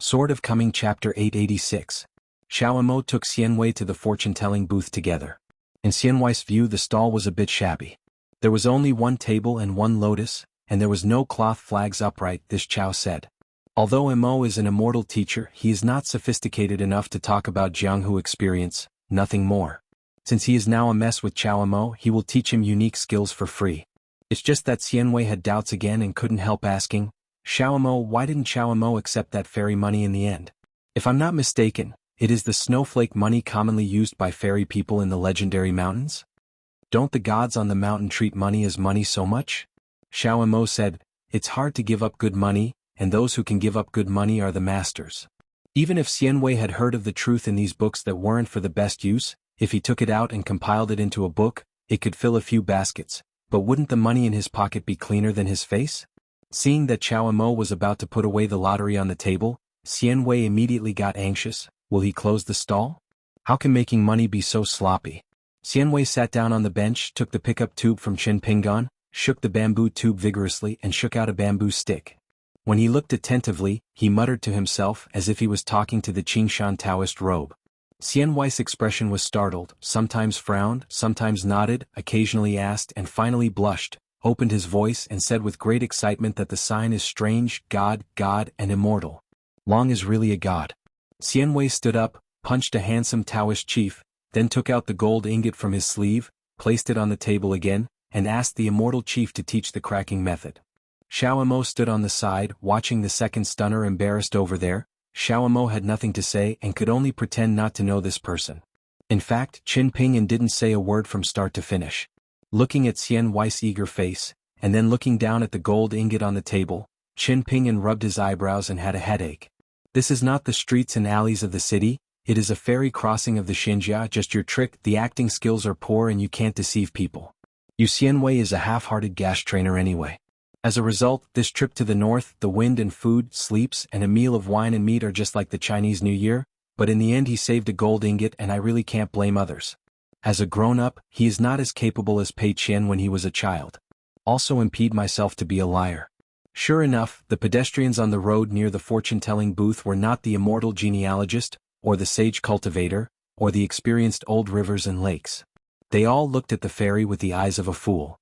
Sword of Coming Chapter 886. Xiaomo took Xianwei to the fortune-telling booth together. In Xianwei's view, the stall was a bit shabby. There was only one table and one lotus, and there was no cloth flags upright, this Chao said. Although Mo is an immortal teacher, he is not sophisticated enough to talk about jianghu experience, nothing more. Since he is now a mess with Chao Mo, he will teach him unique skills for free. It's just that Xianwei had doubts again and couldn't help asking, Xiaomo, why didn't Xiaomo accept that fairy money in the end? If I'm not mistaken, it is the snowflake money commonly used by fairy people in the legendary mountains? Don't the gods on the mountain treat money as money so much? Xiaomo said, it's hard to give up good money, and those who can give up good money are the masters. Even if Xianwei had heard of the truth in these books that weren't for the best use, if he took it out and compiled it into a book, it could fill a few baskets, but wouldn't the money in his pocket be cleaner than his face? Seeing that Xiaomo was about to put away the lottery on the table, Xianwei immediately got anxious. Will he close the stall? How can making money be so sloppy? Xianwei sat down on the bench, took the pickup tube from Qin Pingan, shook the bamboo tube vigorously and shook out a bamboo stick. When he looked attentively, he muttered to himself as if he was talking to the Qingshan Taoist robe. Xianwei's expression was startled, sometimes frowned, sometimes nodded, occasionally asked and finally blushed, opened his voice and said with great excitement that the sign is strange, God, and immortal. Long is really a god. Xianwei stood up, punched a handsome Taoist chief, then took out the gold ingot from his sleeve, placed it on the table again, and asked the immortal chief to teach the cracking method. Xiaomo stood on the side, watching the second stunner embarrassed over there. Xiaomo had nothing to say and could only pretend not to know this person. In fact, Qin Pingan didn't say a word from start to finish. Looking at Xianwei's eager face, and then looking down at the gold ingot on the table, Qin Pingan rubbed his eyebrows and had a headache. This is not the streets and alleys of the city, it is a ferry crossing of the xianxia, just your trick, the acting skills are poor and you can't deceive people. Xianwei is a half-hearted gas trainer anyway. As a result, this trip to the north, the wind and food, sleeps, and a meal of wine and meat are just like the Chinese New Year, but in the end he saved a gold ingot and I really can't blame others. As a grown-up, he is not as capable as Pei Qian when he was a child. Also impede myself to be a liar. Sure enough, the pedestrians on the road near the fortune-telling booth were not the immortal genealogist, or the sage cultivator, or the experienced old rivers and lakes. They all looked at the fairy with the eyes of a fool.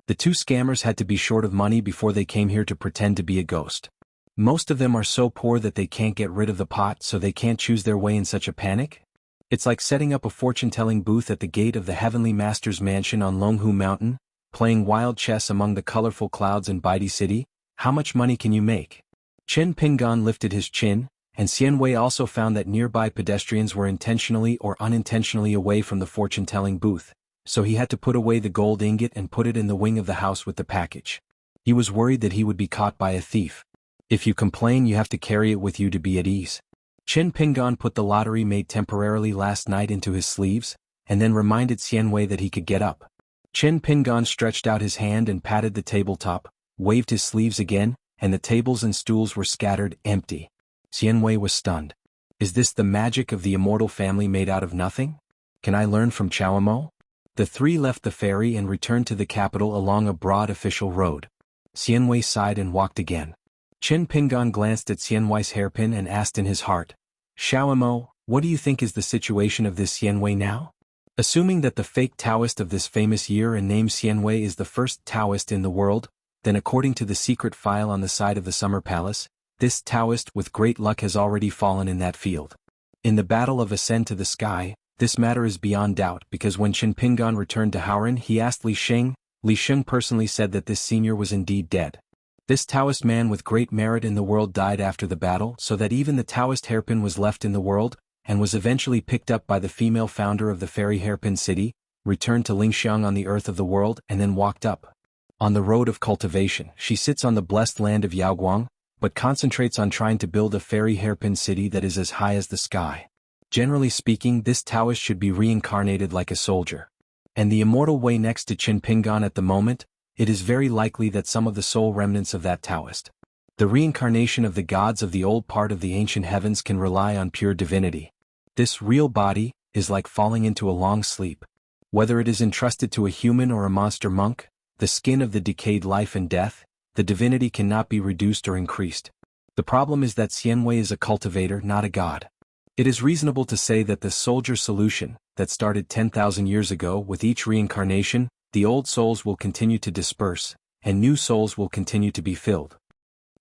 The two scammers had to be short of money before they came here to pretend to be a ghost. Most of them are so poor that they can't get rid of the pot, so they can't choose their way in such a panic? It's like setting up a fortune-telling booth at the gate of the Heavenly Master's mansion on Longhu Mountain, playing wild chess among the colorful clouds in Baidi City. How much money can you make? Qin Pingan lifted his chin, and Xianwei also found that nearby pedestrians were intentionally or unintentionally away from the fortune-telling booth, so he had to put away the gold ingot and put it in the wing of the house with the package. He was worried that he would be caught by a thief. If you complain, you have to carry it with you to be at ease. Qin Pingan put the lottery made temporarily last night into his sleeves, and then reminded Xianwei that he could get up. Qin Pingan stretched out his hand and patted the tabletop, waved his sleeves again, and the tables and stools were scattered, empty. Xianwei was stunned. Is this the magic of the immortal family made out of nothing? Can I learn from Xiaomo? The three left the ferry and returned to the capital along a broad official road. Xianwei sighed and walked again. Qin Pingan glanced at Xianwei's hairpin and asked in his heart, Xiaomo, what do you think is the situation of this Xianwei now? Assuming that the fake Taoist of this famous year and name Xianwei is the first Taoist in the world, then according to the secret file on the side of the summer palace, this Taoist with great luck has already fallen in that field. In the battle of Ascend to the Sky, this matter is beyond doubt because when Qin Pingan returned to Haoran he asked Li Sheng. Li Sheng personally said that this senior was indeed dead. This Taoist man with great merit in the world died after the battle so that even the Taoist hairpin was left in the world, and was eventually picked up by the female founder of the fairy hairpin city, returned to Lingxiang on the earth of the world and then walked up. On the road of cultivation, she sits on the blessed land of Yaoguang, but concentrates on trying to build a fairy hairpin city that is as high as the sky. Generally speaking, this Taoist should be reincarnated like a soldier. And the immortal way next to Qin Pingan at the moment, it is very likely that some of the soul remnants of that Taoist. The reincarnation of the gods of the old part of the ancient heavens can rely on pure divinity. This real body is like falling into a long sleep. Whether it is entrusted to a human or a monster monk, the skin of the decayed life and death, the divinity cannot be reduced or increased. The problem is that Xianwei is a cultivator, not a god. It is reasonable to say that the soldier solution, that started 10,000 years ago with each reincarnation, the old souls will continue to disperse, and new souls will continue to be filled.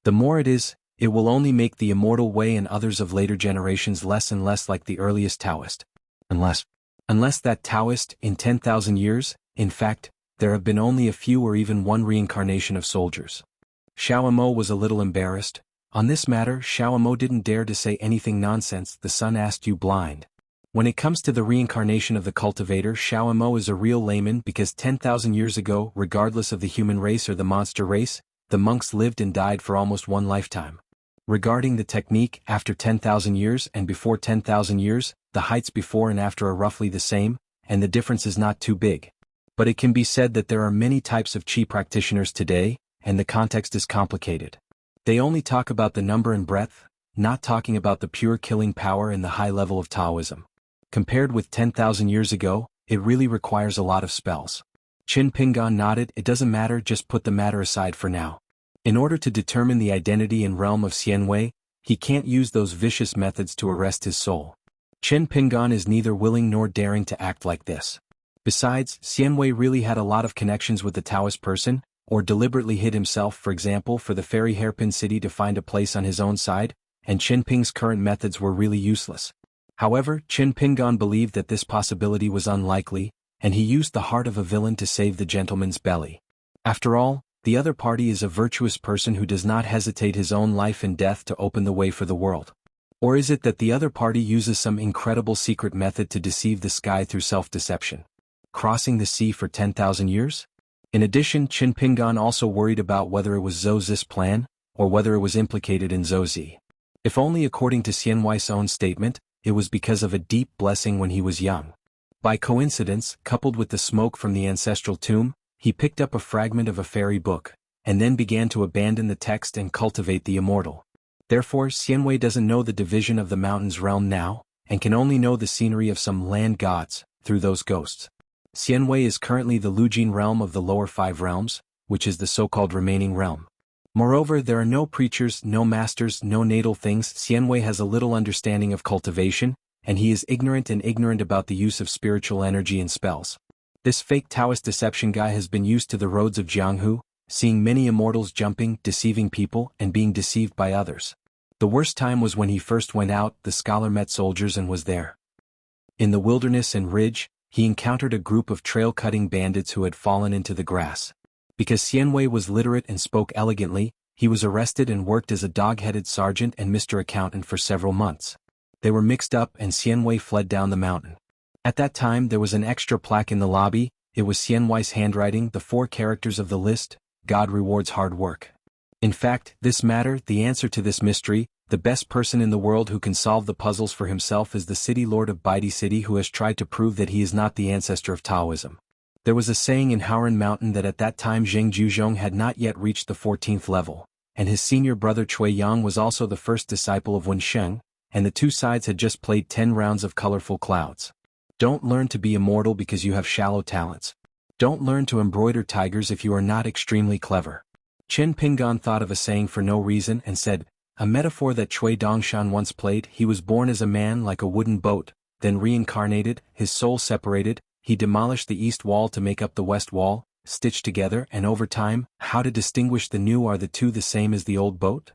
The more it is, it will only make the immortal way and others of later generations less and less like the earliest Taoist. Unless that Taoist, in 10,000 years, in fact, there have been only a few or even one reincarnation of soldiers. Xiaomo was a little embarrassed. On this matter, Xiaomo didn't dare to say anything nonsense. The sun asked you blind. When it comes to the reincarnation of the cultivator, Xiaomo is a real layman because 10,000 years ago, regardless of the human race or the monster race, the monks lived and died for almost one lifetime. Regarding the technique, after 10,000 years and before 10,000 years, the heights before and after are roughly the same, and the difference is not too big. But it can be said that there are many types of Qi practitioners today, and the context is complicated. They only talk about the number and breadth, not talking about the pure killing power and the high level of Taoism. Compared with 10,000 years ago, it really requires a lot of spells. Qin Pingan nodded. It doesn't matter, just put the matter aside for now. In order to determine the identity and realm of Xianwei, he can't use those vicious methods to arrest his soul. Qin Pingan is neither willing nor daring to act like this. Besides, Xianwei really had a lot of connections with the Taoist person, or deliberately hid himself, for example, for the fairy hairpin city to find a place on his own side, and Qin Ping's current methods were really useless. However, Qin Pingan believed that this possibility was unlikely, and he used the heart of a villain to save the gentleman's belly. After all, the other party is a virtuous person who does not hesitate his own life and death to open the way for the world. Or is it that the other party uses some incredible secret method to deceive the sky through self-deception? Crossing the sea for 10,000 years? In addition, Qin Pingan also worried about whether it was Zhou Zi's plan, or whether it was implicated in Zhou Zi. If only according to Xianwei's own statement, it was because of a deep blessing when he was young. By coincidence, coupled with the smoke from the ancestral tomb, he picked up a fragment of a fairy book, and then began to abandon the text and cultivate the immortal. Therefore, Xianwei doesn't know the division of the mountains realm now, and can only know the scenery of some land gods, through those ghosts. Xianwei is currently the Lujin realm of the lower 5 realms, which is the so-called remaining realm. Moreover, there are no preachers, no masters, no natal things. Xianwei has a little understanding of cultivation, and he is ignorant about the use of spiritual energy and spells. This fake Taoist deception guy has been used to the roads of Jianghu, seeing many immortals jumping, deceiving people, and being deceived by others. The worst time was when he first went out. The scholar met soldiers and was there. In the wilderness and ridge, he encountered a group of trail-cutting bandits who had fallen into the grass. Because Xianwei was literate and spoke elegantly, he was arrested and worked as a dog-headed sergeant and Mr. Accountant for several months. They were mixed up and Xianwei fled down the mountain. At that time there was an extra plaque in the lobby. It was Xianwei's handwriting, the 4 characters of the list: God rewards hard work. In fact, this matter, the answer to this mystery, the best person in the world who can solve the puzzles for himself is the city lord of Baidi City, who has tried to prove that he is not the ancestor of Taoism. There was a saying in Haoran Mountain that at that time Zheng Juzhong had not yet reached the 14th level, and his senior brother Cui Yang was also the first disciple of Wensheng, and the two sides had just played 10 rounds of colorful clouds. Don't learn to be immortal because you have shallow talents. Don't learn to embroider tigers if you are not extremely clever. Qin Pingan thought of a saying for no reason and said, a metaphor that Cui Dongshan once played. He was born as a man like a wooden boat, then reincarnated, his soul separated, he demolished the east wall to make up the west wall, stitched together, and over time, how to distinguish the new? Are the two the same as the old boat?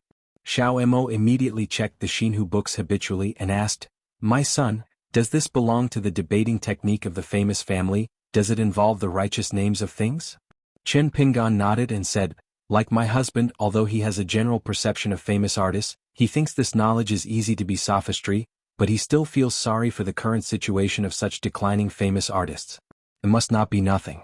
Xiao Mo immediately checked the Xianhu books habitually and asked, my son, does this belong to the debating technique of the famous family? Does it involve the righteous names of things? Qin Pingan nodded and said, like my husband, although he has a general perception of famous artists, he thinks this knowledge is easy to be sophistry, but he still feels sorry for the current situation of such declining famous artists. It must not be nothing.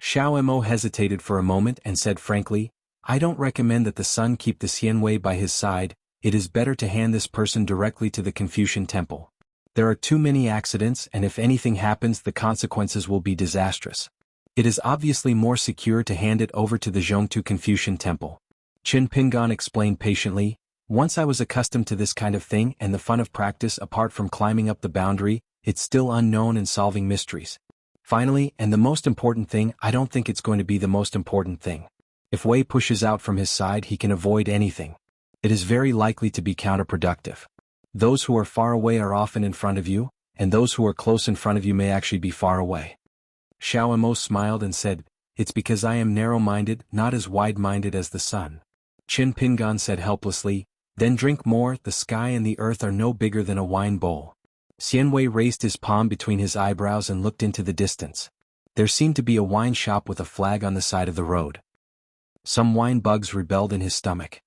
Xiao Mo hesitated for a moment and said frankly, I don't recommend that the son keep the Xianwei by his side. It is better to hand this person directly to the Confucian temple. There are too many accidents, and if anything happens the consequences will be disastrous. It is obviously more secure to hand it over to the Zhongtu Confucian temple. Qin Pingan explained patiently, once I was accustomed to this kind of thing and the fun of practice apart from climbing up the boundary, it's still unknown and solving mysteries. Finally, and the most important thing, I don't think it's going to be the most important thing. If Wei pushes out from his side he can avoid anything. It is very likely to be counterproductive. Those who are far away are often in front of you, and those who are close in front of you may actually be far away. Xiaomo smiled and said, "It's because I am narrow-minded, not as wide-minded as the sun." Qin Pingan said helplessly, "Then drink more, the sky and the earth are no bigger than a wine bowl." Xianwei raised his palm between his eyebrows and looked into the distance. There seemed to be a wine shop with a flag on the side of the road. Some wine bugs rebelled in his stomach.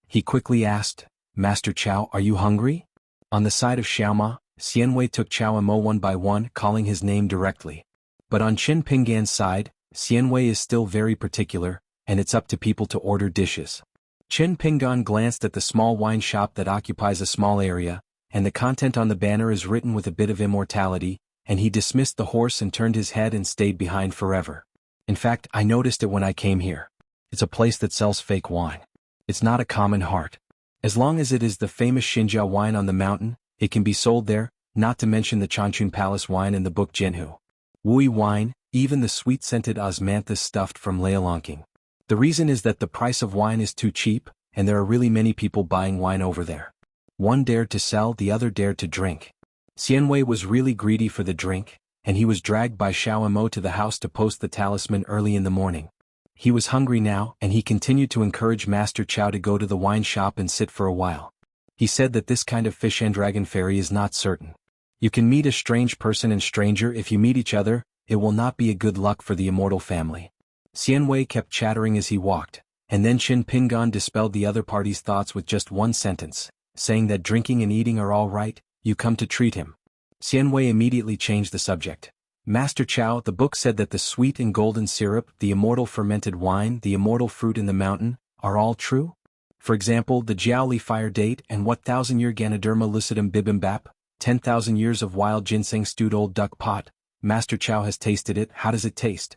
He quickly asked, "Master Chow, are you hungry?" On the side of Xiaoma, Xianwei took Xiaomo one by one, calling his name directly. But on Qin Pingan's side, Xianwei is still very particular, and it's up to people to order dishes. Qin Pingan glanced at the small wine shop that occupies a small area, and the content on the banner is written with a bit of immortality, and he dismissed the horse and turned his head and stayed behind forever. In fact, I noticed it when I came here. It's a place that sells fake wine. It's not a common heart. As long as it is the famous Xinjia wine on the mountain, it can be sold there, not to mention the Changchun Palace wine in the book jianghu. Wui wine, even the sweet-scented osmanthus stuffed from Liaolongqing. The reason is that the price of wine is too cheap, and there are really many people buying wine over there. One dared to sell, the other dared to drink. Xianwei was really greedy for the drink, and he was dragged by Xiaomo to the house to post the talisman early in the morning. He was hungry now, and he continued to encourage Master Chow to go to the wine shop and sit for a while. He said that this kind of fish and dragon fairy is not certain. You can meet a strange person and stranger. If you meet each other, it will not be a good luck for the immortal family. Xianwei kept chattering as he walked, and then Qin Pingan dispelled the other party's thoughts with just one sentence, saying that drinking and eating are all right, you come to treat him. Xianwei immediately changed the subject. "Master Chow, the book said that the sweet and golden syrup, the immortal fermented wine, the immortal fruit in the mountain, are all true? For example, the Jiaoli fire date and what 1,000-year Ganoderma lucidum bibimbap, 10,000 years of wild ginseng stewed old duck pot. Master Chow has tasted it, how does it taste?"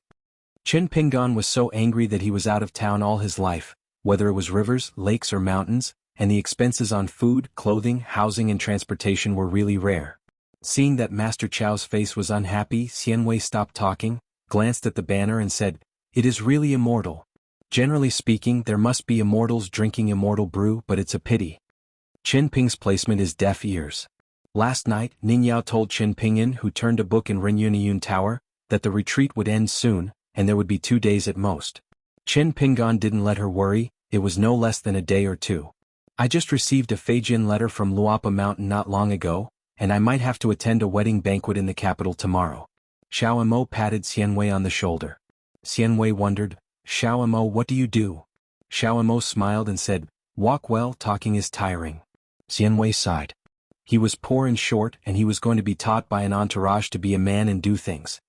Qin Pingan was so angry that he was out of town all his life, whether it was rivers, lakes or mountains, and the expenses on food, clothing, housing and transportation were really rare. Seeing that Master Chow's face was unhappy, Xianwei stopped talking, glanced at the banner and said, "It is really immortal. Generally speaking, there must be immortals drinking immortal brew, but it's a pity." Qin Ping's placement is deaf ears. Last night, Ningyao told Qin Pingan, who turned a book in Renyuniyun Tower, that the retreat would end soon, and there would be 2 days at most. Qin Pingan didn't let her worry, it was no less than a day or two. "I just received a Feijin letter from Luapa Mountain not long ago, and I might have to attend a wedding banquet in the capital tomorrow." Xiaomo patted Xianwei on the shoulder. Xianwei wondered, "Xiaomo, what do you do?" Xiaomo smiled and said, "Walk well, talking is tiring." Xianwei sighed. He was poor and short, and he was going to be taught by an entourage to be a man and do things.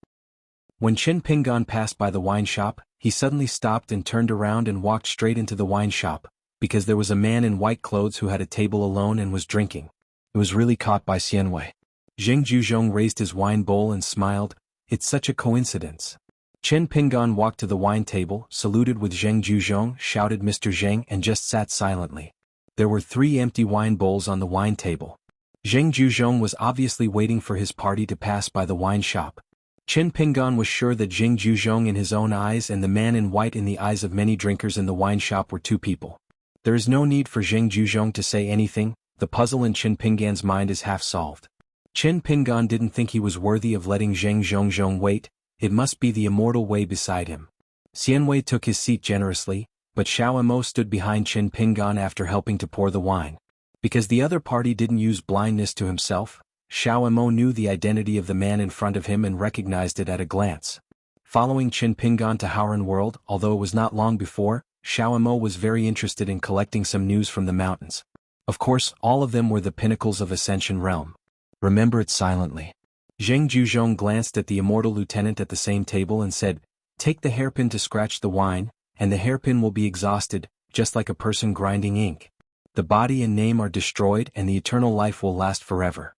When Qin Pingan passed by the wine shop, he suddenly stopped and turned around and walked straight into the wine shop, because there was a man in white clothes who had a table alone and was drinking. It was really caught by Xianwei. Zheng Zhuzhong raised his wine bowl and smiled, "It's such a coincidence." Qin Pingan walked to the wine table, saluted with Zheng Zhuzhong, shouted Mr. Zheng and just sat silently. There were 3 empty wine bowls on the wine table. Zheng Zhuzhong was obviously waiting for his party to pass by the wine shop. Qin Pingan was sure that Zheng Zhuzhong in his own eyes and the man in white in the eyes of many drinkers in the wine shop were 2 people. There is no need for Zheng Zhuzhong to say anything, the puzzle in Qin Pingan's mind is half solved. Qin Pingan didn't think he was worthy of letting Zheng Zhuzhong wait, it must be the immortal Wei beside him. Xianwei took his seat generously, but Xiaomo stood behind Qin Pingan after helping to pour the wine. Because the other party didn't use blindness to himself, Xiaomo knew the identity of the man in front of him and recognized it at a glance. Following Qin Pingan to World, although it was not long before, Xiaomo was very interested in collecting some news from the mountains. Of course, all of them were the pinnacles of Ascension Realm. Remember it silently. Zheng Zhuzhong glanced at the immortal lieutenant at the same table and said, "Take the hairpin to scratch the wine, and the hairpin will be exhausted, just like a person grinding ink. The body and name are destroyed and the eternal life will last forever."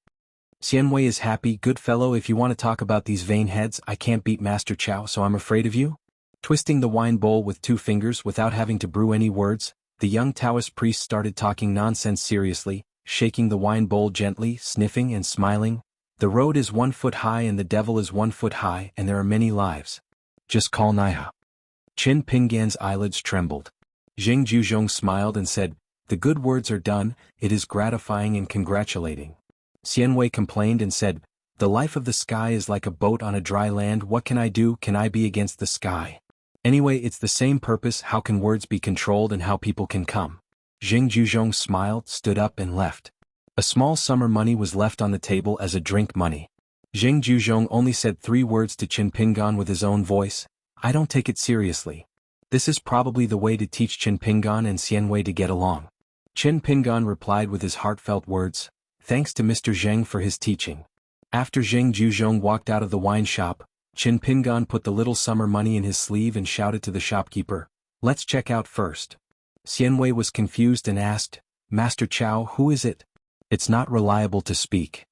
Xianwei is happy. "Good fellow, if you want to talk about these vain heads, I can't beat Master Chow, so I'm afraid of you." Twisting the wine bowl with 2 fingers without having to brew any words, the young Taoist priest started talking nonsense seriously, shaking the wine bowl gently, sniffing and smiling. "The road is 1 foot high and the devil is 1 foot high and there are many lives. Just call Naiha." Qin Pingan's eyelids trembled. Zheng Zhuzhong smiled and said, The good words are done, it is gratifying and congratulating. Xianhui complained and said, the life of the sky is like a boat on a dry land. What can I do? Can I be against the sky? Anyway, it's the same purpose. How can words be controlled and how people can come? Jing Juzhong smiled, stood up and left. A small summer money was left on the table as a drink money. Jing Juzhong only said 3 words to Qin Pingan with his own voice. I don't take it seriously. This is probably the way to teach Qin Pingan and Xianhui to get along. Qin Pingan replied with his heartfelt words, thanks to Mr. Zheng for his teaching. After Jing Juzhong walked out of the wine shop, Qin Pingan put the little summer money in his sleeve and shouted to the shopkeeper, let's check out first. Xianhui was confused and asked, Master Chow, who is it? It's not reliable to speak.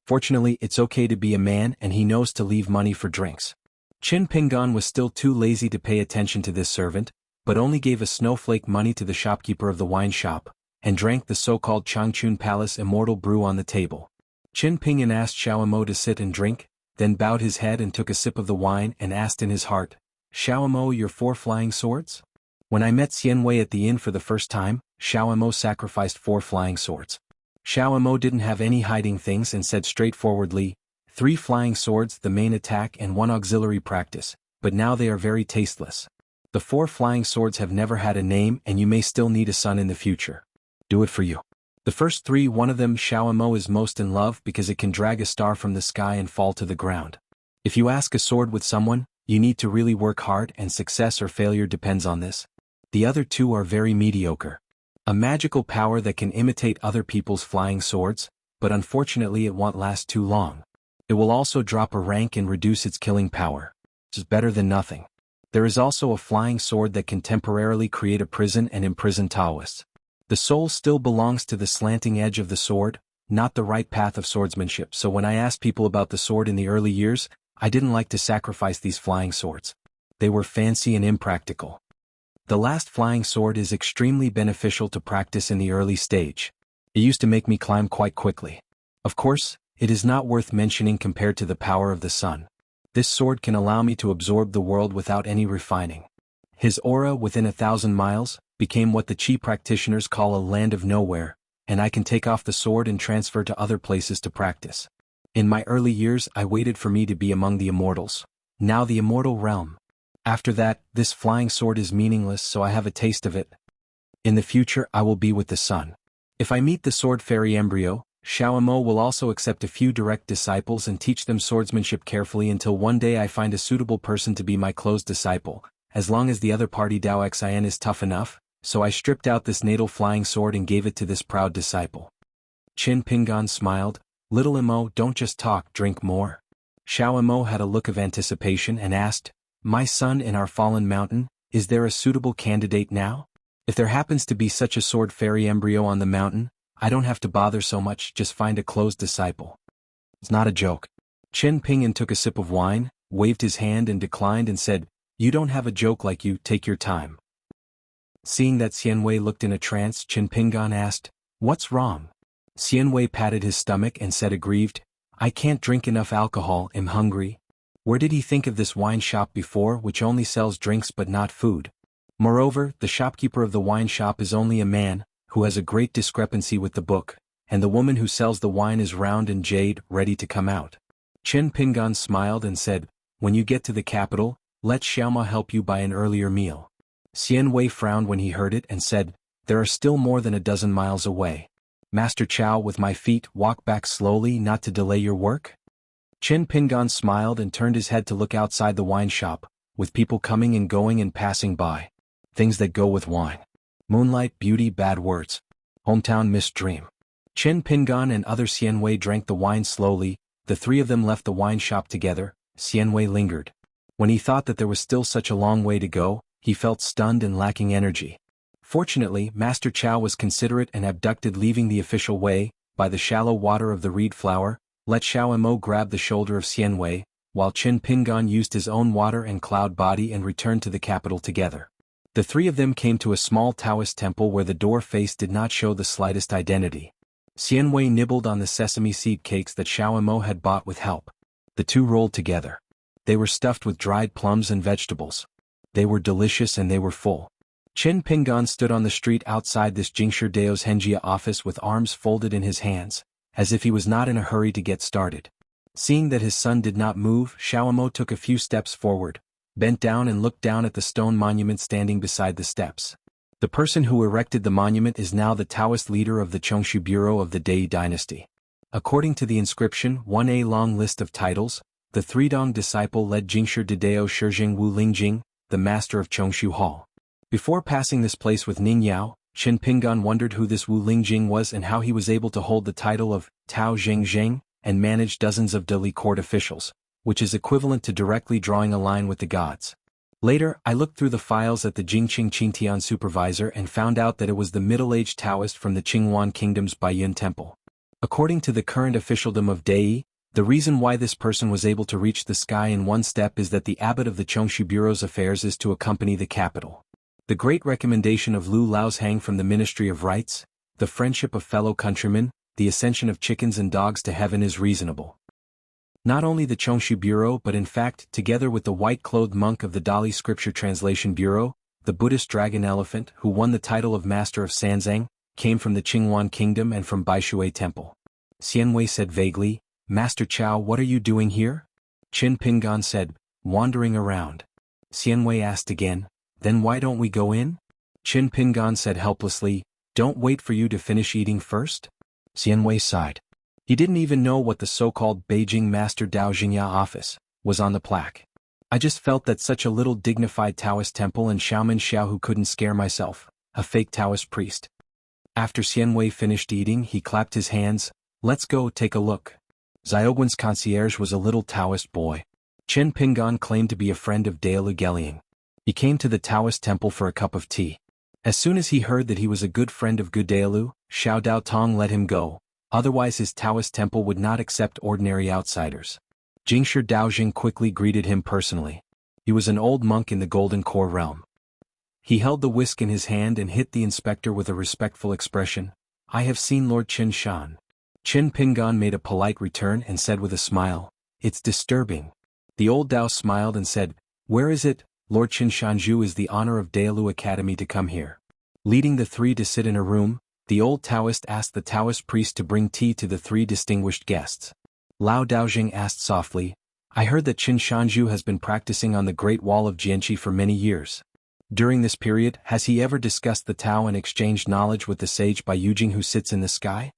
Fortunately, it's okay to be a man and he knows to leave money for drinks. Qin Pingan was still too lazy to pay attention to this servant, but only gave a snowflake money to the shopkeeper of the wine shop, and drank the so-called Changchun Palace immortal brew on the table. Qin Pingan asked Xiaomo to sit and drink, then bowed his head and took a sip of the wine and asked in his heart, Xiaomo, your 4 flying swords? When I met Xianhui at the inn for the first time, Xiaomo sacrificed 4 flying swords. Xiaomo didn't have any hiding things and said straightforwardly, 3 flying swords, the main attack and 1 auxiliary practice, but now they are very tasteless. The 4 flying swords have never had a name and you may still need a son in the future. Do it for you. The first 3, one of them Xiaomo is most in love because it can drag a star from the sky and fall to the ground. If you ask a sword with someone, you need to really work hard and success or failure depends on this. The other 2 are very mediocre. A magical power that can imitate other people's flying swords, but unfortunately it won't last too long. It will also drop a rank and reduce its killing power. Which is better than nothing. There is also a flying sword that can temporarily create a prison and imprison Taoists. The soul still belongs to the slanting edge of the sword, not the right path of swordsmanship. So when I asked people about the sword in the early years, I didn't like to sacrifice these flying swords. They were fancy and impractical. The last flying sword is extremely beneficial to practice in the early stage. It used to make me climb quite quickly. Of course, it is not worth mentioning compared to the power of the sun. This sword can allow me to absorb the world without any refining. His aura within 1,000 miles became what the Qi practitioners call a land of nowhere, and I can take off the sword and transfer to other places to practice. In my early years I waited for me to be among the immortals. Now the immortal realm. After that, this flying sword is meaningless, so I have a taste of it. In the future I will be with the sun. If I meet the sword fairy embryo, Xiaomo will also accept a few direct disciples and teach them swordsmanship carefully until one day I find a suitable person to be my close disciple, as long as the other party Dao Xian is tough enough, so I stripped out this natal flying sword and gave it to this proud disciple. Qin Pingan smiled, little Imo, don't just talk, drink more. Xiaomo had a look of anticipation and asked, my son in our fallen mountain, is there a suitable candidate now? If there happens to be such a sword fairy embryo on the mountain, I don't have to bother so much, just find a close disciple. It's not a joke. Qin Pingan took a sip of wine, waved his hand and declined and said, you don't have a joke like you, take your time. Seeing that Xianhui looked in a trance, Qin Pingan asked, what's wrong? Xianhui patted his stomach and said aggrieved, I can't drink enough alcohol, I'm hungry. Where did he think of this wine shop before, which only sells drinks but not food? Moreover, the shopkeeper of the wine shop is only a man, who has a great discrepancy with the book, and the woman who sells the wine is round and jade, ready to come out. Qin Pingan smiled and said, when you get to the capital, let Xiaoma help you buy an earlier meal. Xianhui frowned when he heard it and said, there are still more than a dozen miles away. Master Chow, with my feet, walk back slowly not to delay your work? Qin Pingan smiled and turned his head to look outside the wine shop, with people coming and going and passing by. Things that go with wine. Moonlight, beauty, bad words. Hometown mist dream. Qin Pingan and other Xianhui drank the wine slowly, the 3 of them left the wine shop together. Xianhui lingered. When he thought that there was still such a long way to go, he felt stunned and lacking energy. Fortunately, Master Chow was considerate and abducted, leaving the official way, by the shallow water of the reed flower, let Xiaomo grab the shoulder of Xianhui, while Qin Pingan used his own water and cloud body and returned to the capital together. The 3 of them came to a small Taoist temple where the door face did not show the slightest identity. Xianhui nibbled on the sesame seed cakes that Xiaomo had bought with help. The 2 rolled together. They were stuffed with dried plums and vegetables. They were delicious and they were full. Qin Pingan stood on the street outside this Jingshi Dao's Henjia office with arms folded in his hands, as if he was not in a hurry to get started. Seeing that his son did not move, Xiaomo took a few steps forward, bent down and looked down at the stone monument standing beside the steps. The person who erected the monument is now the Taoist leader of the Chongshu Bureau of the Dai dynasty. According to the inscription, 1A long list of titles, the Three-Dong disciple led Jingshi Dao Shijing Wu Lingjing, the master of Chongshu Hall. Before passing this place with Ning Yao, Qin Pingan wondered who this Wu Lingjing was and how he was able to hold the title of Tao Zheng and manage dozens of Dali court officials, which is equivalent to directly drawing a line with the gods. Later, I looked through the files at the Jingqing Qingtian supervisor and found out that it was the middle-aged Taoist from the Xuanhuan Kingdom's Baiyun Temple. According to the current officialdom of Dai, the reason why this person was able to reach the sky in one step is that the abbot of the Chongshu Bureau's affairs is to accompany the capital. The great recommendation of Lu Lao's Hang from the Ministry of Rights, the friendship of fellow countrymen, the ascension of chickens and dogs to heaven is reasonable. Not only the Chongshu Bureau but in fact, together with the white-clothed monk of the Dali Scripture Translation Bureau, the Buddhist dragon elephant who won the title of Master of Sanzang, came from the Qinghuan Kingdom and from Baishui Temple. Xianwei said vaguely, Master Chao, what are you doing here? Qin Pingan said, wandering around. Xianwei asked again, then why don't we go in? Qin Pingan said helplessly, don't wait for you to finish eating first? Xianwei sighed. He didn't even know what the so-called Beijing Master Dao Jingya office was on the plaque. I just felt that such a little dignified Taoist temple and Xiaomin Xiao who couldn't scare myself, a fake Taoist priest. After Xianwei finished eating, he clapped his hands, let's go take a look. Xiaoguan's concierge was a little Taoist boy. Qin Pingan claimed to be a friend of Daolu Geliang. He came to the Taoist temple for a cup of tea. As soon as he heard that he was a good friend of Gudaolu, Xiao Dao Tong let him go, otherwise his Taoist temple would not accept ordinary outsiders. Jingshi Daojing quickly greeted him personally. He was an old monk in the Golden Core realm. He held the whisk in his hand and hit the inspector with a respectful expression, I have seen Lord Qin Shan. Qin Pingan made a polite return and said with a smile, it's disturbing. The old Dao smiled and said, where is it? Lord Qin Shanju is the honor of Daolu Academy to come here. Leading the three to sit in a room, the old Taoist asked the Taoist priest to bring tea to the three distinguished guests. Lao Daojing asked softly, I heard that Qin Shanju has been practicing on the Great Wall of Jianqi for many years. During this period, has he ever discussed the Tao and exchanged knowledge with the sage Baiyujing who sits in the sky?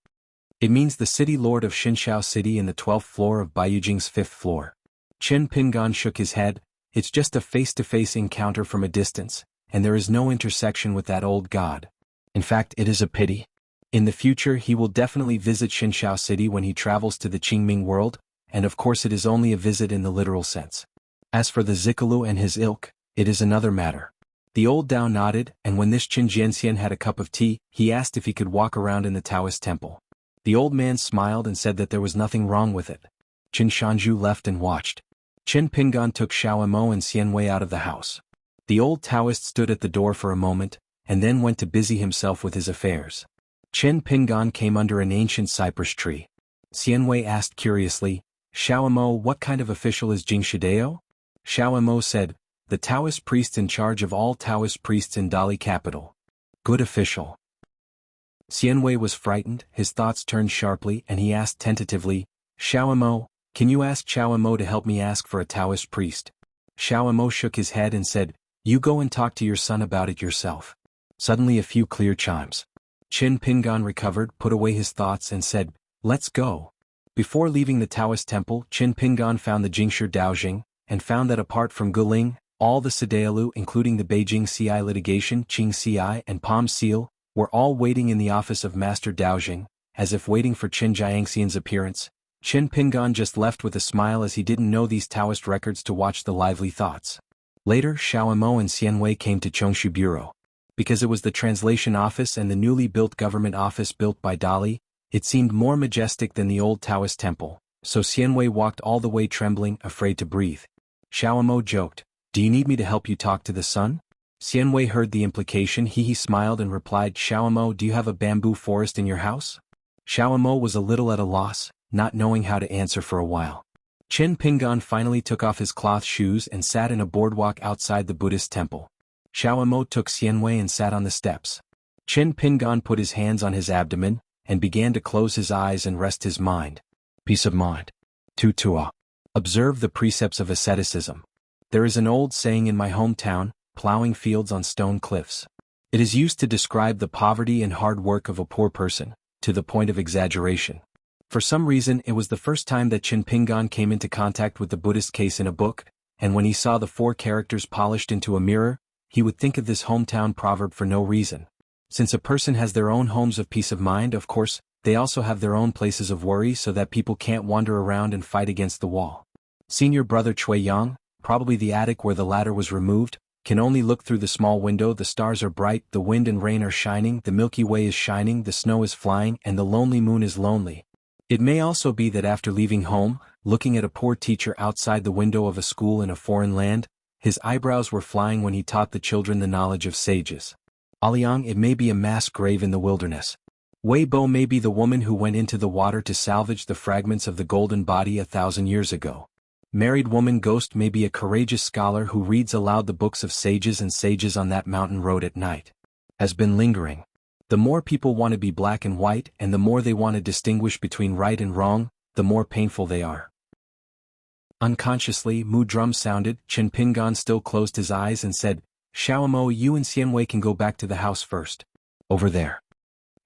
It means the city lord of Xinxiao City in the 12th floor of Baiyujing's 5th floor. Qin Pingan shook his head, it's just a face-to-face encounter from a distance, and there is no intersection with that old god. In fact, it is a pity. In the future he will definitely visit Xinxiao City when he travels to the Qingming world, and of course it is only a visit in the literal sense. As for the Zikalu and his ilk, it is another matter. The old Dao nodded, and when this Qin Jianxian had a cup of tea, he asked if he could walk around in the Taoist temple. The old man smiled and said that there was nothing wrong with it. Qin Shanju left and watched. Qin Pingan took Xiaomo and Xianwei out of the house. The old Taoist stood at the door for a moment, and then went to busy himself with his affairs. Qin Pingan came under an ancient cypress tree. Xianwei asked curiously, Xiaomo, what kind of official is Jingshi Dao? Xiaomo said, the Taoist priest in charge of all Taoist priests in Dali capital. Good official. Xianwei was frightened, his thoughts turned sharply, and he asked tentatively, Xiaomo, can you ask Xiaomo to help me ask for a Taoist priest? Xiaomo shook his head and said, you go and talk to your son about it yourself. Suddenly a few clear chimes. Qin Pingan recovered, put away his thoughts and said, let's go. Before leaving the Taoist temple, Qin Pingan found the Jingshi Daojing, and found that apart from Guling, all the Sidaolu including the Beijing CI litigation, Qing CI and Palm Seal, were all waiting in the office of Master Daojing, as if waiting for Qin Jiangxian's appearance. Qin Pingan just left with a smile as he didn't know these Taoist records to watch the lively thoughts. Later Xiaomo and Xianwei came to Chongshu Bureau. Because it was the translation office and the newly built government office built by Dali, it seemed more majestic than the old Taoist temple, so Xianwei walked all the way trembling, afraid to breathe. Xiaomo joked, do you need me to help you talk to the sun? Xianwei heard the implication. He smiled and replied, Xiaomo, do you have a bamboo forest in your house? Xiaomo was a little at a loss, not knowing how to answer for a while. Qin Pingan finally took off his cloth shoes and sat in a boardwalk outside the Buddhist temple. Xiaomo took Xianwei and sat on the steps. Qin Pingan put his hands on his abdomen, and began to close his eyes and rest his mind. Peace of mind. Tutua. Observe the precepts of asceticism. There is an old saying in my hometown, plowing fields on stone cliffs. It is used to describe the poverty and hard work of a poor person, to the point of exaggeration. For some reason it was the first time that Qin Pingan came into contact with the Buddhist case in a book, and when he saw the 4 characters polished into a mirror, he would think of this hometown proverb for no reason. Since a person has their own homes of peace of mind, of course, they also have their own places of worry so that people can't wander around and fight against the wall. Senior brother Chui Yang, probably the attic where the ladder was removed, can only look through the small window. The stars are bright, the wind and rain are shining, the Milky Way is shining, the snow is flying, and the lonely moon is lonely. It may also be that after leaving home, looking at a poor teacher outside the window of a school in a foreign land, his eyebrows were flying when he taught the children the knowledge of sages. Aliang, it may be a mass grave in the wilderness. Wei Bo may be the woman who went into the water to salvage the fragments of the golden body 1,000 years ago. Married woman ghost may be a courageous scholar who reads aloud the books of sages and sages on that mountain road at night. Has been lingering. The more people want to be black and white and the more they want to distinguish between right and wrong, the more painful they are. Unconsciously, Mu drum sounded. Qin Pingan still closed his eyes and said, Xiaomo, you and Xianwei can go back to the house first. Over there.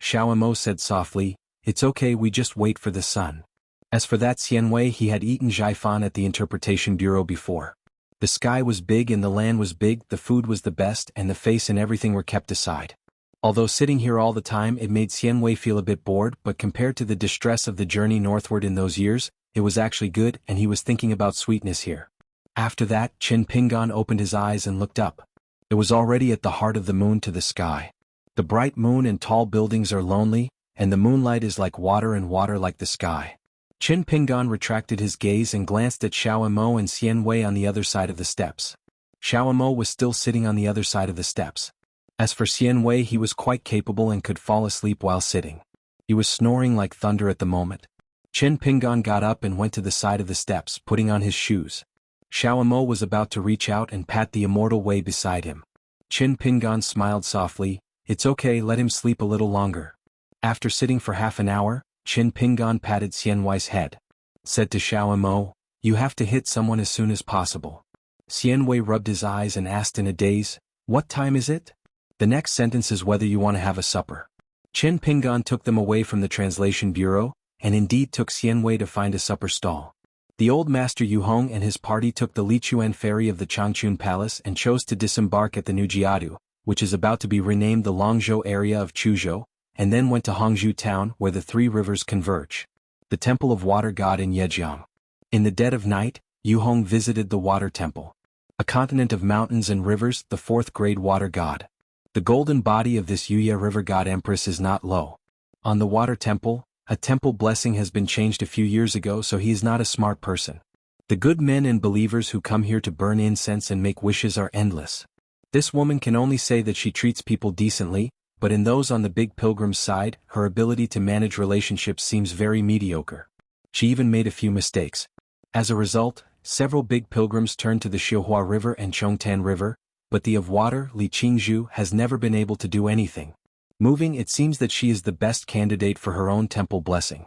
Xiaomo said softly, it's okay, we just wait for the sun. As for that Xianwei, he had eaten jiafan at the interpretation bureau before. The sky was big and the land was big, the food was the best and the face and everything were kept aside. Although sitting here all the time it made Xianwei feel a bit bored, but compared to the distress of the journey northward in those years, it was actually good and he was thinking about sweetness here. After that, Qin Pingan opened his eyes and looked up. It was already at the heart of the moon to the sky. The bright moon and tall buildings are lonely, and the moonlight is like water and water like the sky. Qin Pingan retracted his gaze and glanced at Xiaomo and Xianwei on the other side of the steps. Xiaomo was still sitting on the other side of the steps. As for Xianwei, he was quite capable and could fall asleep while sitting. He was snoring like thunder at the moment. Qin Pingan got up and went to the side of the steps, putting on his shoes. Xiaomo was about to reach out and pat the immortal Wei beside him. Qin Pingan smiled softly, it's okay, let him sleep a little longer. After sitting for half an hour, Qin Pingan patted Xianwei's head. Said to Xiaomo, you have to hit someone as soon as possible. Xianwei rubbed his eyes and asked in a daze, what time is it? The next sentence is whether you want to have a supper. Qin Pingan took them away from the translation bureau, and indeed took Xianwei to find a supper stall. The old master Yu Hong and his party took the Lichuan ferry of the Changchun Palace and chose to disembark at the new Jiadu, which is about to be renamed the Longzhou area of Chuzhou, and then went to Hangzhou town where the 3 rivers converge. The temple of water god in Yejiang. In the dead of night, Yu Hong visited the water temple. A continent of mountains and rivers, the 4th grade water god. The golden body of this Yuya river god empress is not low. On the water temple, a temple blessing has been changed a few years ago, so he is not a smart person. The good men and believers who come here to burn incense and make wishes are endless. This woman can only say that she treats people decently, but in those on the big pilgrim's side, her ability to manage relationships seems very mediocre. She even made a few mistakes. As a result, several big pilgrims turned to the Xiuhua River and Chongtan River, but the of water, Li Qingzhu, has never been able to do anything. Moving, it seems that she is the best candidate for her own temple blessing.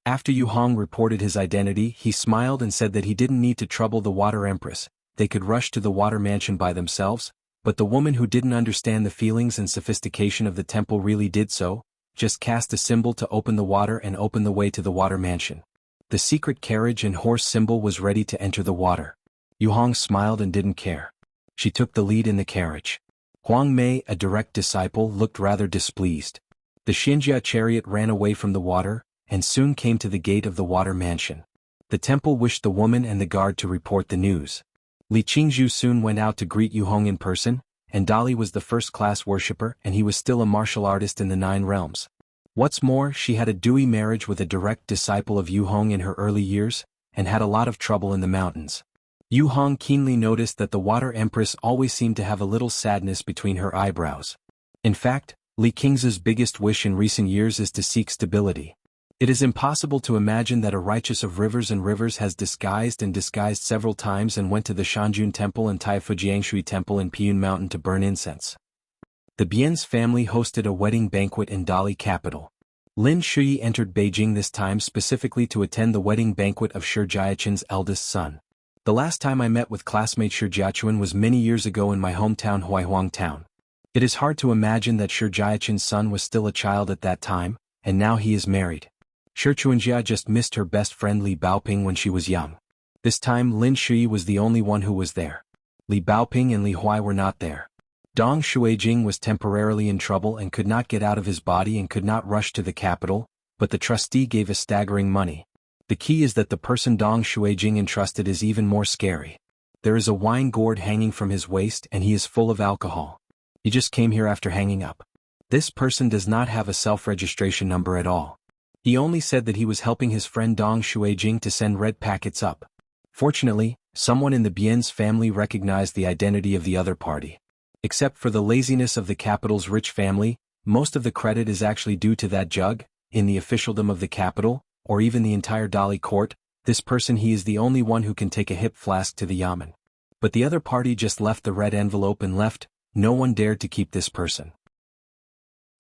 After Yu Hong reported his identity, he smiled and said that he didn't need to trouble the water empress, they could rush to the water mansion by themselves, but the woman who didn't understand the feelings and sophistication of the temple really did so, just cast a symbol to open the water and open the way to the water mansion. The secret carriage and horse symbol was ready to enter the water. Yu Hong smiled and didn't care. She took the lead in the carriage. Huang Mei, a direct disciple, looked rather displeased. The xianxia chariot ran away from the water, and soon came to the gate of the water mansion. The temple wished the woman and the guard to report the news. Li Qingzhu soon went out to greet Yu Hong in person, and Dali was the first-class worshipper and he was still a martial artist in the 9 realms. What's more, she had a dewy marriage with a direct disciple of Yu Hong in her early years, and had a lot of trouble in the mountains. Yu Hong keenly noticed that the water empress always seemed to have a little sadness between her eyebrows. In fact, Li Qingzhu's biggest wish in recent years is to seek stability. It is impossible to imagine that a righteous of rivers and rivers has disguised several times and went to the Shanjun Temple and Taifujiangshui Temple in Piyun Mountain to burn incense. The Bian's family hosted a wedding banquet in Dali capital. Lin Shui entered Beijing this time specifically to attend the wedding banquet of Shi Jiaqin's eldest son. The last time I met with classmate Shi Jiaquan was many years ago in my hometown Huaihuang town. It is hard to imagine that Shi Jiaqin's son was still a child at that time, and now he is married. Shi Xuanxia just missed her best friend Li Baoping when she was young. This time Lin Shui was the only one who was there. Li Baoping and Li Huai were not there. Dong Shuijing was temporarily in trouble and could not get out of his body and could not rush to the capital, but the trustee gave a staggering money. The key is that the person Dong Shuijing entrusted is even more scary. There is a wine gourd hanging from his waist and he is full of alcohol. He just came here after hanging up. This person does not have a self-registration number at all. He only said that he was helping his friend Dong Shuijing to send red packets up. Fortunately, someone in the Bian's family recognized the identity of the other party. Except for the laziness of the capital's rich family, most of the credit is actually due to that jug, in the officialdom of the capital, or even the entire Dali court. This person, he is the only one who can take a hip flask to the yamen. But the other party just left the red envelope and left. No one dared to keep this person.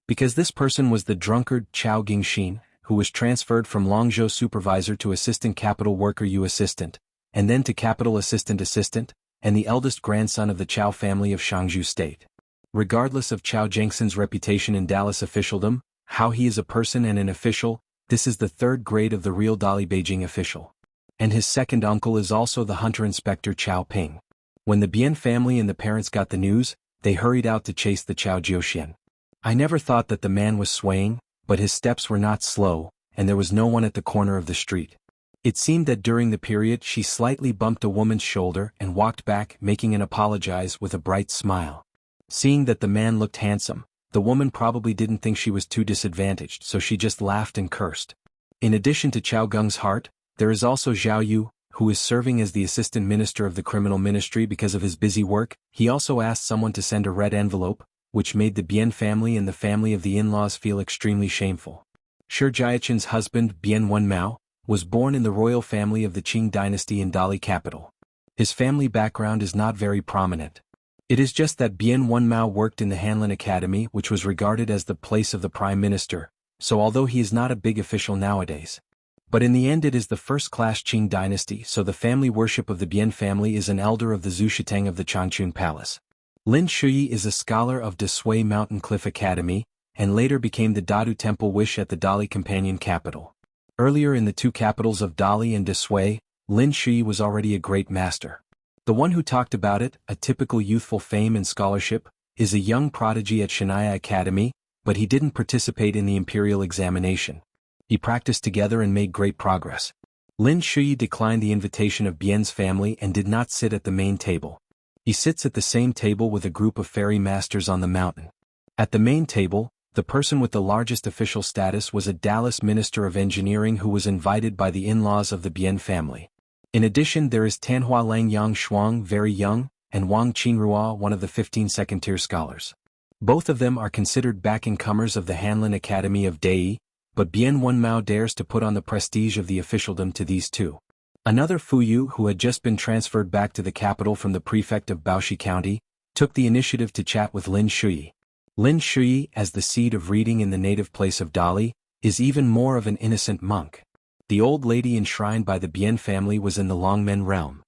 Because this person was the drunkard Chao Gingxin, who was transferred from Longzhou supervisor to assistant capital worker U assistant, and then to capital assistant, and the eldest grandson of the Chao family of Shangzhou state. Regardless of Chao Zhengxin's reputation in Dallas officialdom, how he is a person and an official, this is the third grade of the real Dali Beijing official. And his second uncle is also the hunter inspector Chao Ping. When the Bian family and the parents got the news, they hurried out to chase the Chao Jiuxian. I never thought that the man was swaying, but his steps were not slow, and there was no one at the corner of the street. It seemed that during the period she slightly bumped a woman's shoulder and walked back, making an apologize with a bright smile. Seeing that the man looked handsome, the woman probably didn't think she was too disadvantaged, so she just laughed and cursed. In addition to Chao Gung's heart, there is also Zhao Yu, who is serving as the assistant minister of the criminal ministry because of his busy work. He also asked someone to send a red envelope, which made the Bian family and the family of the in-laws feel extremely shameful. Shi Jiaqin's husband, Bian Wenmao, was born in the royal family of the Qing dynasty in Dali capital. His family background is not very prominent. It is just that Bian Wenmao worked in the Hanlin Academy, which was regarded as the place of the prime minister, so although he is not a big official nowadays. But in the end it is the first-class Qing dynasty, so the family worship of the Bian family is an elder of the Zushiteng of the Changchun Palace. Lin Shui is a scholar of Desui Mountain Cliff Academy, and later became the Dadu Temple Wish at the Dali companion capital. Earlier in the two capitals of Dali and Desui, Lin Shui was already a great master. The one who talked about it, a typical youthful fame and scholarship, is a young prodigy at Xianxia Academy, but he didn't participate in the imperial examination. He practiced together and made great progress. Lin Shui declined the invitation of Bian's family and did not sit at the main table. He sits at the same table with a group of fairy masters on the mountain. At the main table, the person with the largest official status was a Dallas minister of engineering who was invited by the in-laws of the Bian family. In addition, there is Tanhua Lang Yang Shuang, very young, and Wang Qingrua, one of the 15 second-tier scholars. Both of them are considered back-incomers of the Hanlin Academy of Dei, but Bian Wenmao dares to put on the prestige of the officialdom to these two. Another Fuyu, who had just been transferred back to the capital from the prefect of Baoshi County, took the initiative to chat with Lin Shui. Lin Shui, as the seed of reading in the native place of Dali, is even more of an innocent monk. The old lady enshrined by the Bian family was in the Longmen realm.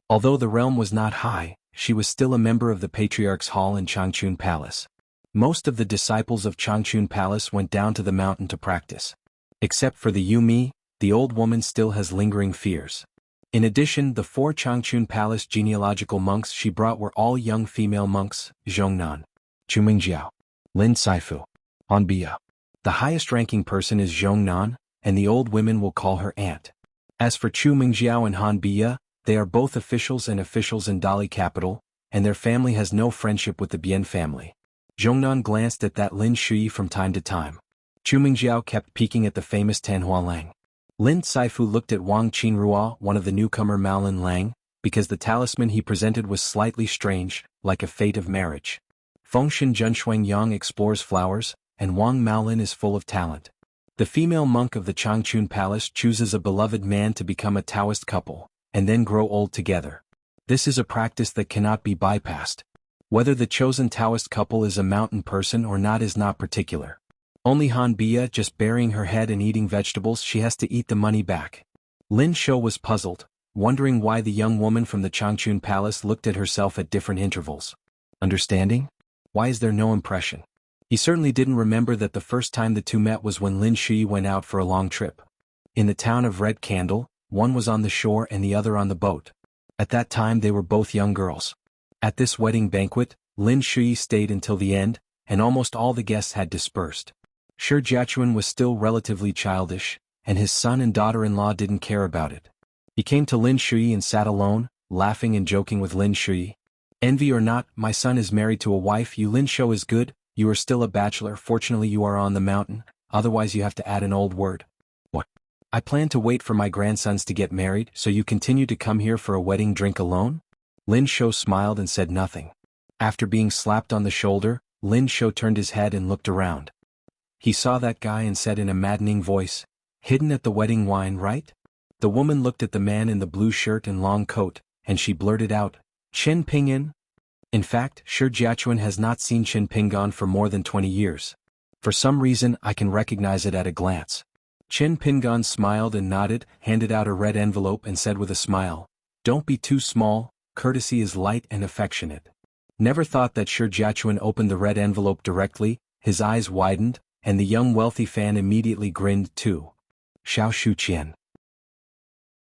Although the realm was not high, she was still a member of the Patriarch's Hall in Changchun Palace. Most of the disciples of Changchun Palace went down to the mountain to practice. Except for the Yumi, the old woman still has lingering fears. In addition, the 4 Changchun Palace genealogical monks she brought were all young female monks: Zhongnan, Chumingjiao, Lin Saifu, Hanbiya. The highest-ranking person is Zhongnan, and the old women will call her aunt. As for Chu Mingjiao and Hanbiya, they are both officials in Dali capital, and their family has no friendship with the Bian family. Zhongnan glanced at that Lin Shui from time to time. Chu Mingjiao kept peeking at the famous Tanhua Lang. Lin Saifu looked at Wang Qingrua, one of the newcomer Maolin Lang, because the talisman he presented was slightly strange, like a fate of marriage. Fengshen Junshuang Yang explores flowers, and Wang Maolin is full of talent. The female monk of the Changchun Palace chooses a beloved man to become a Taoist couple, and then grow old together. This is a practice that cannot be bypassed. Whether the chosen Taoist couple is a mountain person or not is not particular. Only Han Bia just burying her head and eating vegetables, she has to eat the money back. Lin Shou was puzzled, wondering why the young woman from the Changchun Palace looked at herself at different intervals. Understanding? Why is there no impression? He certainly didn't remember that the first time the two met was when Lin Shui went out for a long trip. In the town of Red Candle, one was on the shore and the other on the boat. At that time they were both young girls. At this wedding banquet, Lin Shui stayed until the end, and almost all the guests had dispersed. Shi Jiachuan was still relatively childish, and his son and daughter-in-law didn't care about it. He came to Lin Shui and sat alone, laughing and joking with Lin Shui. Envy or not, my son is married to a wife. You Lin Shou is good, you are still a bachelor. Fortunately you are on the mountain, otherwise you have to add an old word. What? I plan to wait for my grandsons to get married, so you continue to come here for a wedding drink alone? Lin Shou smiled and said nothing. After being slapped on the shoulder, Lin Shou turned his head and looked around. He saw that guy and said in a maddening voice, "Hidden at the wedding wine, right?" The woman looked at the man in the blue shirt and long coat, and she blurted out, "Qin Pingan?" In fact, Shi Jiachuan has not seen Qin Pingan for more than 20 years. For some reason I can recognize it at a glance. Qin Pingan smiled and nodded, handed out a red envelope and said with a smile, "Don't be too small, courtesy is light and affectionate." Never thought that Shi Jiachuan opened the red envelope directly, his eyes widened, and the young wealthy fan immediately grinned too. Xiao Shuqian.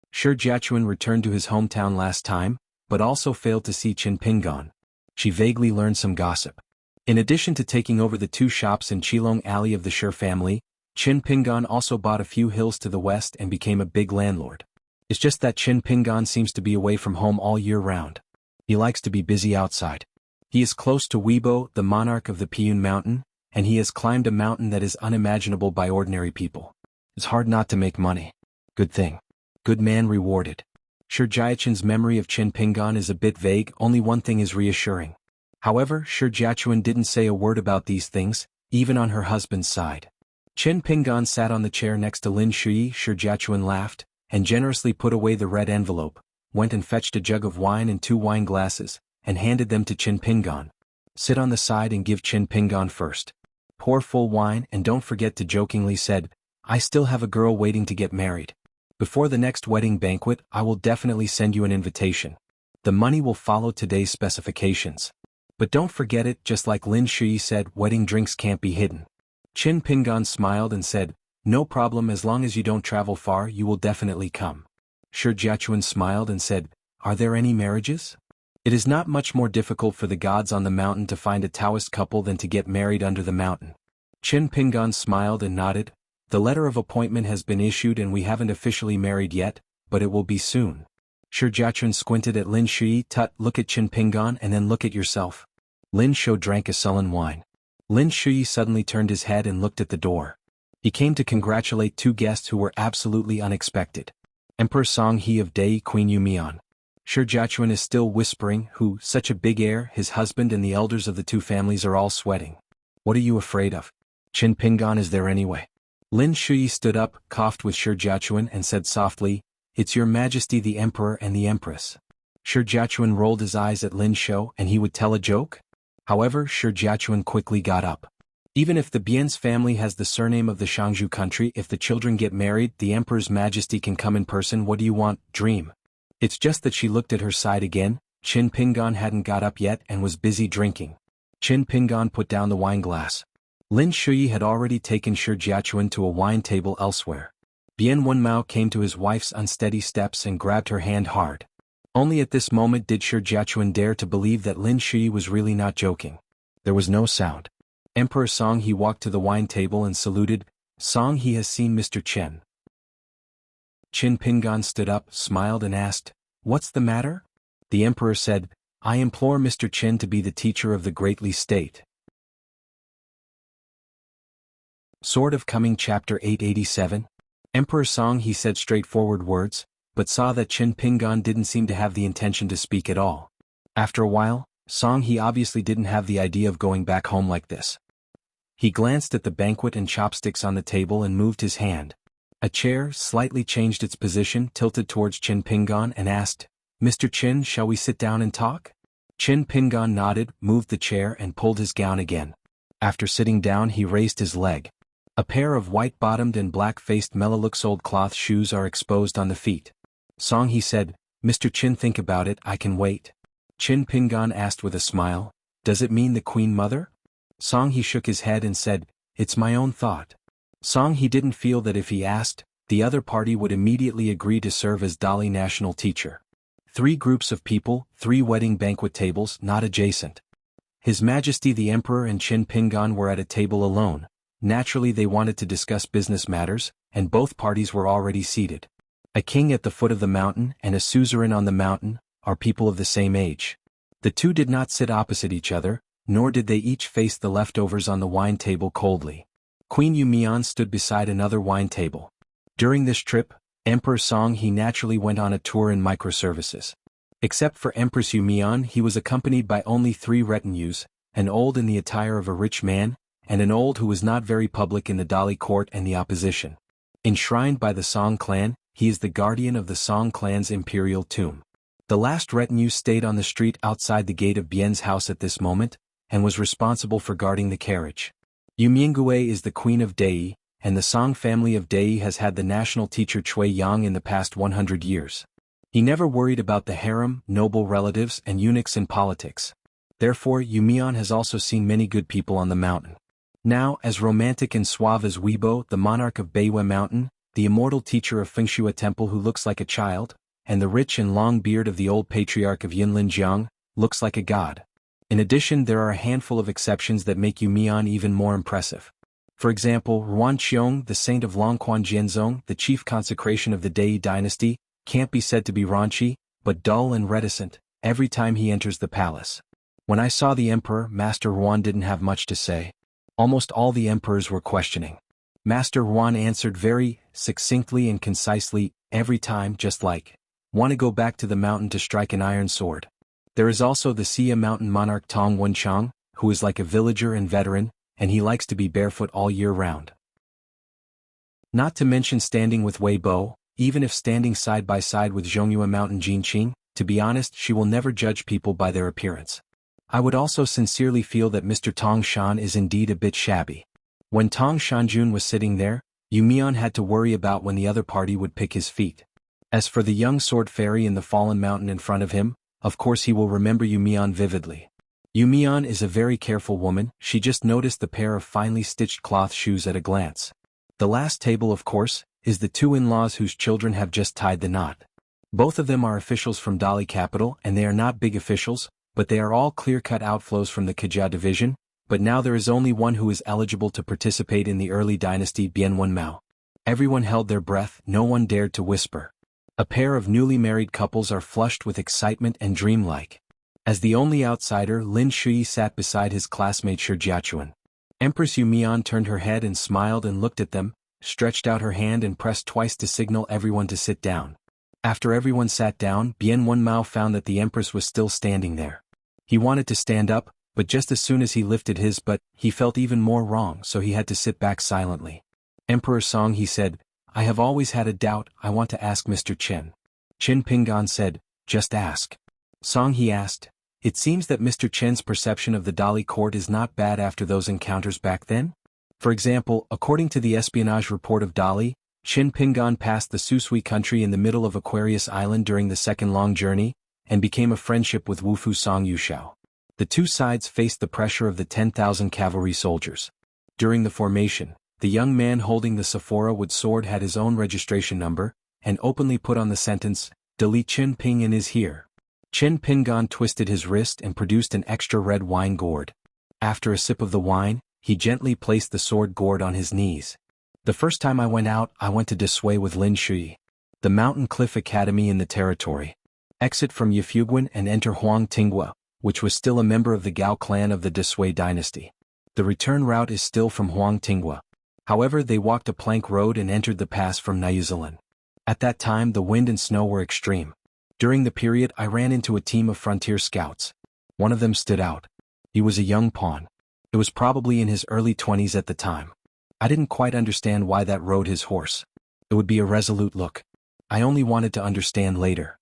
Shi Jiachuan returned to his hometown last time, but also failed to see Qin Pingan. She vaguely learned some gossip. In addition to taking over the 2 shops in Qilong Alley of the Shi family, Qin Pingan also bought a few hills to the west and became a big landlord. It's just that Qin Pingan seems to be away from home all year round. He likes to be busy outside. He is close to Weibo, the monarch of the Piyun Mountain, and he has climbed a mountain that is unimaginable by ordinary people. It's hard not to make money. Good thing. Good man rewarded. Shi Jiachuan's memory of Qin Pingan is a bit vague, only one thing is reassuring. However, Shi Jiachuan didn't say a word about these things, even on her husband's side. Qin Pingan sat on the chair next to Lin Shui. Shi Jiachuan laughed, and generously put away the red envelope, went and fetched a jug of wine and 2 wine glasses, and handed them to Qin Pingan. Sit on the side and give Qin Pingan first. Pour full wine and don't forget to jokingly said, I still have a girl waiting to get married. Before the next wedding banquet I will definitely send you an invitation. The money will follow today's specifications. But don't forget it, just like Lin Shui said, wedding drinks can't be hidden. Qin Pingan smiled and said, no problem, as long as you don't travel far you will definitely come. Shi Jiachuan smiled and said, are there any marriages? It is not much more difficult for the gods on the mountain to find a Taoist couple than to get married under the mountain. Qin Pingan smiled and nodded. The letter of appointment has been issued and we haven't officially married yet, but it will be soon. Shi Jiachuan squinted at Lin Shui. Tut, look at Qin Pingan and then look at yourself. Lin Shou drank a sullen wine. Lin Shui suddenly turned his head and looked at the door. He came to congratulate 2 guests who were absolutely unexpected. Emperor Song He of Dei, Queen Yu Mian. Shi Jiachuan is still whispering, who, such a big air, his husband and the elders of the 2 families are all sweating. What are you afraid of? Qin Pingan is there anyway. Lin Shui stood up, coughed with Shi Jiachuan and said softly, it's your majesty the emperor and the empress. Shi Jiachuan rolled his eyes at Lin Shou and he would tell a joke? However, Shi Jiachuan quickly got up. Even if the Bian's family has the surname of the Xianghu country, if the children get married, the emperor's majesty can come in person. What do you want, dream? It's just that she looked at her side again. Qin Pingan hadn't got up yet and was busy drinking. Qin Pingan put down the wine glass. Lin Shui had already taken Shi Jiachuan to a wine table elsewhere. Bian Wenmao came to his wife's unsteady steps and grabbed her hand hard. Only at this moment did Shi Jiachuan dare to believe that Lin Shui was really not joking. There was no sound. Emperor Song He walked to the wine table and saluted. Song He has seen Mr. Chen. Qin Pingan stood up, smiled and asked, what's the matter? The emperor said, I implore Mr. Chen to be the teacher of the greatly state. Sword of Coming Chapter 887. Emperor Song He said straightforward words, but saw that Qin Pingan didn't seem to have the intention to speak at all. After a while, Song He obviously didn't have the idea of going back home like this. He glanced at the banquet and chopsticks on the table and moved his hand. A chair slightly changed its position, tilted towards Qin Pingan, and asked, "Mr. Qin, shall we sit down and talk?" Qin Pingan nodded, moved the chair and pulled his gown again. After sitting down he raised his leg. A pair of white-bottomed and black-faced Melaleuxold cloth shoes are exposed on the feet. "Song," he said, "Mr. Qin, think about it, I can wait." Qin Pingan asked with a smile, "Does it mean the Queen Mother?" Song, he shook his head and said, "It's my own thought." Song, he didn't feel that if he asked, the other party would immediately agree to serve as Dali national teacher. 3 groups of people, 3 wedding banquet tables not adjacent. His Majesty the Emperor and Qin Pingan were at a table alone. Naturally they wanted to discuss business matters, and both parties were already seated. A king at the foot of the mountain and a suzerain on the mountain are people of the same age. The two did not sit opposite each other, nor did they each face the leftovers on the wine table coldly. Queen Yumian stood beside another wine table. During this trip, Emperor Song he naturally went on a tour in microservices. Except for Empress Yumian, he was accompanied by only 3 retinues, an old in the attire of a rich man, and an old who was not very public in the Dali court and the opposition. Enshrined by the Song clan, he is the guardian of the Song clan's imperial tomb. The last retinue stayed on the street outside the gate of Bien's house at this moment, and was responsible for guarding the carriage. Yu Minggue is the queen of Dei, and the Song family of Dei has had the national teacher Cui Yang in the past 100 years. He never worried about the harem, noble relatives, and eunuchs in politics. Therefore, Yumian has also seen many good people on the mountain. Now, as romantic and suave as Weibo, the monarch of Beiwe Mountain, the immortal teacher of Fengshui Temple who looks like a child, and the rich and long beard of the old patriarch of Yinlin Jiang, looks like a god. In addition, there are a handful of exceptions that make Yumian even more impressive. For example, Ruan Qiong, the saint of Longquan Jianzong, the chief consecration of the Dei dynasty, can't be said to be raunchy, but dull and reticent, every time he enters the palace. When I saw the emperor, Master Ruan didn't have much to say. Almost all the emperors were questioning. Master Ruan answered very succinctly and concisely, every time, just like, "Want to go back to the mountain to strike an iron sword." There is also the Xia mountain monarch Tong Wenchang, who is like a villager and veteran, and he likes to be barefoot all year round. Not to mention standing with Wei Bo, even if standing side by side with Zhongyue mountain Jinqing, to be honest, she will never judge people by their appearance. I would also sincerely feel that Mr. Tong Shan is indeed a bit shabby. When Tong Shanjun was sitting there, Yumian had to worry about when the other party would pick his feet. As for the young sword fairy in the fallen mountain in front of him, of course he will remember Yumian vividly. Yumian is a very careful woman, she just noticed the pair of finely stitched cloth shoes at a glance. The last table, of course, is the 2 in-laws whose children have just tied the knot. Both of them are officials from Dali capital, and they are not big officials, but they are all clear-cut outflows from the Kajia division, but now there is only one who is eligible to participate in the early dynasty Bianwen Mao. Everyone held their breath, no one dared to whisper. A pair of newly married couples are flushed with excitement and dreamlike. As the only outsider, Lin Shui sat beside his classmate Shi Jiachuan. Empress Yumian turned her head and smiled and looked at them, stretched out her hand and pressed twice to signal everyone to sit down. After everyone sat down, Bianwen Mao found that the empress was still standing there. He wanted to stand up, but just as soon as he lifted his butt, he felt even more wrong, so he had to sit back silently. "Emperor Song," he said, "I have always had a doubt, I want to ask Mr. Qin." Qin Pingan said, "Just ask." Song, he asked, "It seems that Mr. Qin's perception of the Dali court is not bad after those encounters back then? For example, according to the espionage report of Dali, Qin Pingan passed the Susui country in the middle of Aquarius Island during the second long journey, and became a friendship with Wufu Song Yushao. The 2 sides faced the pressure of the 10,000 cavalry soldiers. During the formation, the young man holding the Sephora wood sword had his own registration number, and openly put on the sentence, "Dali Qin Pingyan is here." Qin Pingan twisted his wrist and produced an extra red wine gourd. After a sip of the wine, he gently placed the sword gourd on his knees. "The first time I went out, I went to Desui with Lin Shui. The Mountain Cliff Academy in the territory. Exit from Yifugwen and enter Huang Tinghua, which was still a member of the Gao clan of the Desui dynasty. The return route is still from Huang Tinghua. However, they walked a plank road and entered the pass from Nyuzilan. At that time the wind and snow were extreme. During the period I ran into a team of frontier scouts. One of them stood out. He was a young pawn. It was probably in his early 20s at the time. I didn't quite understand why that rode his horse. It would be a resolute look. I only wanted to understand later.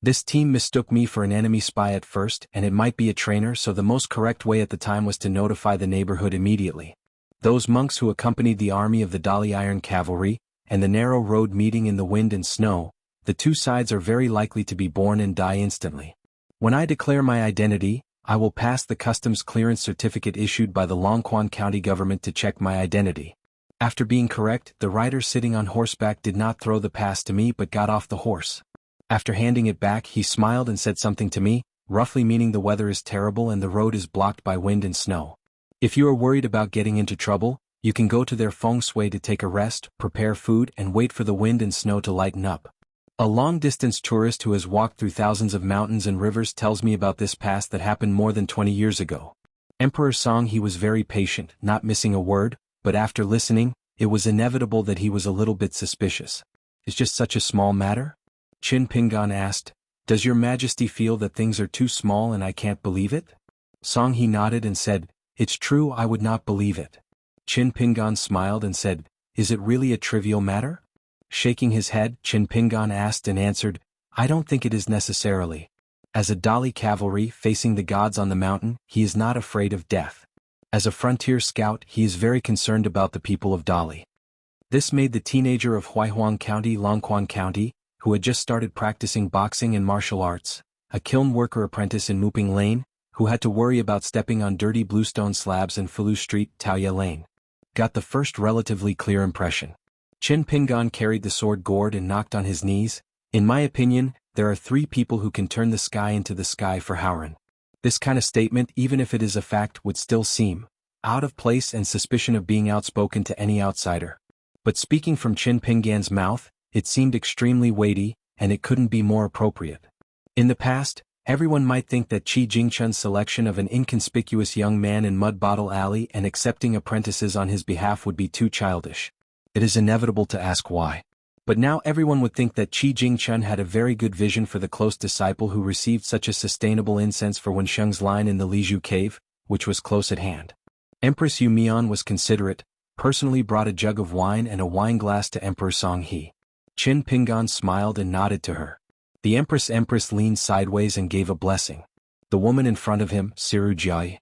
This team mistook me for an enemy spy at first, and it might be a trainer, so the most correct way at the time was to notify the neighborhood immediately. Those monks who accompanied the army of the Dali Iron Cavalry, and the narrow road meeting in the wind and snow, the two sides are very likely to be born and die instantly. When I declare my identity, I will pass the customs clearance certificate issued by the Xuanhuan County government to check my identity. After being correct, the rider sitting on horseback did not throw the pass to me but got off the horse. After handing it back, he smiled and said something to me, roughly meaning the weather is terrible and the road is blocked by wind and snow. If you are worried about getting into trouble, you can go to their feng shui to take a rest, prepare food, and wait for the wind and snow to lighten up. A long-distance tourist who has walked through thousands of mountains and rivers tells me about this pass that happened more than 20 years ago. Emperor Song he was very patient, not missing a word, but after listening, it was inevitable that he was a little bit suspicious. It's just such a small matter? Qin Pingan asked, "Does your majesty feel that things are too small and I can't believe it?" Song he nodded and said, "It's true, I would not believe it." Qin Pingan smiled and said, "Is it really a trivial matter?" Shaking his head, Qin Pingan asked and answered, "I don't think it is necessarily. As a Dali cavalry facing the gods on the mountain, he is not afraid of death. As a frontier scout, he is very concerned about the people of Dali." This made the teenager of Huaihuang County, Longquan County, who had just started practicing boxing and martial arts, a kiln worker apprentice in Muping Lane, who had to worry about stepping on dirty bluestone slabs in Fulu Street, Taoya Lane. Got the first relatively clear impression. Qin Pingan carried the sword gourd and knocked on his knees. "In my opinion, there are 3 people who can turn the sky into the sky for Howren." This kind of statement, even if it is a fact, would still seem out of place and suspicion of being outspoken to any outsider. But speaking from Qin Pingan's mouth, it seemed extremely weighty, and it couldn't be more appropriate. In the past, everyone might think that Qi Jingchun's selection of an inconspicuous young man in Mud Bottle Alley and accepting apprentices on his behalf would be too childish. It is inevitable to ask why. But now everyone would think that Qi Jingchun had a very good vision for the close disciple who received such a sustainable incense for Wensheng's line in the Lizhu cave, which was close at hand. Empress Yu Mian was considerate, personally brought a jug of wine and a wineglass to Emperor Song He. Qin Pingan smiled and nodded to her. The Empress leaned sideways and gave a blessing. The woman in front of him, Siru Jiai,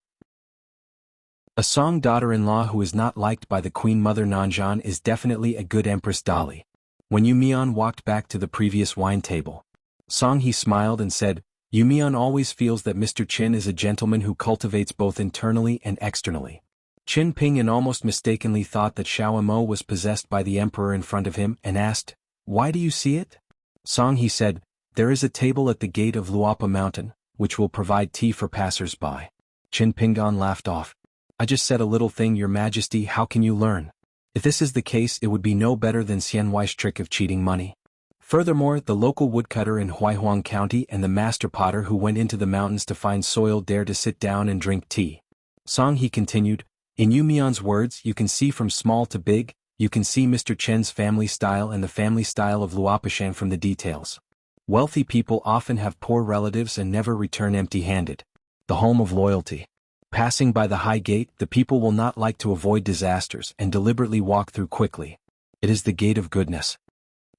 a Song daughter-in-law who is not liked by the Queen Mother Nanzhan, is definitely a good Empress Dali. When Yu Mian walked back to the previous wine table, Song He smiled and said, "Yu Mian always feels that Mr. Qin is a gentleman who cultivates both internally and externally." Qin Pingan almost mistakenly thought that Xiao Mo was possessed by the emperor in front of him and asked, "Why do you see it?" Song He said, "There is a table at the gate of Luapa Mountain, which will provide tea for passers-by." Qin Pingan laughed off. "I just said a little thing, Your Majesty, how can you learn? If this is the case, it would be no better than Xianhuai's trick of cheating money." Furthermore, the local woodcutter in Huaihuang County and the master potter who went into the mountains to find soil dare to sit down and drink tea. Song He continued, "In Yu Mian's words, you can see from small to big, you can see Mr. Chen's family style and the family style of Luapashan from the details. Wealthy people often have poor relatives and never return empty-handed. The home of loyalty. Passing by the high gate, the people will not like to avoid disasters and deliberately walk through quickly. It is the gate of goodness."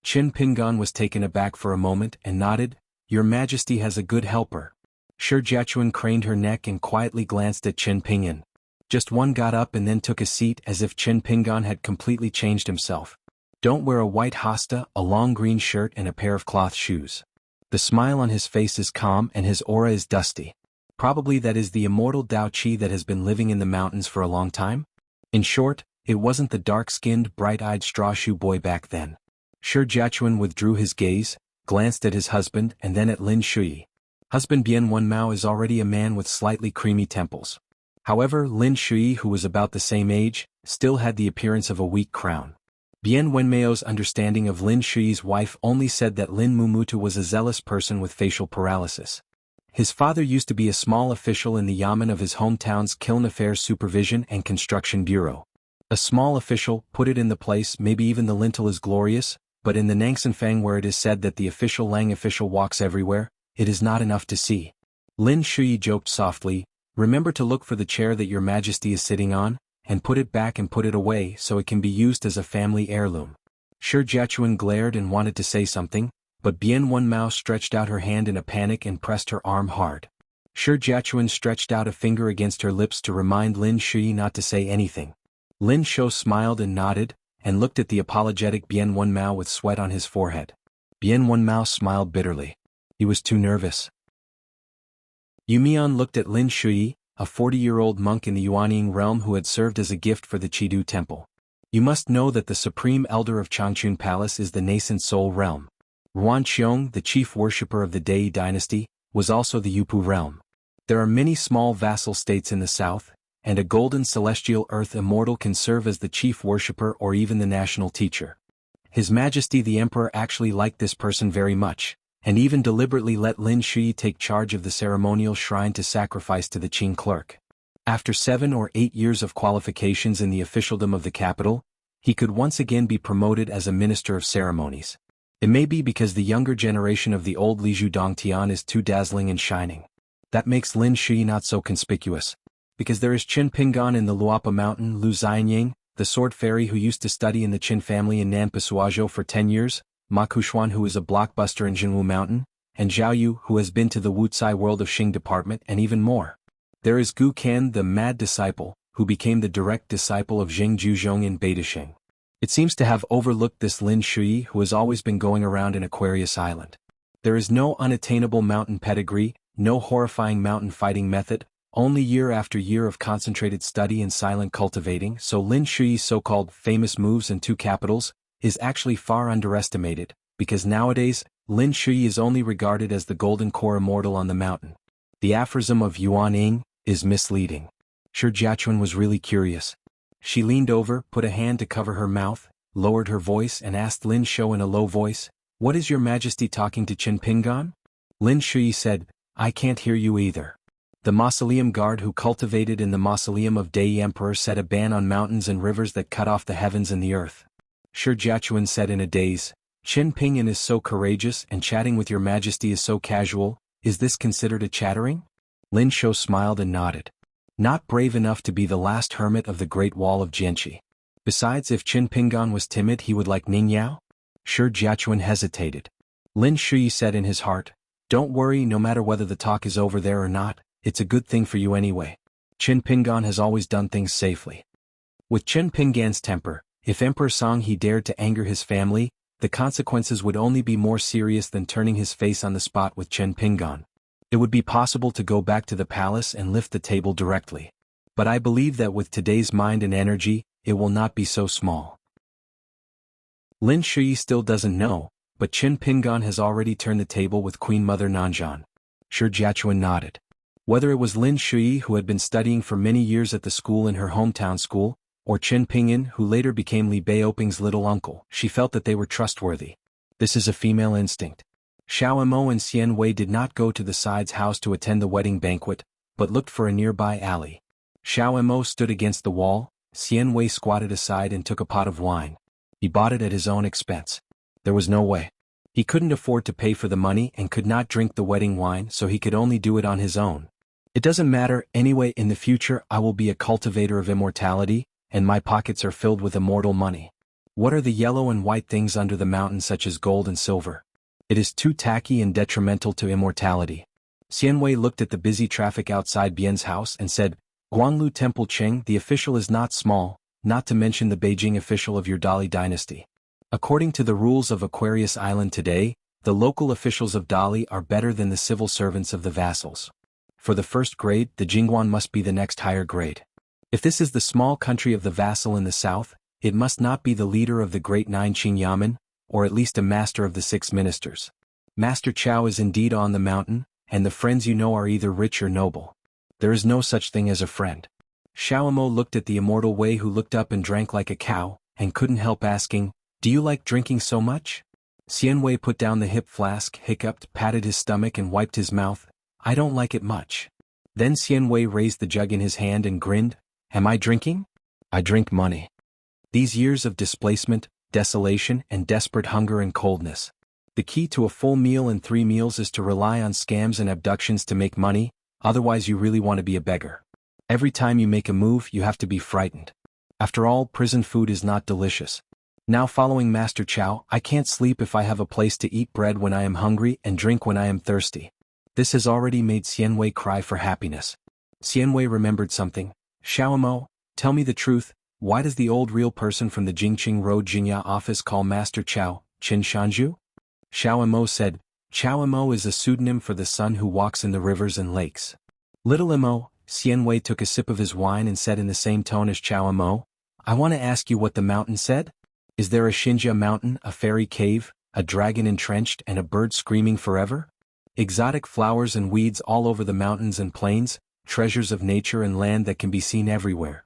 Qin Pingan was taken aback for a moment and nodded, "Your Majesty has a good helper." Shi Jiachuan craned her neck and quietly glanced at Qin Pingan. Just one got up and then took a seat as if Qin Pingan had completely changed himself. "Don't wear a white hasta, a long green shirt and a pair of cloth shoes. The smile on his face is calm and his aura is dusty. Probably that is the immortal Dao Qi that has been living in the mountains for a long time. In short, it wasn't the dark-skinned, bright-eyed straw shoe boy back then." Shi Jiachuan withdrew his gaze, glanced at his husband and then at Lin Shui. Husband Bien Wenmao is already a man with slightly creamy temples. However, Lin Shui, who was about the same age, still had the appearance of a weak crown. Bien Wenmao's understanding of Lin Shui's wife only said that Lin Mumutu was a zealous person with facial paralysis. His father used to be a small official in the yamen of his hometown's Kiln Affairs Supervision and Construction Bureau. A small official, put it in the place, maybe even the lintel is glorious, but in the Nangsanfang where it is said that the official Lang official walks everywhere, it is not enough to see. Lin Shui joked softly, Remember to look for the chair that your majesty is sitting on, and put it back and put it away so it can be used as a family heirloom. Shi Jiachuan glared and wanted to say something, but Bian Wen Mao stretched out her hand in a panic and pressed her arm hard. Shi Jiachuan stretched out a finger against her lips to remind Lin Shui not to say anything. Lin Shou smiled and nodded, and looked at the apologetic Bian Wen Mao with sweat on his forehead. Bian Wen Mao smiled bitterly. He was too nervous. Yu Mian looked at Lin Shui, a 40-year-old monk in the Yuanying realm who had served as a gift for the Qidu temple. You must know that the supreme elder of Changchun Palace is the nascent soul realm. Ruan Qiong, the chief worshipper of the Dai dynasty, was also the Yupu realm. There are many small vassal states in the south, and a golden celestial earth immortal can serve as the chief worshipper or even the national teacher. His Majesty the Emperor actually liked this person very much, and even deliberately let Lin Shui take charge of the ceremonial shrine to sacrifice to the Qing clerk. After 7 or 8 years of qualifications in the officialdom of the capital, he could once again be promoted as a minister of ceremonies. It may be because the younger generation of the old Liju Dongtian is too dazzling and shining. That makes Lin Shui not so conspicuous. Because there is Qin Pingan in the Luapa Mountain, Lu Xianying, the sword fairy who used to study in the Qin family in Nanpasuazhou for 10 years, Ma Kuxuan who is a blockbuster in Jianghu Mountain, and Zhao Yu who has been to the Wuxia world of Xing department and even more. There is Gu Kan the mad disciple, who became the direct disciple of Jing Juzhong in Beidasheng. It seems to have overlooked this Lin Shui who has always been going around in Aquarius Island. There is no unattainable mountain pedigree, no horrifying mountain fighting method, only year after year of concentrated study and silent cultivating, so Lin Shui's so-called famous moves in 2 capitals is actually far underestimated, because nowadays, Lin Shui is only regarded as the golden core immortal on the mountain. The aphorism of Yuan Ying is misleading. Shi Jiachuan was really curious. She leaned over, put a hand to cover her mouth, lowered her voice and asked Lin Shou in a low voice, "What is your majesty talking to Qin Pingan?" Lin Shui said, "I can't hear you either." The mausoleum guard who cultivated in the mausoleum of Dai Emperor set a ban on mountains and rivers that cut off the heavens and the earth. Shi Jiachuan said in a daze, "Qin Pingan is so courageous and chatting with your majesty is so casual, is this considered a chattering?" Lin Shou smiled and nodded. Not brave enough to be the last hermit of the Great Wall of Jianqi. Besides, if Qin Pingan was timid he would like Ning Yao? Shi Jiachuan hesitated. Lin Shui said in his heart, "Don't worry, no matter whether the talk is over there or not, it's a good thing for you anyway. Qin Pingan has always done things safely." With Qin Pingan's temper, if Emperor Song dared to anger his family, the consequences would only be more serious than turning his face on the spot with Qin Pingan. It would be possible to go back to the palace and lift the table directly. But I believe that with today's mind and energy, it will not be so small. Lin Shui still doesn't know, but Qin Pingan has already turned the table with Queen Mother Nanzhan. Shi Jiachuan nodded. Whether it was Lin Shui who had been studying for many years at the school in her hometown school, or Qin Pingan who later became Li Baoping's little uncle, she felt that they were trustworthy. This is a female instinct. Xiao Mo and Xian Wei did not go to the side's house to attend the wedding banquet, but looked for a nearby alley. Xiao Mo stood against the wall, Xian Wei squatted aside and took a pot of wine. He bought it at his own expense. There was no way. He couldn't afford to pay for the money and could not drink the wedding wine, so he could only do it on his own. It doesn't matter, anyway, in the future I will be a cultivator of immortality, and my pockets are filled with immortal money. What are the yellow and white things under the mountain such as gold and silver? It is too tacky and detrimental to immortality. Xian Wei looked at the busy traffic outside Bian's house and said, "Guanglu Temple Cheng, the official is not small, not to mention the Beijing official of your Dali dynasty. According to the rules of Aquarius Island today, the local officials of Dali are better than the civil servants of the vassals. For the first grade, the Jingguan must be the next higher grade. If this is the small country of the vassal in the south, it must not be the leader of the great 9 Qing Yamen, or at least a master of the 6 ministers. Master Chao is indeed on the mountain, and the friends you know are either rich or noble. There is no such thing as a friend." Xiao Mo looked at the immortal Wei who looked up and drank like a cow, and couldn't help asking, "Do you like drinking so much?" Xian Wei put down the hip flask, hiccuped, patted his stomach and wiped his mouth. "I don't like it much." Then Xian Wei raised the jug in his hand and grinned, "Am I drinking? I drink money." These years of displacement, desolation and desperate hunger and coldness. The key to a full meal and 3 meals is to rely on scams and abductions to make money, Otherwise you really want to be a beggar. Every time you make a move you have to be frightened. After all, prison food is not delicious. Now following Master Chow, I can't sleep if I have a place to eat bread when I am hungry and drink when I am thirsty. This has already made Xianwei cry for happiness. Xianwei remembered something. Xiaomo, tell me the truth, why does the old real person from the Jingqing Road Jingya office call Master Chow, Qin Shanju? Xiaomo said, Xiaomo is a pseudonym for the sun who walks in the rivers and lakes. Little Imo, Xianwei took a sip of his wine and said in the same tone as Xiaomo, I want to ask you what the mountain said? Is there a Xinjia mountain, a fairy cave, a dragon entrenched and a bird screaming forever? Exotic flowers and weeds all over the mountains and plains, treasures of nature and land that can be seen everywhere.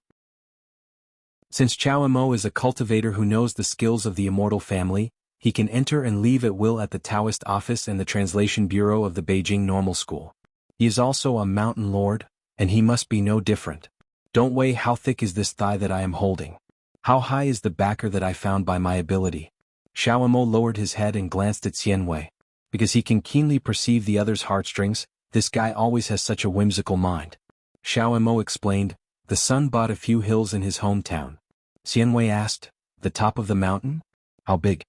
Since Xiaomo is a cultivator who knows the skills of the immortal family, he can enter and leave at will at the Taoist office and the translation bureau of the Beijing Normal School. He is also a mountain lord, and he must be no different. Don't weigh how thick is this thigh that I am holding. How high is the backer that I found by my ability? Xiaomo lowered his head and glanced at Xianwei. Because he can keenly perceive the other's heartstrings, this guy always has such a whimsical mind. Xiaomo explained, the sun bought a few hills in his hometown. Xianwei asked, the top of the mountain? How big?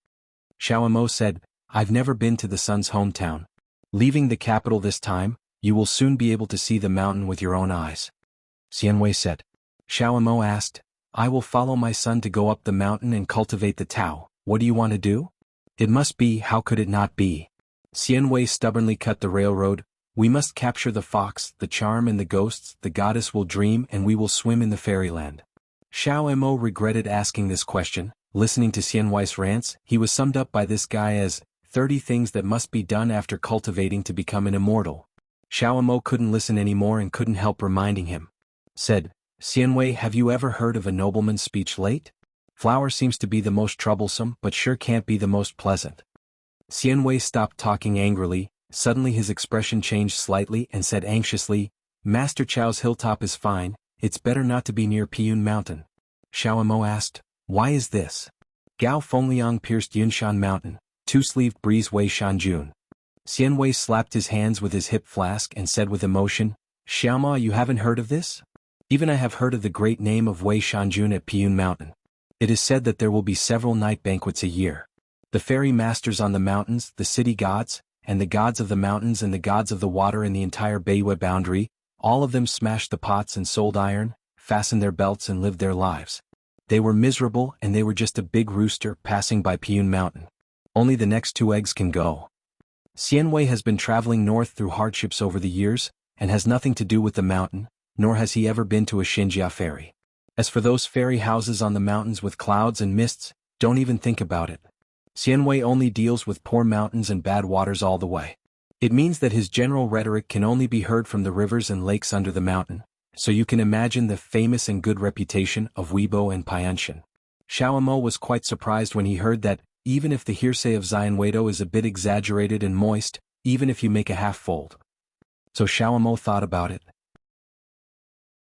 Xiaomo said, I've never been to the sun's hometown. Leaving the capital this time, you will soon be able to see the mountain with your own eyes. Xianwei said. Xiaomo asked, I will follow my son to go up the mountain and cultivate the Tao. What do you want to do? It must be, how could it not be? Xianwei stubbornly cut the railroad. We must capture the fox, the charm and the ghosts, the goddess will dream and we will swim in the fairyland. Xiaomo regretted asking this question. Listening to Xianwei's rants, he was summed up by this guy as 30 things that must be done after cultivating to become an immortal. Xiaomo couldn't listen anymore and couldn't help reminding him. Said, Xianwei, have you ever heard of a nobleman's speech late? Flower seems to be the most troublesome but sure can't be the most pleasant. Xianwei stopped talking angrily. Suddenly his expression changed slightly and said anxiously, Master Chow's hilltop is fine, it's better not to be near Piyun Mountain. Xiaomo asked, why is this? Gao Fengliang pierced Yunshan Mountain, two-sleeved breeze Wei Shanjun. Xianwei slapped his hands with his hip flask and said with emotion, Xiaoma, you haven't heard of this? Even I have heard of the great name of Wei Shanjun at Piyun Mountain. It is said that there will be several night banquets a year. The fairy masters on the mountains, the city gods, and the gods of the mountains and the gods of the water in the entire Beiwa boundary, all of them smashed the pots and sold iron, fastened their belts and lived their lives. They were miserable and they were just a big rooster passing by Piyun Mountain. Only the next 2 eggs can go. Xianwei has been traveling north through hardships over the years, and has nothing to do with the mountain, nor has he ever been to a Xinjia ferry. As for those fairy houses on the mountains with clouds and mists, don't even think about it. Xianwei only deals with poor mountains and bad waters all the way. It means that his general rhetoric can only be heard from the rivers and lakes under the mountain, so you can imagine the famous and good reputation of Weibo and Pianshan. Xiaomo was quite surprised when he heard that, even if the hearsay of Xianwedo is a bit exaggerated and moist, even if you make a half-fold. So Xiaomo thought about it.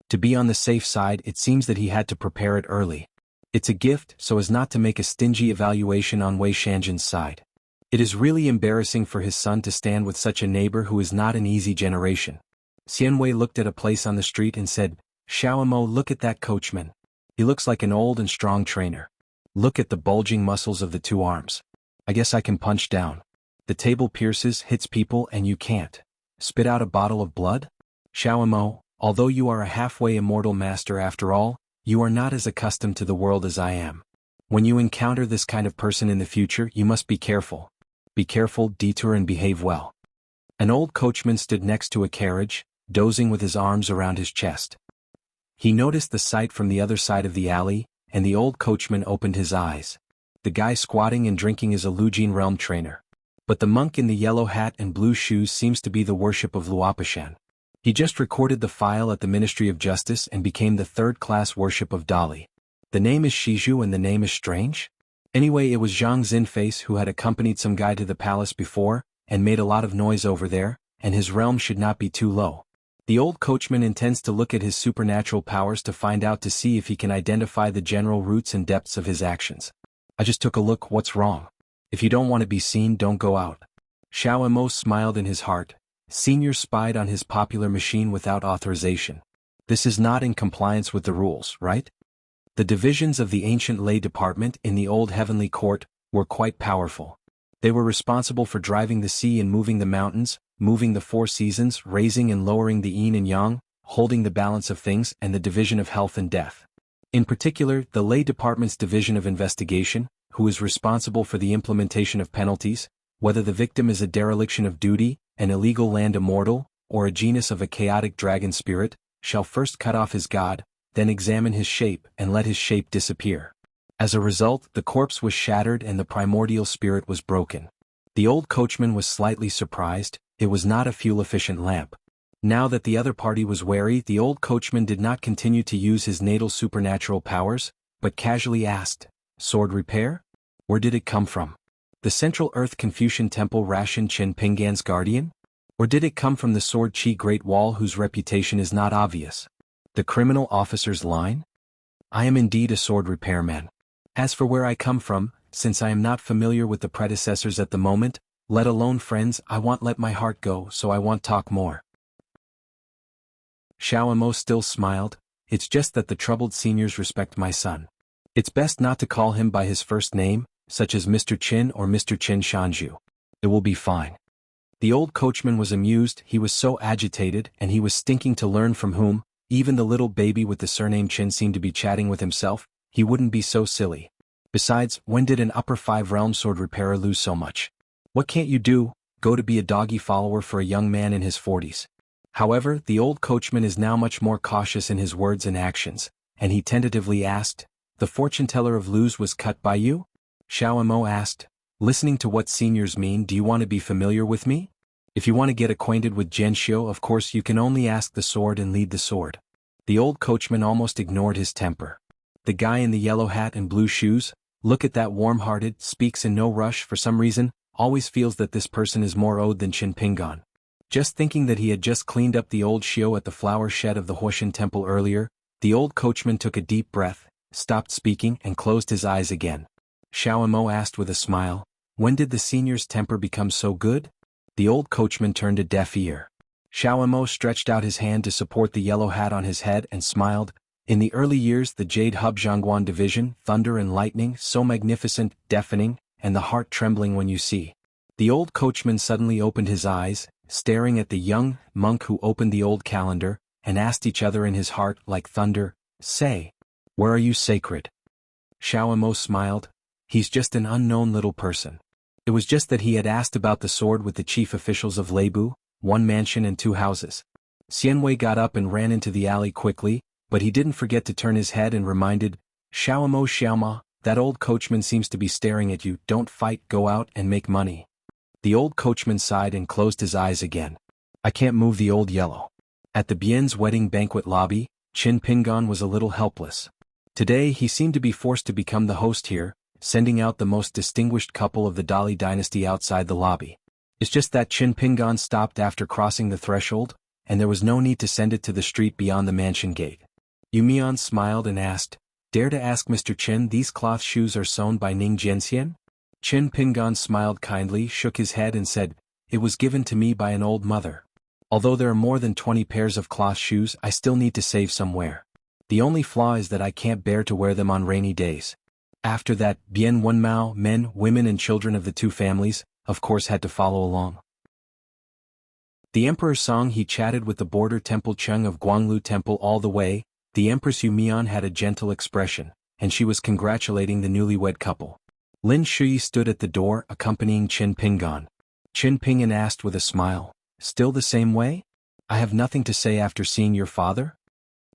To be on the safe side, it seems that he had to prepare it early. It's a gift so as not to make a stingy evaluation on Wei Shanjun's side. It is really embarrassing for his son to stand with such a neighbor who is not an easy generation. Xianwei looked at a place on the street and said, Xiaomo, look at that coachman. He looks like an old and strong trainer. Look at the bulging muscles of the 2 arms. I guess I can punch down. The table pierces, hits people and you can't spit out a bottle of blood? Xiaomo, although you are a halfway immortal master after all, you are not as accustomed to the world as I am. When you encounter this kind of person in the future, you must be careful. Be careful, detour and behave well. An old coachman stood next to a carriage, dozing with his arms around his chest. He noticed the sight from the other side of the alley, and the old coachman opened his eyes. The guy squatting and drinking is a Lujin realm trainer. But the monk in the yellow hat and blue shoes seems to be the worship of Luopashan. He just recorded the file at the Ministry of Justice and became the 3rd-class worship of Dali. The name is Shizhu and the name is strange? Anyway, it was Zhang Xinface who had accompanied some guy to the palace before, and made a lot of noise over there, and his realm should not be too low. The old coachman intends to look at his supernatural powers to find out to see if he can identify the general roots and depths of his actions. I just took a look, what's wrong? If you don't want to be seen, don't go out. Xiaomo smiled in his heart. Senior spied on his popular machine without authorization. This is not in compliance with the rules, right? The divisions of the ancient lay department in the old heavenly court were quite powerful. They were responsible for driving the sea and moving the mountains, moving the four seasons, raising and lowering the yin and yang, holding the balance of things, and the division of health and death. In particular, the lay department's division of investigation, who is responsible for the implementation of penalties, whether the victim is a dereliction of duty, an illegal land immortal, or a genus of a chaotic dragon spirit, shall first cut off his god, then examine his shape and let his shape disappear. As a result, the corpse was shattered and the primordial spirit was broken. The old coachman was slightly surprised. It was not a fuel-efficient lamp. Now that the other party was wary, the old coachman did not continue to use his natal supernatural powers, but casually asked, "Sword repair? Where did it come from? The Central Earth Confucian Temple Rashin Chin Pingan's guardian? Or did it come from the Sword Chi Great Wall whose reputation is not obvious? The criminal officer's line? I am indeed a sword repairman. As for where I come from, since I am not familiar with the predecessors at the moment, let alone friends, I want let my heart go, so I want talk more." Xiaomo still smiled. "It's just that the troubled seniors respect my son. It's best not to call him by his first name, such as Mr. Chin or Mr. Chin Shanju. It will be fine." The old coachman was amused. He was so agitated and he was stinking to learn from whom. Even the little baby with the surname Chin seemed to be chatting with himself. He wouldn't be so silly. Besides, when did an upper 5 realm sword repairer lose so much? What can't you do? Go to be a doggy follower for a young man in his 40s. However, the old coachman is now much more cautious in his words and actions, and he tentatively asked, "The fortune teller of Luz was cut by you?" Xiaomo asked, "Listening to what seniors mean, do you want to be familiar with me? If you want to get acquainted with Jianxia, of course you can only ask the sword and lead the sword." The old coachman almost ignored his temper. The guy in the yellow hat and blue shoes, look at that warm-hearted, speaks in no rush for some reason, always feels that this person is more owed than Chin Pingan. Just thinking that he had just cleaned up the old Shio at the flower shed of the Huoshan temple earlier, the old coachman took a deep breath, stopped speaking and closed his eyes again. Xiaomo asked with a smile, "When did the senior's temper become so good?" The old coachman turned a deaf ear. Xiaomo stretched out his hand to support the yellow hat on his head and smiled. "In the early years the Jade Hub xuanhuan division, thunder and lightning, so magnificent, deafening, and the heart trembling when you see." The old coachman suddenly opened his eyes, staring at the young monk who opened the old calendar, and asked each other in his heart like thunder, "Say, where are you sacred?" Xiaomo smiled. He's just an unknown little person. It was just that he had asked about the sword with the chief officials of Leibu, 1 mansion and 2 houses. Xianwei got up and ran into the alley quickly, but he didn't forget to turn his head and reminded, Xiaoma, that old coachman seems to be staring at you. Don't fight, go out and make money." The old coachman sighed and closed his eyes again. "I can't move the old yellow." At the Bien's wedding banquet lobby, Chin Pingan was a little helpless. Today he seemed to be forced to become the host here, sending out the most distinguished couple of the Dali dynasty outside the lobby. It's just that Chin Pingan stopped after crossing the threshold, and there was no need to send it to the street beyond the mansion gate. Yumian smiled and asked, "Dare to ask Mr. Chin, these cloth shoes are sewn by Ning Jianxian?" Chin Pingan smiled kindly, shook his head and said, "It was given to me by an old mother. Although there are more than 20 pairs of cloth shoes, I still need to save somewhere. The only flaw is that I can't bear to wear them on rainy days." After that, Bien Wenmao, men, women and children of the 2 families, of course had to follow along. The Emperor Song he chatted with the border temple Cheng of Guanglu Temple all the way. The Empress Yumian had a gentle expression, and she was congratulating the newlywed couple. Lin Shui stood at the door accompanying Chin Pingan. Chin Pingan asked with a smile, "Still the same way? I have nothing to say after seeing your father?"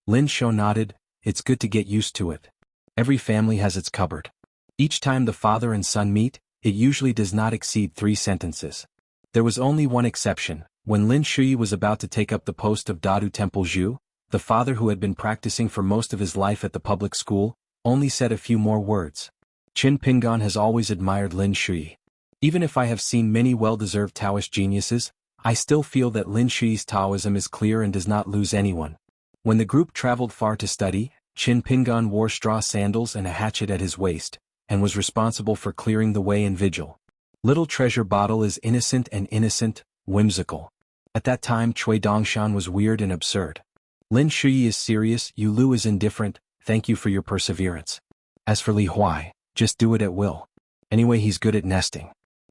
Lin Shui nodded. "It's good to get used to it. Every family has its cupboard. Each time the father and son meet, it usually does not exceed 3 sentences. There was only one exception. When Lin Shui was about to take up the post of Dadu Temple Zhu, the father who had been practicing for most of his life at the public school, only said a few more words. Chin Pingan has always admired Lin Shui. Even if I have seen many well-deserved Taoist geniuses, I still feel that Lin Shui's Taoism is clear and does not lose anyone. When the group traveled far to study, Chin Pingan wore straw sandals and a hatchet at his waist, and was responsible for clearing the way in vigil. Little Treasure Bottle is innocent and innocent, whimsical. At that time Cui Dongshan was weird and absurd. Lin Shui is serious, Yu Lu is indifferent, thank you for your perseverance. As for Li Huai, just do it at will. Anyway he's good at nesting.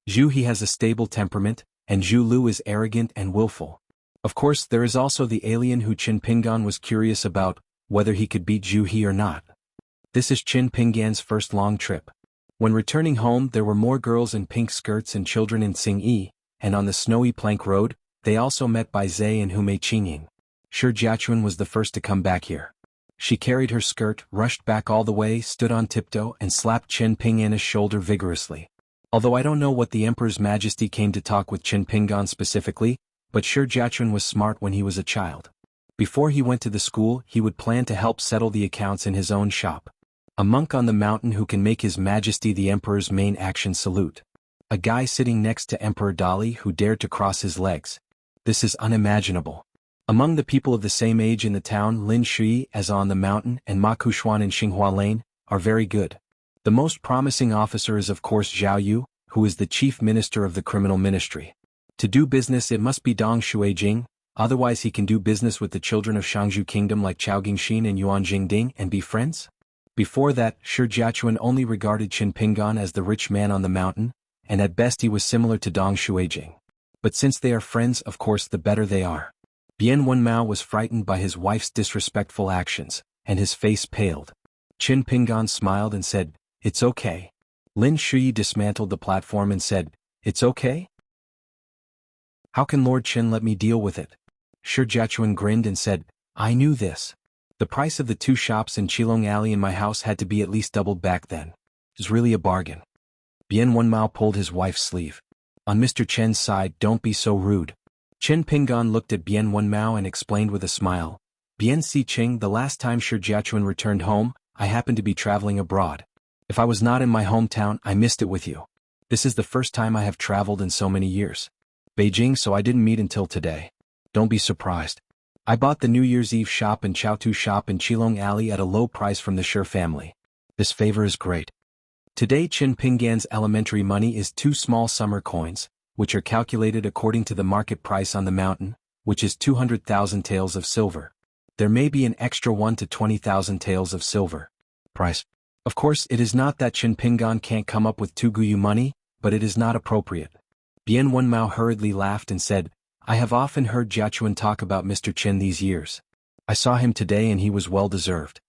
Zhu He has a stable temperament, and Zhu Lu is arrogant and willful. Of course there is also the alien who Qin Pingan was curious about, whether he could beat Zhu He or not. This is Qin Pingan's first long trip. When returning home there were more girls in pink skirts and children in Xingyi, and on the snowy plank road, they also met Bai Zai and Humei Qingying. Shi Jiachuan was the first to come back here. She carried her skirt, rushed back all the way, stood on tiptoe and slapped Qin Pingan's shoulder vigorously. Although I don't know what the Emperor's Majesty came to talk with Qin Pingan specifically, but Shi Jiachuan was smart when he was a child. Before he went to the school he would plan to help settle the accounts in his own shop. A monk on the mountain who can make His Majesty the Emperor's main action salute. A guy sitting next to Emperor Dali who dared to cross his legs. This is unimaginable. Among the people of the same age in the town Lin Shui as on the mountain and Ma Kuxuan and Xinghua Lane are very good. The most promising officer is of course Zhao Yu, who is the chief minister of the criminal ministry. To do business it must be Dong Shuijing, otherwise he can do business with the children of Shangzhou Kingdom like Chao Gingxin and Yuan Jingding and be friends? Before that, Shi Jiachuan only regarded Qin Pingan as the rich man on the mountain, and at best he was similar to Dong Shuijing. But since they are friends of course the better they are. Bian Wenmao was frightened by his wife's disrespectful actions, and his face paled. Qin Pingan smiled and said, "It's okay." Lin Shui dismantled the platform and said, "It's okay? How can Lord Qin let me deal with it?" Shi Jiachuan grinned and said, "I knew this. The price of the 2 shops in Qilong Alley in my house had to be at least doubled back then. It was really a bargain." Bian Wenmao pulled his wife's sleeve. "On Mr. Chen's side, don't be so rude." Qin Pingan looked at Bian Wenmao and explained with a smile, "Bian Siqing, the last time Shi Jiachuan returned home, I happened to be traveling abroad. If I was not in my hometown, I missed it with you. This is the first time I have traveled in so many years. Beijing, so I didn't meet until today. Don't be surprised. I bought the New Year's Eve shop and Chaotu shop in Qilong Alley at a low price from the Shi family. This favor is great." Today Qin Pingan's elementary money is 2 small summer coins, which are calculated according to the market price on the mountain, which is 200,000 taels of silver. There may be an extra 1 to 20,000 taels of silver. Price. Of course it is not that Qin Pingan can't come up with 2 guyu money, but it is not appropriate. Bian Wenmao hurriedly laughed and said, "I have often heard Jiachuan talk about Mr. Qin these years. I saw him today and he was well deserved."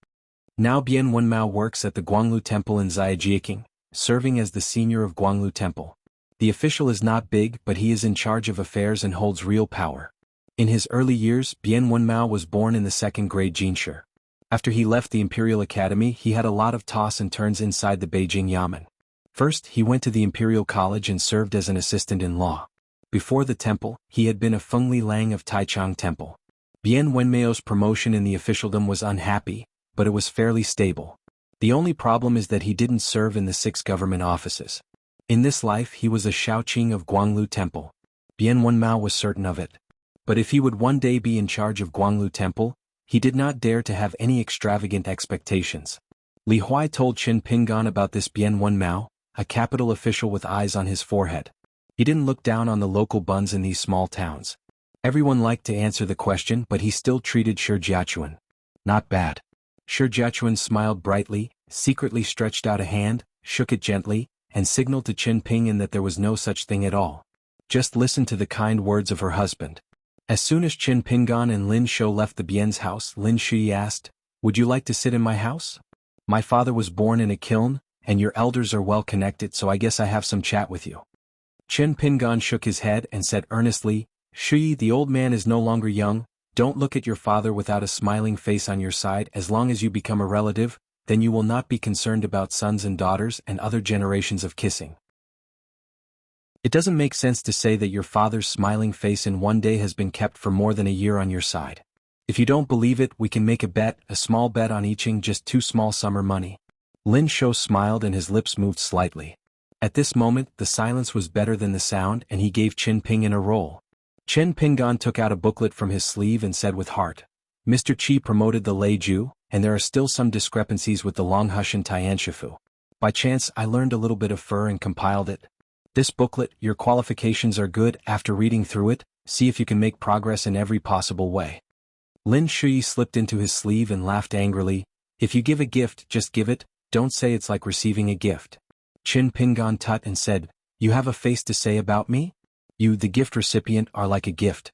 Now Bian Wenmao works at the Guanglu Temple in Zaijiaking, serving as the senior of Guanglu Temple. The official is not big but he is in charge of affairs and holds real power. In his early years Bian Wenmao was born in the 2nd grade Jinshi. After he left the Imperial Academy he had a lot of toss and turns inside the Beijing Yamen. First he went to the Imperial College and served as an assistant in law. Before the temple, he had been a Fengli Lang of Taichung Temple. Bian Wenmao's promotion in the officialdom was unhappy, but it was fairly stable. The only problem is that he didn't serve in the 6 government offices. In this life he was a Shaoqing of Guanglu Temple. Bian Wenmao was certain of it. But if he would one day be in charge of Guanglu Temple, he did not dare to have any extravagant expectations. Li Huai told Qin Pingan about this Bian Wenmao, a capital official with eyes on his forehead. He didn't look down on the local buns in these small towns. Everyone liked to answer the question but he still treated Shi Jiachuan. Not bad. Shi Jiachuan smiled brightly, secretly stretched out a hand, shook it gently, and signaled to Qin Pingan that there was no such thing at all. Just listen to the kind words of her husband. As soon as Qin Pingan and Lin Shou left the Bien's house, Lin Shui asked, "Would you like to sit in my house? My father was born in a kiln, and your elders are well connected so I guess I have some chat with you." Qin Pingan shook his head and said earnestly, "Shui, the old man is no longer young, don't look at your father without a smiling face on your side. As long as you become a relative, then you will not be concerned about sons and daughters and other generations of kissing. It doesn't make sense to say that your father's smiling face in one day has been kept for more than a year on your side. If you don't believe it, we can make a bet, a small bet on eaching just 2 small summer money." Lin Shou smiled and his lips moved slightly. At this moment the silence was better than the sound and he gave Qin Pingan a roll. Qin Pingan took out a booklet from his sleeve and said with heart, "Mr. Qi promoted the Lei Ju, and there are still some discrepancies with the Longhushan Tianshifu. By chance I learned a little bit of fur and compiled it. This booklet, your qualifications are good. After reading through it, see if you can make progress in every possible way. Lin Shui slipped into his sleeve and laughed angrily. If you give a gift, just give it, don't say it's like receiving a gift. Qin Pingan tut and said, you have a face to say about me? You, the gift recipient, are like a gift.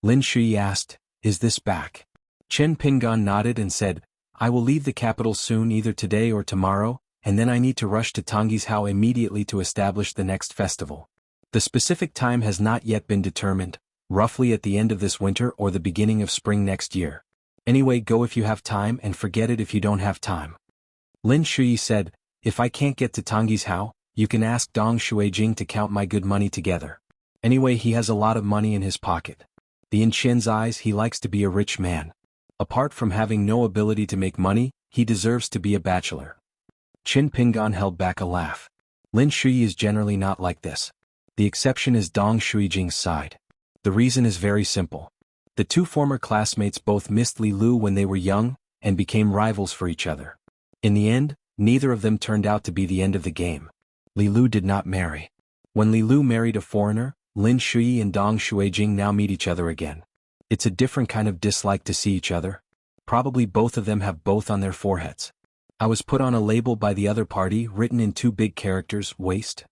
Lin Shui asked, is this back? Qin Pingan nodded and said, I will leave the capital soon, either today or tomorrow, and then I need to rush to Tonggishao immediately to establish the next festival. The specific time has not yet been determined, roughly at the end of this winter or the beginning of spring next year. Anyway, go if you have time and forget it if you don't have time. Lin Shui said, if I can't get to Tonggishao, you can ask Dong Shuijing to count my good money together. Anyway, he has a lot of money in his pocket. In Qian's eyes, he likes to be a rich man. Apart from having no ability to make money, he deserves to be a bachelor. Qin Pingan held back a laugh. Lin Shui is generally not like this. The exception is Dong Shuijing's side. The reason is very simple. The two former classmates both missed Li Lu when they were young, and became rivals for each other. In the end, neither of them turned out to be the end of the game. Li Lu did not marry. When Li Lu married a foreigner, Lin Shui and Dong Shuijing now meet each other again. It's a different kind of dislike to see each other. Probably both of them have both on their foreheads. I was put on a label by the other party written in two big characters, waste.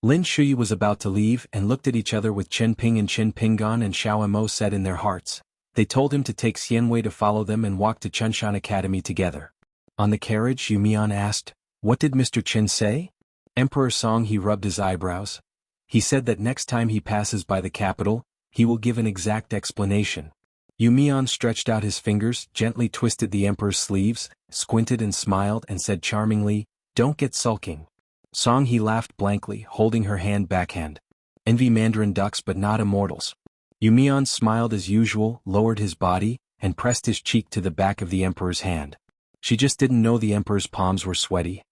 Lin Shui was about to leave and looked at each other with Chen Ping and Qin Pingan, and Xiao Mo said in their hearts. They told him to take Xianwei to follow them and walk to Chunshan Academy together. On the carriage, Yumian asked, what did Mr. Qin say? Emperor Song, he rubbed his eyebrows. He said that next time he passes by the capital, he will give an exact explanation. Yumian stretched out his fingers, gently twisted the emperor's sleeves, squinted and smiled and said charmingly, don't get sulking. Song, he laughed blankly, holding her hand backhand. Envy Mandarin ducks but not immortals. Yumian smiled as usual, lowered his body, and pressed his cheek to the back of the emperor's hand. She just didn't know the emperor's palms were sweaty.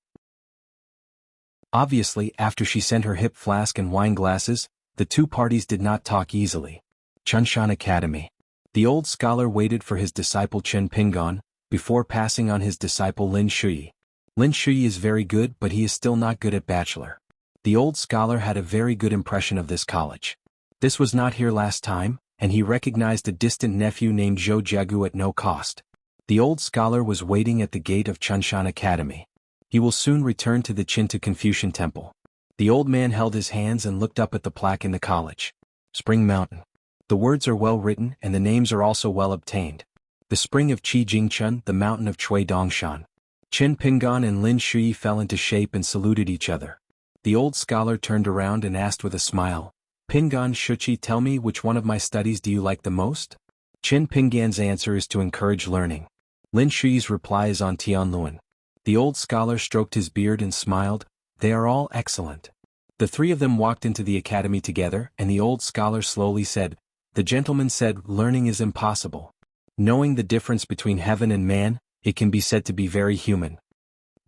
Obviously, after she sent her hip flask and wine glasses, the two parties did not talk easily. Chunshan Academy. The old scholar waited for his disciple Qin Pingan, before passing on his disciple Lin Shui. Lin Shui is very good, but he is still not good at bachelor. The old scholar had a very good impression of this college. This was not here last time, and he recognized a distant nephew named Zhou Jiagu at no cost. The old scholar was waiting at the gate of Chunshan Academy. He will soon return to the Qinta Confucian Temple. The old man held his hands and looked up at the plaque in the college. Spring Mountain. The words are well written and the names are also well obtained. The spring of Qi Jingchun, the mountain of Chui Dongshan. Qin Pingan and Lin Shui fell into shape and saluted each other. The old scholar turned around and asked with a smile, Pingan Shuchi, tell me which one of my studies do you like the most? Qin Pingan's answer is to encourage learning. Lin Shui's reply is on Tianluan. The old scholar stroked his beard and smiled, they are all excellent. The three of them walked into the academy together, and the old scholar slowly said, the gentleman said, learning is impossible. Knowing the difference between heaven and man, it can be said to be very human.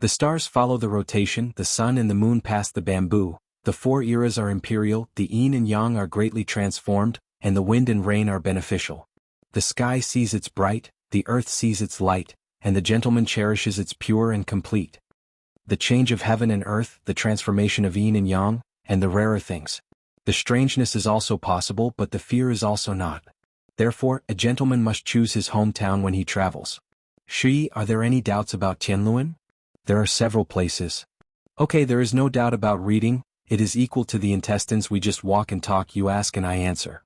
The stars follow the rotation, the sun and the moon pass the bamboo, the four eras are imperial, the yin and yang are greatly transformed, and the wind and rain are beneficial. The sky sees its bright, the earth sees its light, and the gentleman cherishes its pure and complete. The change of heaven and earth, the transformation of yin and yang, and the rarer things. The strangeness is also possible, but the fear is also not. Therefore, a gentleman must choose his hometown when he travels. Shi, are there any doubts about Tianluan? There are several places. Okay, there is no doubt about reading, it is equal to the intestines, we just walk and talk, you ask and I answer.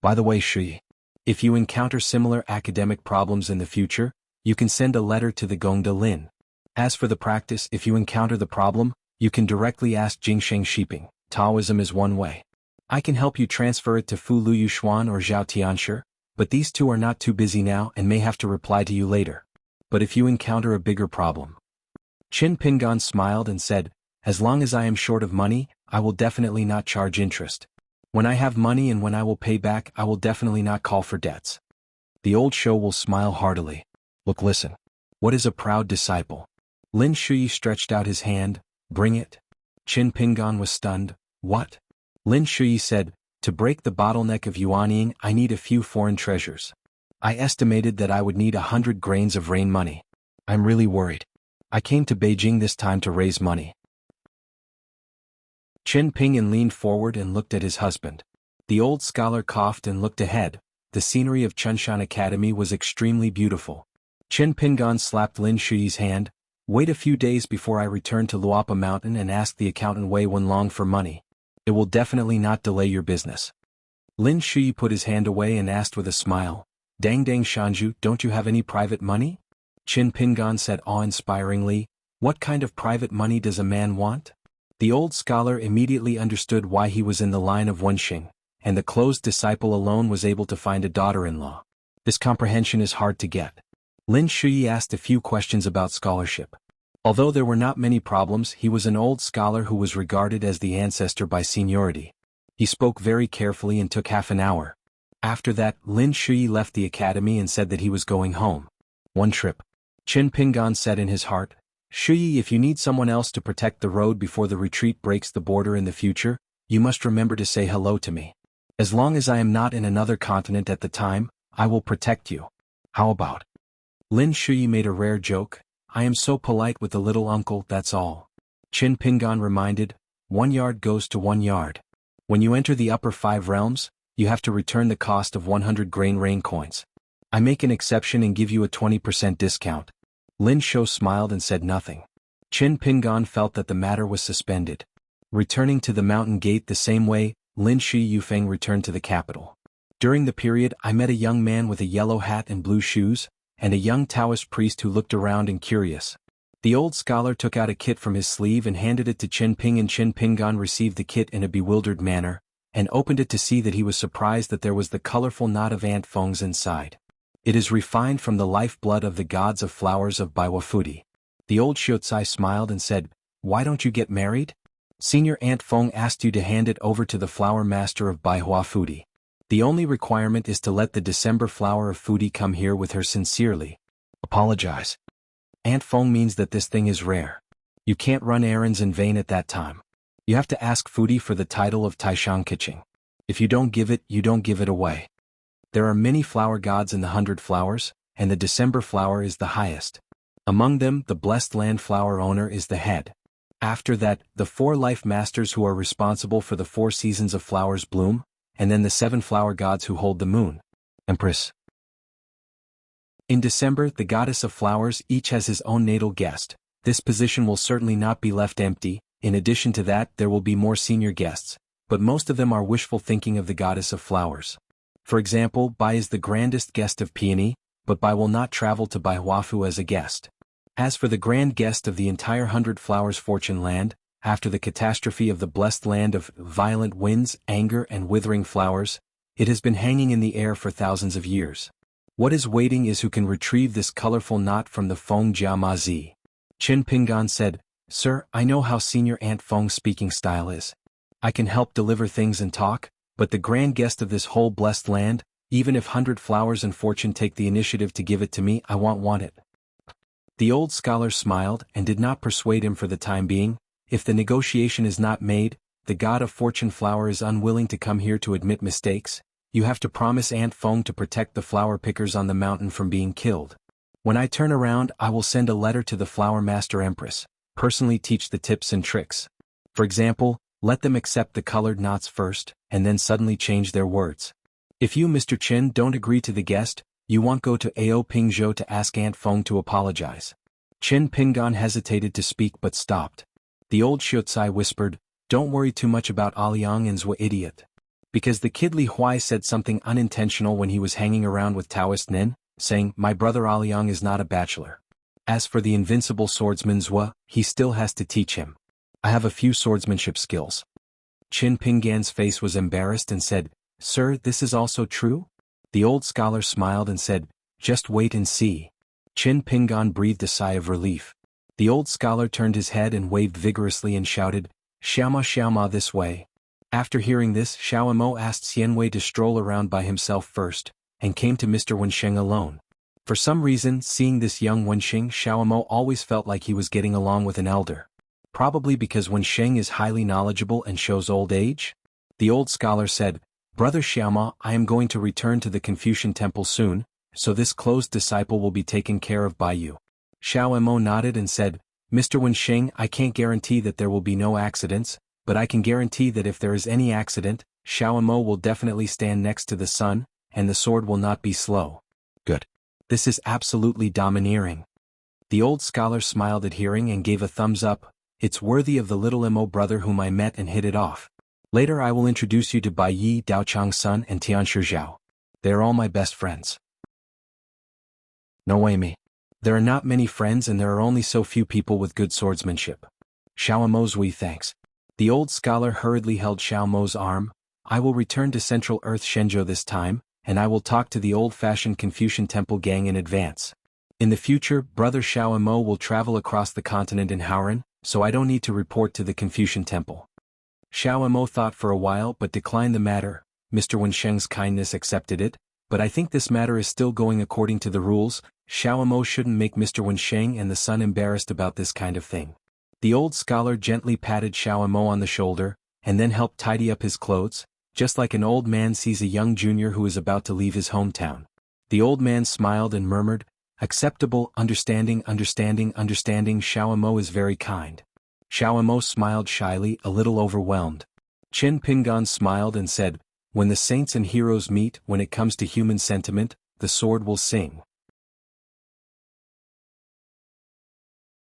By the way, Shi, if you encounter similar academic problems in the future, you can send a letter to the Gongda Lin. As for the practice, if you encounter the problem, you can directly ask Jingsheng Shiping. Taoism is one way. I can help you transfer it to Fu Lu Yuxuan or Zhao Tianshi, but these two are not too busy now and may have to reply to you later. But if you encounter a bigger problem. Qin Pingan smiled and said, as long as I am short of money, I will definitely not charge interest. When I have money and when I will pay back, I will definitely not call for debts. The old show will smile heartily. Look, listen. What is a proud disciple? Lin Shui stretched out his hand, bring it. Qin Pingan was stunned, what? Lin Shui said, to break the bottleneck of yuanying, I need a few foreign treasures. I estimated that I would need 100 grains of rain money. I'm really worried. I came to Beijing this time to raise money. Chen Ping'an leaned forward and looked at his husband. The old scholar coughed and looked ahead. The scenery of Chunshan Academy was extremely beautiful. Chen Ping'an slapped Lin Shuyi's hand. Wait a few days before I return to Luopa Mountain and ask the accountant Wei Wenlong for money. It will definitely not delay your business. Lin Shuyi put his hand away and asked with a smile, Dang Shanju, don't you have any private money? Chen Ping'an said awe-inspiringly, What kind of private money does a man want? The old scholar immediately understood why he was in the line of Wenxing, and the closed disciple alone was able to find a daughter-in-law. This comprehension is hard to get. Lin Shuyi asked a few questions about scholarship. Although there were not many problems, he was an old scholar who was regarded as the ancestor by seniority. He spoke very carefully and took half an hour. After that, Lin Shuyi left the academy and said that he was going home. One trip. Chen Ping'an said in his heart, Shuyi, if you need someone else to protect the road before the retreat breaks the border in the future, you must remember to say hello to me. As long as I am not in another continent at the time, I will protect you. How about? Lin Shuyi made a rare joke, I am so polite with the little uncle, that's all. Chen Ping'an reminded, 1 yard goes to 1 yard. When you enter the upper 5 realms, you have to return the cost of 100 grain rain coins. I make an exception and give you a 20% discount. Lin Shou smiled and said nothing. Chen Ping'an felt that the matter was suspended. Returning to the mountain gate the same way, Lin Shi Yufeng returned to the capital. During the period, I met a young man with a yellow hat and blue shoes, and a young Taoist priest who looked around and curious. The old scholar took out a kit from his sleeve and handed it to Chen Ping, and Chen Ping'an received the kit in a bewildered manner, and opened it to see that he was surprised that there was the colorful knot of ant fongs inside. It is refined from the lifeblood of the gods of flowers of Baiwafuti. The old Xiaotsai smiled and said, Why don't you get married? Senior Ant Fong asked you to hand it over to the flower master of Baiwafuti. The only requirement is to let the December flower of Futi come here with her sincerely. Apologize. Ant Fong means that this thing is rare. You can't run errands in vain at that time. You have to ask Futi for the title of Taishang Kiching. If you don't give it, you don't give it away. There are many flower gods in the 100 flowers, and the December flower is the highest. Among them, the blessed land flower owner is the head. After that, the 4 life masters who are responsible for the 4 seasons of flowers bloom, and then the 7 flower gods who hold the moon. Empress. In December, the goddess of flowers each has his own natal guest. This position will certainly not be left empty. In addition to that, there will be more senior guests, but most of them are wishful thinking of the goddess of flowers. For example, Bai is the grandest guest of Peony, but Bai will not travel to Baihuafu as a guest. As for the grand guest of the entire 100 flowers fortune land, after the catastrophe of the blessed land of violent winds, anger and withering flowers, it has been hanging in the air for thousands of years. What is waiting is who can retrieve this colorful knot from the Feng Jia Ma Zi. Chen Ping'an said, Sir, I know how Senior Ant Feng's speaking style is. I can help deliver things and talk, but the grand guest of this whole blessed land, even if 100 flowers and fortune take the initiative to give it to me, I won't want it. The old scholar smiled and did not persuade him for the time being. If the negotiation is not made, the god of fortune flower is unwilling to come here to admit mistakes, you have to promise Ant Feng to protect the flower pickers on the mountain from being killed. When I turn around, I will send a letter to the flower master empress, personally teach the tips and tricks. For example, let them accept the colored knots first, and then suddenly change their words. If you, Mr. Chen, don't agree to the guest, you won't go to Ao Pingzhou to ask Ant Feng to apologize. Chen Ping'an hesitated to speak but stopped. The old Xiaotsai whispered, Don't worry too much about Aliang and Zwa idiot. Because the kid Li Huai said something unintentional when he was hanging around with Taoist Nin, saying, My brother Aliang is not a bachelor. As for the invincible swordsman Zwa, he still has to teach him. I have a few swordsmanship skills. Chen Ping'an's face was embarrassed and said, Sir, this is also true? The old scholar smiled and said, Just wait and see. Chen Ping'an breathed a sigh of relief. The old scholar turned his head and waved vigorously and shouted, Xiaoma this way. After hearing this, Xiaomo asked Xianwei to stroll around by himself first, and came to Mr. Wenxing alone. For some reason, seeing this young Wenxing, Xiaomo always felt like he was getting along with an elder. Probably because Wenxing is highly knowledgeable and shows old age? The old scholar said, Brother Xiaoma, I am going to return to the Confucian temple soon, so this closed disciple will be taken care of by you. Xiaomo nodded and said, Mr. Wenxing, I can't guarantee that there will be no accidents, but I can guarantee that if there is any accident, Xiaomo will definitely stand next to the sun, and the sword will not be slow. Good. This is absolutely domineering. The old scholar smiled at hearing and gave a thumbs up. It's worthy of the little Mo brother whom I met and hit it off. Later I will introduce you to Bai Yi, Daochang Sun and Tianshi Zhao. They are all my best friends. No way me. There are not many friends and there are only so few people with good swordsmanship. Xiaomo's we thanks. The old scholar hurriedly held Xiaomo's arm. I will return to Central Earth Shenzhou this time, and I will talk to the old-fashioned Confucian Temple gang in advance. In the future, Brother Xiaomo will travel across the continent in Hauran, so I don't need to report to the Confucian Temple. Xiaomo thought for a while but declined the matter. Mr. Wensheng's kindness accepted it, but I think this matter is still going according to the rules. Xiaomo shouldn't make Mr. Wensheng and the son embarrassed about this kind of thing. The old scholar gently patted Xiaomo on the shoulder, and then helped tidy up his clothes, just like an old man sees a young junior who is about to leave his hometown. The old man smiled and murmured, "Acceptable, understanding. Xiaomo is very kind." Xiaomo smiled shyly, a little overwhelmed. Qin Pingan smiled and said, "When the saints and heroes meet, when it comes to human sentiment, the sword will sing."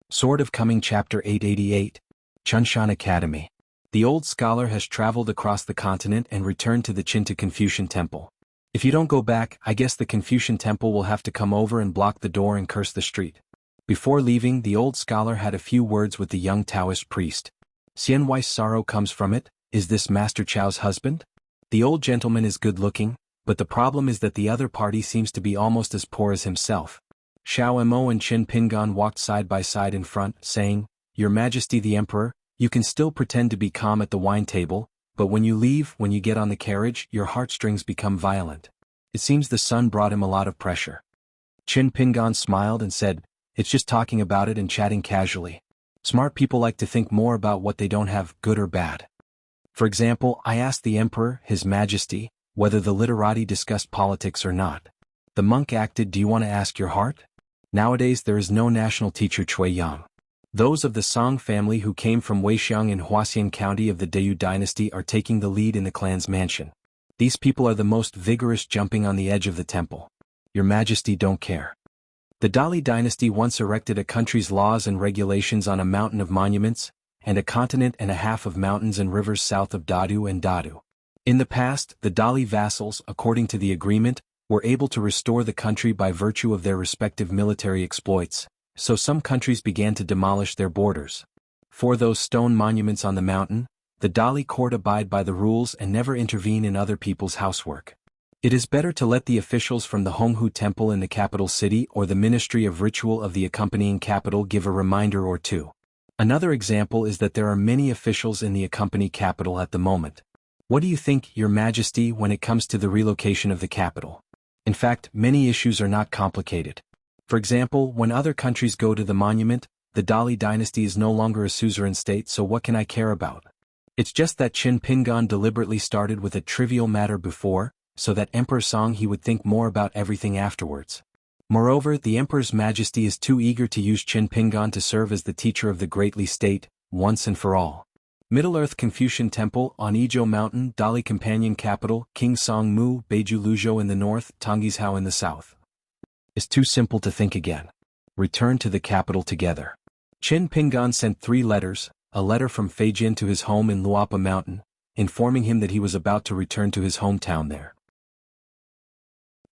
Sword of Coming Chapter 888. Chunshan Academy. The old scholar has traveled across the continent and returned to the Qinta Confucian Temple. If you don't go back, I guess the Confucian Temple will have to come over and block the door and curse the street. Before leaving, the old scholar had a few words with the young Taoist priest. Xianhuan's sorrow comes from it. Is this Master Chao's husband? The old gentleman is good-looking, but the problem is that the other party seems to be almost as poor as himself. Xiaomo and Qin Pingan walked side by side in front, saying, "Your Majesty the Emperor, you can still pretend to be calm at the wine table, but when you leave, when you get on the carriage, your heartstrings become violent." It seems the sun brought him a lot of pressure. Qin Pingan smiled and said, "It's just talking about it and chatting casually. Smart people like to think more about what they don't have, good or bad. For example, I asked the Emperor, His Majesty, whether the literati discussed politics or not. The monk acted, do you want to ask your heart? Nowadays there is no national teacher Cui Yang. Those of the Song family who came from Weixiang in Huaxian County of the Dayu dynasty are taking the lead in the clan's mansion. These people are the most vigorous, jumping on the edge of the temple. Your Majesty don't care. The Dali dynasty once erected a country's laws and regulations on a mountain of monuments, and a continent and a half of mountains and rivers south of Dadu and Dadu. In the past, the Dali vassals, according to the agreement, were able to restore the country by virtue of their respective military exploits, so some countries began to demolish their borders. For those stone monuments on the mountain, the Dali court abide by the rules and never intervene in other people's housework. It is better to let the officials from the Honghu Temple in the capital city or the Ministry of Ritual of the accompanying capital give a reminder or two. Another example is that there are many officials in the accompany capital at the moment. What do you think, Your Majesty, when it comes to the relocation of the capital? In fact, many issues are not complicated. For example, when other countries go to the monument, the Dali dynasty is no longer a suzerain state, so what can I care about? It's just that Qin Pingan deliberately started with a trivial matter before, so that Emperor Song he would think more about everything afterwards. Moreover, the Emperor's Majesty is too eager to use Qin Pingan to serve as the teacher of the Greatly State, once and for all. Middle-earth Confucian Temple on Izhou Mountain, Dali Companion Capital, King Song Mu, Beiju Luzhou in the north, Tonggishao in the south. It's too simple to think again. Return to the capital together. Qin Pingan sent 3 letters, a letter from Feijin to his home in Luapa Mountain, informing him that he was about to return to his hometown there.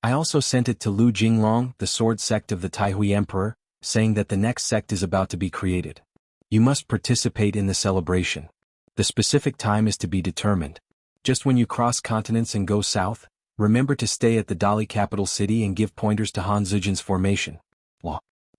I also sent it to Lu Jinglong, the sword sect of the Taihui Emperor, saying that the next sect is about to be created. You must participate in the celebration. The specific time is to be determined. Just when you cross continents and go south, remember to stay at the Dali capital city and give pointers to Han Zijin's formation.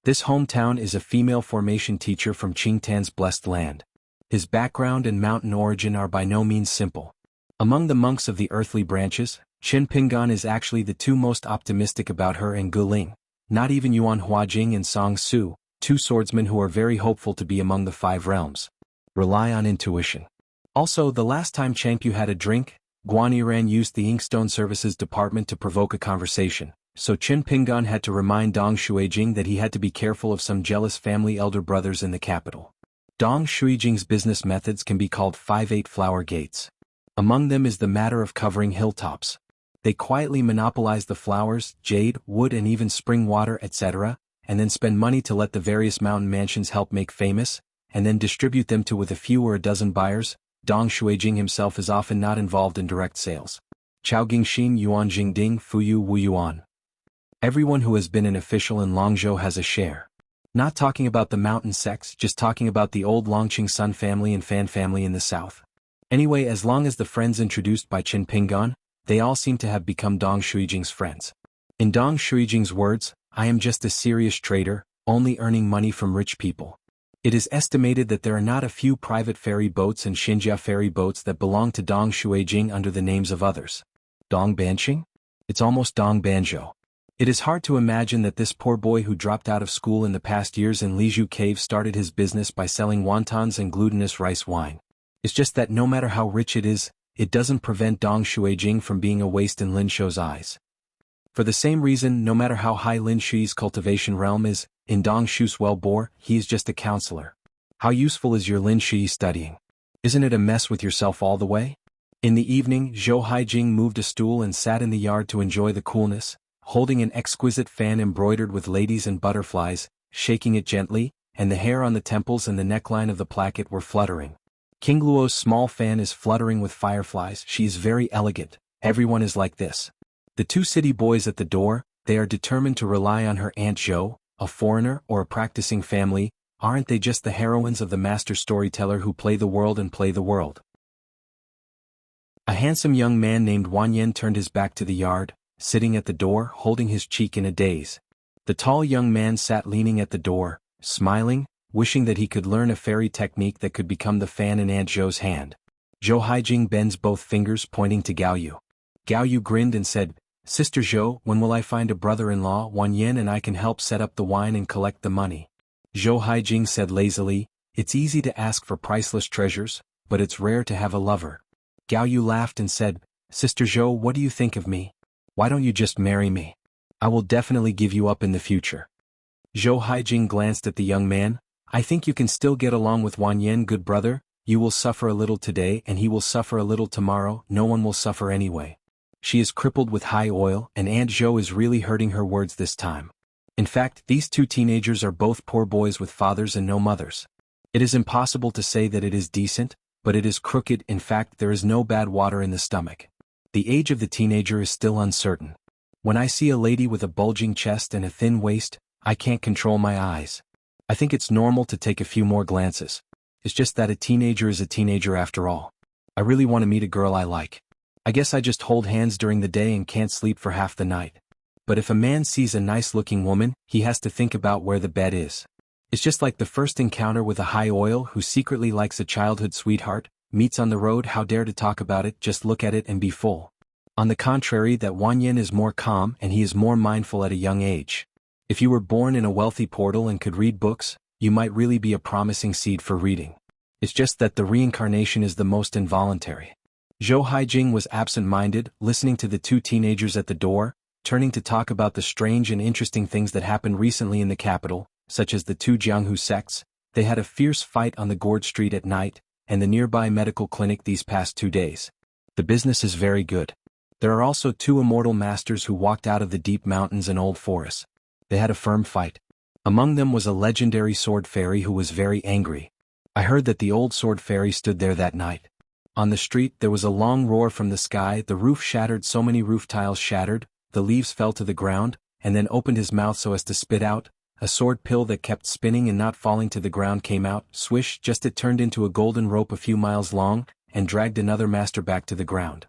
This hometown is a female formation teacher from Qingtan's blessed land. His background and mountain origin are by no means simple. Among the monks of the earthly branches, Qin Pingan is actually the 2 most optimistic about her and Guling, not even Yuan Huajing and Song Su, 2 swordsmen who are very hopeful to be among the 5 realms. Rely on intuition. Also, the last time Changpu had a drink, Guan Yiran used the Inkstone Services Department to provoke a conversation, so Qin Pingan had to remind Dong Shuijing that he had to be careful of some jealous family elder brothers in the capital. Dong Shuijing's business methods can be called 5-8 flower gates. Among them is the matter of covering hilltops. They quietly monopolize the flowers, jade, wood and even spring water etc., and then spend money to let the various mountain mansions help make famous, and then distribute them to with a few or a dozen buyers. Dong Shuijing himself is often not involved in direct sales. Chao Gingxin Yuan Jingding Fuyu Wu Yuan. Everyone who has been an official in Longzhou has a share. Not talking about the mountain sects, just talking about the old Longqing Sun family and Fan family in the south. Anyway, as long as the friends introduced by Qin Pinggan, they all seem to have become Dong Shuijing's friends. In Dong Shuijing's words, I am just a serious trader, only earning money from rich people. It is estimated that there are not a few private ferry boats and xianxia ferry boats that belong to Dong Shuijing under the names of others. Dong Banqing? It's almost Dong Banzhou. It is hard to imagine that this poor boy who dropped out of school in the past years in Lizhu Cave started his business by selling wontons and glutinous rice wine. It's just that no matter how rich it is, it doesn't prevent Dong Shuijing from being a waste in Lin Shui's eyes. For the same reason, no matter how high Lin Shui's cultivation realm is, in Dong Shu's well-bore, he is just a counselor. How useful is your Lin Shui studying? Isn't it a mess with yourself all the way? In the evening, Zhou Haijing moved a stool and sat in the yard to enjoy the coolness, holding an exquisite fan embroidered with ladies and butterflies, shaking it gently, and the hair on the temples and the neckline of the placket were fluttering. King Luo's small fan is fluttering with fireflies. She is very elegant. Everyone is like this. The two city boys at the door, they are determined to rely on her Aunt Zhou, a foreigner or a practicing family. Aren't they just the heroines of the master storyteller who play the world and play the world? A handsome young man named Wan Yen turned his back to the yard, sitting at the door, holding his cheek in a daze. The tall young man sat leaning at the door, smiling, wishing that he could learn a fairy technique that could become the fan in Aunt Zhou's hand. Zhou Haijing bends both fingers pointing to Gao Yu. Gao Yu grinned and said, Sister Zhou, when will I find a brother-in-law? Wan Yen and I can help set up the wine and collect the money. Zhou Haijing said lazily, it's easy to ask for priceless treasures, but it's rare to have a lover. Gao Yu laughed and said, Sister Zhou, what do you think of me? Why don't you just marry me? I will definitely give you up in the future. Zhou Haijing glanced at the young man. I think you can still get along with Wan Yen, good brother. You will suffer a little today and he will suffer a little tomorrow. No one will suffer anyway. She is crippled with high oil and Aunt Zhou is really hurting her words this time. In fact, these two teenagers are both poor boys with fathers and no mothers. It is impossible to say that it is decent, but it is crooked. In fact, there is no bad water in the stomach. The age of the teenager is still uncertain. When I see a lady with a bulging chest and a thin waist, I can't control my eyes. I think it's normal to take a few more glances. It's just that a teenager is a teenager after all. I really want to meet a girl I like. I guess I just hold hands during the day and can't sleep for half the night. But if a man sees a nice-looking woman, he has to think about where the bed is. It's just like the first encounter with a high oil who secretly likes a childhood sweetheart, meets on the road. How dare to talk about it, just look at it and be full. On the contrary, that Wan Yen is more calm and he is more mindful at a young age. If you were born in a wealthy portal and could read books, you might really be a promising seed for reading. It's just that the reincarnation is the most involuntary. Zhou Haijing was absent-minded, listening to the two teenagers at the door, turning to talk about the strange and interesting things that happened recently in the capital, such as the two jianghu sects. They had a fierce fight on the Gourd Street at night, and the nearby medical clinic these past 2 days. The business is very good. There are also two immortal masters who walked out of the deep mountains and old forests. They had a firm fight. Among them was a legendary sword fairy who was very angry. I heard that the old sword fairy stood there that night. On the street there was a long roar from the sky, the roof shattered, so many roof tiles shattered, the leaves fell to the ground, and then opened his mouth so as to spit out. A sword pill that kept spinning and not falling to the ground came out, swish, just it turned into a golden rope a few miles long, and dragged another master back to the ground.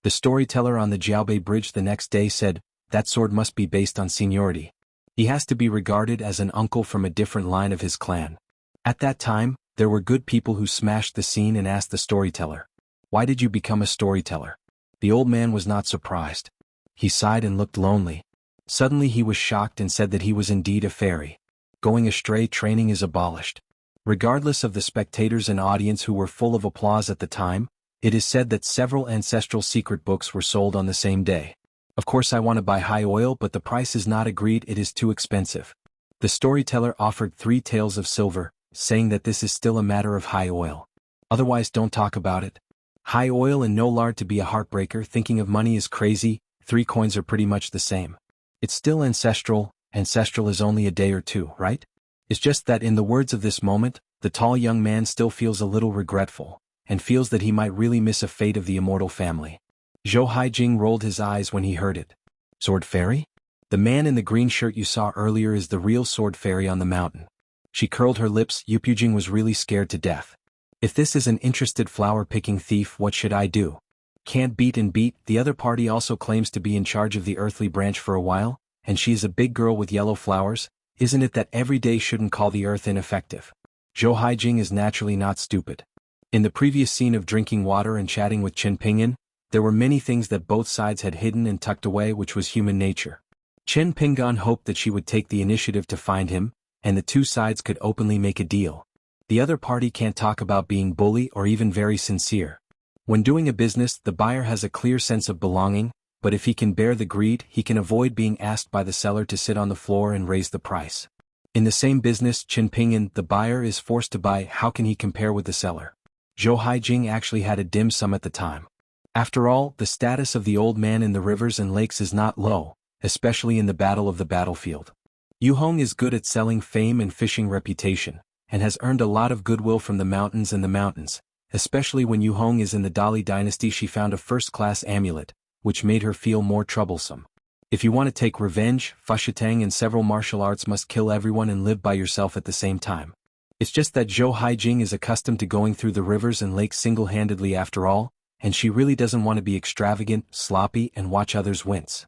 The storyteller on the Jiaobei Bridge the next day said, that sword must be based on seniority. He has to be regarded as an uncle from a different line of his clan. At that time, there were good people who smashed the scene and asked the storyteller, why did you become a storyteller? The old man was not surprised. He sighed and looked lonely. Suddenly he was shocked and said that he was indeed a fairy. Going astray training is abolished. Regardless of the spectators and audience who were full of applause at the time, it is said that several ancestral secret books were sold on the same day. Of course I want to buy high oil, but the price is not agreed, it is too expensive. The storyteller offered 3 taels of silver, saying that this is still a matter of high oil. Otherwise don't talk about it. High oil and no lard to be a heartbreaker. Thinking of money is crazy, 3 coins are pretty much the same. It's still ancestral is only a day or two, right? It's just that in the words of this moment, the tall young man still feels a little regretful, and feels that he might really miss a fate of the immortal family. Zhou Haijing rolled his eyes when he heard it. Sword fairy? The man in the green shirt you saw earlier is the real sword fairy on the mountain. She curled her lips. Yupujing was really scared to death. If this is an interested flower-picking thief, what should I do? Can't beat and beat. The other party also claims to be in charge of the earthly branch for a while, and she is a big girl with yellow flowers. Isn't it that every day shouldn't call the earth ineffective? Zhou Haijing is naturally not stupid. In the previous scene of drinking water and chatting with Qin Pingyuan, there were many things that both sides had hidden and tucked away, which was human nature. Qin Pingyuan hoped that she would take the initiative to find him, and the two sides could openly make a deal. The other party can't talk about being bully or even very sincere. When doing a business, the buyer has a clear sense of belonging, but if he can bear the greed, he can avoid being asked by the seller to sit on the floor and raise the price. In the same business, Qin Pingyuan, the buyer, is forced to buy. How can he compare with the seller? Zhou Haijing actually had a dim sum at the time. After all, the status of the old man in the rivers and lakes is not low, especially in the battle of the battlefield. Yu Hong is good at selling fame and fishing reputation, and has earned a lot of goodwill from the mountains and the mountains, especially when Yu Hong is in the Dali dynasty. She found a first-class amulet, which made her feel more troublesome. If you want to take revenge, Fushitang and several martial arts must kill everyone and live by yourself at the same time. It's just that Zhou Haijing is accustomed to going through the rivers and lakes single-handedly after all, and she really doesn't want to be extravagant, sloppy, and watch others wince.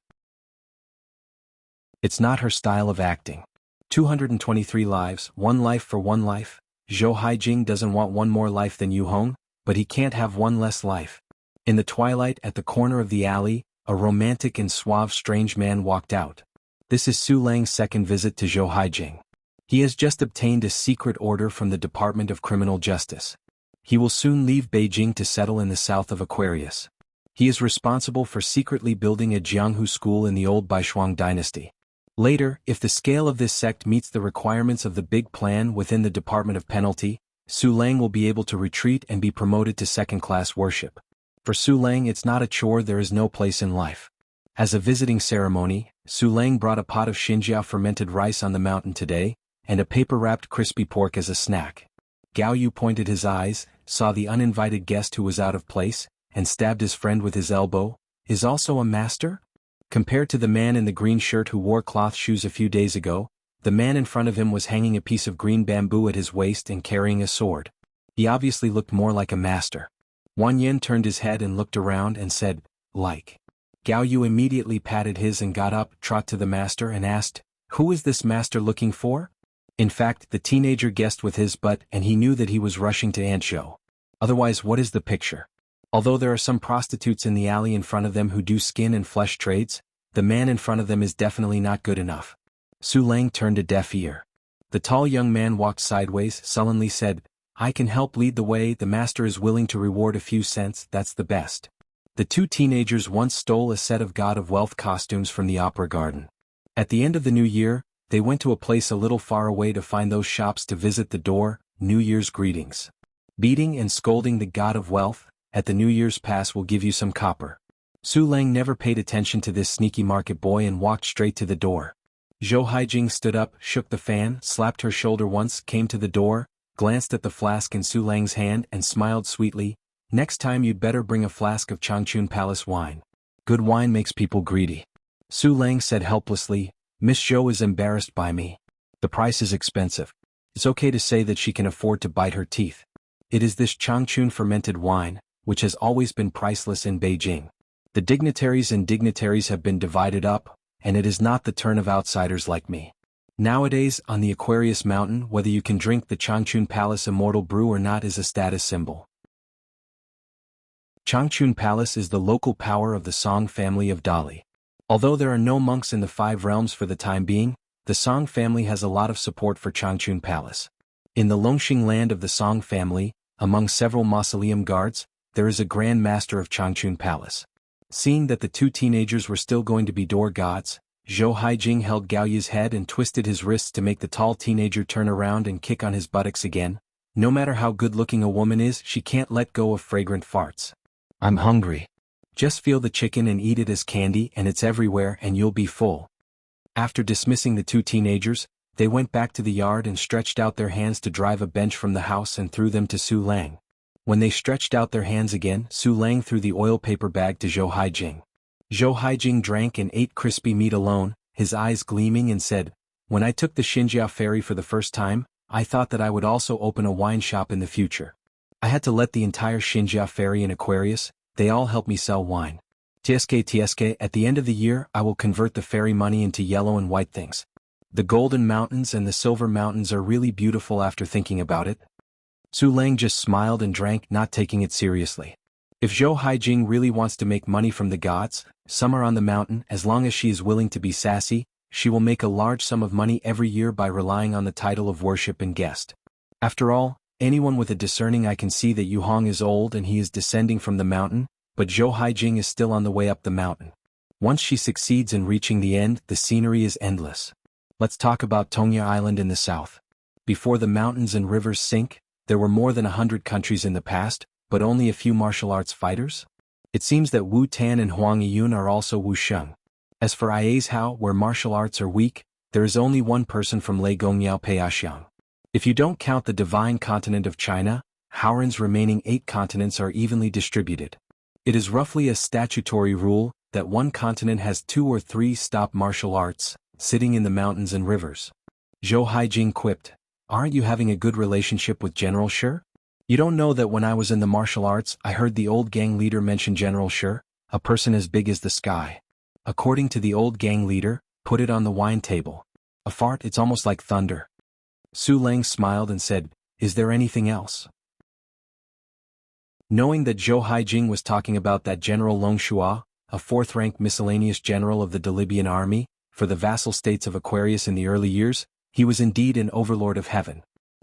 It's not her style of acting. 223 lives, 1 life for 1 life. Zhou Haijing doesn't want 1 more life than Yu Hong, but he can't have 1 less life. In the twilight at the corner of the alley, a romantic and suave strange man walked out. This is Su Lang's second visit to Zhou Haijing. He has just obtained a secret order from the Department of Criminal Justice. He will soon leave Beijing to settle in the south of Aquarius. He is responsible for secretly building a jianghu school in the old Baishuang dynasty. Later, if the scale of this sect meets the requirements of the big plan within the Department of Penalty, Su Lang will be able to retreat and be promoted to second-class worship. For Su Lang, it's not a chore. There is no place in life. As a visiting ceremony, Su Lang brought a pot of xianxia fermented rice on the mountain today, and a paper-wrapped crispy pork as a snack. Gao Yu pointed his eyes, saw the uninvited guest who was out of place, and stabbed his friend with his elbow. Is also a master? Compared to the man in the green shirt who wore cloth shoes a few days ago, the man in front of him was hanging a piece of green bamboo at his waist and carrying a sword. He obviously looked more like a master. Wang Yan turned his head and looked around and said, "Like." Gao Yu immediately patted his and got up, trot to the master and asked, "Who is this master looking for?" In fact, the teenager guessed with his butt, and he knew that he was rushing to Anshou. Otherwise, what is the picture? Although there are some prostitutes in the alley in front of them who do skin and flesh trades, the man in front of them is definitely not good enough. Su Lang turned a deaf ear. The tall young man walked sideways, sullenly said, "I can help lead the way. The master is willing to reward a few cents. That's the best." The two teenagers once stole a set of God of Wealth costumes from the Opera Garden. At the end of the new year, they went to a place a little far away to find those shops to visit the door, New Year's greetings. Beating and scolding the God of Wealth at the New Year's pass will give you some copper. Su Lang never paid attention to this sneaky market boy and walked straight to the door. Zhou Haijing stood up, shook the fan, slapped her shoulder once, came to the door, glanced at the flask in Su Lang's hand and smiled sweetly. "Next time you'd better bring a flask of Changchun Palace wine. Good wine makes people greedy." Su Lang said helplessly, "Miss Zhou is embarrassed by me. The price is expensive. It's okay to say that she can afford to bite her teeth. It is this Changchun fermented wine, which has always been priceless in Beijing. The dignitaries and dignitaries have been divided up, and it is not the turn of outsiders like me. Nowadays, on the Aquarius Mountain, whether you can drink the Changchun Palace immortal brew or not is a status symbol." Changchun Palace is the local power of the Song family of Dali. Although there are no monks in the 5 realms for the time being, the Song family has a lot of support for Changchun Palace. In the Longxing land of the Song family, among several mausoleum guards, there is a Grand Master of Changchun Palace. Seeing that the two teenagers were still going to be door gods, Zhou Haijing held Gao Yi's head and twisted his wrists to make the tall teenager turn around and kick on his buttocks again. No matter how good-looking a woman is, she can't let go of fragrant farts. I'm hungry. Just feel the chicken and eat it as candy, and it's everywhere, and you'll be full. After dismissing the two teenagers, they went back to the yard and stretched out their hands to drive a bench from the house and threw them to Su Lang. When they stretched out their hands again, Su Lang threw the oil paper bag to Zhou Haijing. Zhou Haijing drank and ate crispy meat alone, his eyes gleaming, and said, "When I took the Xianxia ferry for the first time, I thought that I would also open a wine shop in the future. I had to let the entire Xianxia ferry in Aquarius, they all help me sell wine. TSK, at the end of the year I will convert the ferry money into yellow and white things. The golden mountains and the silver mountains are really beautiful after thinking about it." Su Lang just smiled and drank, not taking it seriously. If Zhou Haijing really wants to make money from the gods, somewhere on the mountain, as long as she is willing to be sassy, she will make a large sum of money every year by relying on the title of worship and guest. After all, anyone with a discerning eye can see that Yu Hong is old and he is descending from the mountain, but Zhou Haijing is still on the way up the mountain. Once she succeeds in reaching the end, the scenery is endless. Let's talk about Tongya Island in the south. Before the mountains and rivers sink, there were more than 100 countries in the past, but only a few martial arts fighters? It seems that Wu Tan and Huang Yiyun are also Wu Sheng. As for Iazhao, where martial arts are weak, there is only one person from Lei Gongyao Peiaxiang. If you don't count the divine continent of China, Haoran's remaining 8 continents are evenly distributed. It is roughly a statutory rule that one continent has 2 or 3 top martial arts, sitting in the mountains and rivers. Zhou Haijing quipped, "Aren't you having a good relationship with General Shi? You don't know that when I was in the martial arts I heard the old gang leader mention General Shi, a person as big as the sky. According to the old gang leader, put it on the wine table. A fart, it's almost like thunder." Su Lang smiled and said, "Is there anything else?" Knowing that Zhou Haijing was talking about that General Long Shua, a 4th-rank miscellaneous general of the Dalibian army, for the vassal states of Aquarius in the early years, he was indeed an overlord of heaven.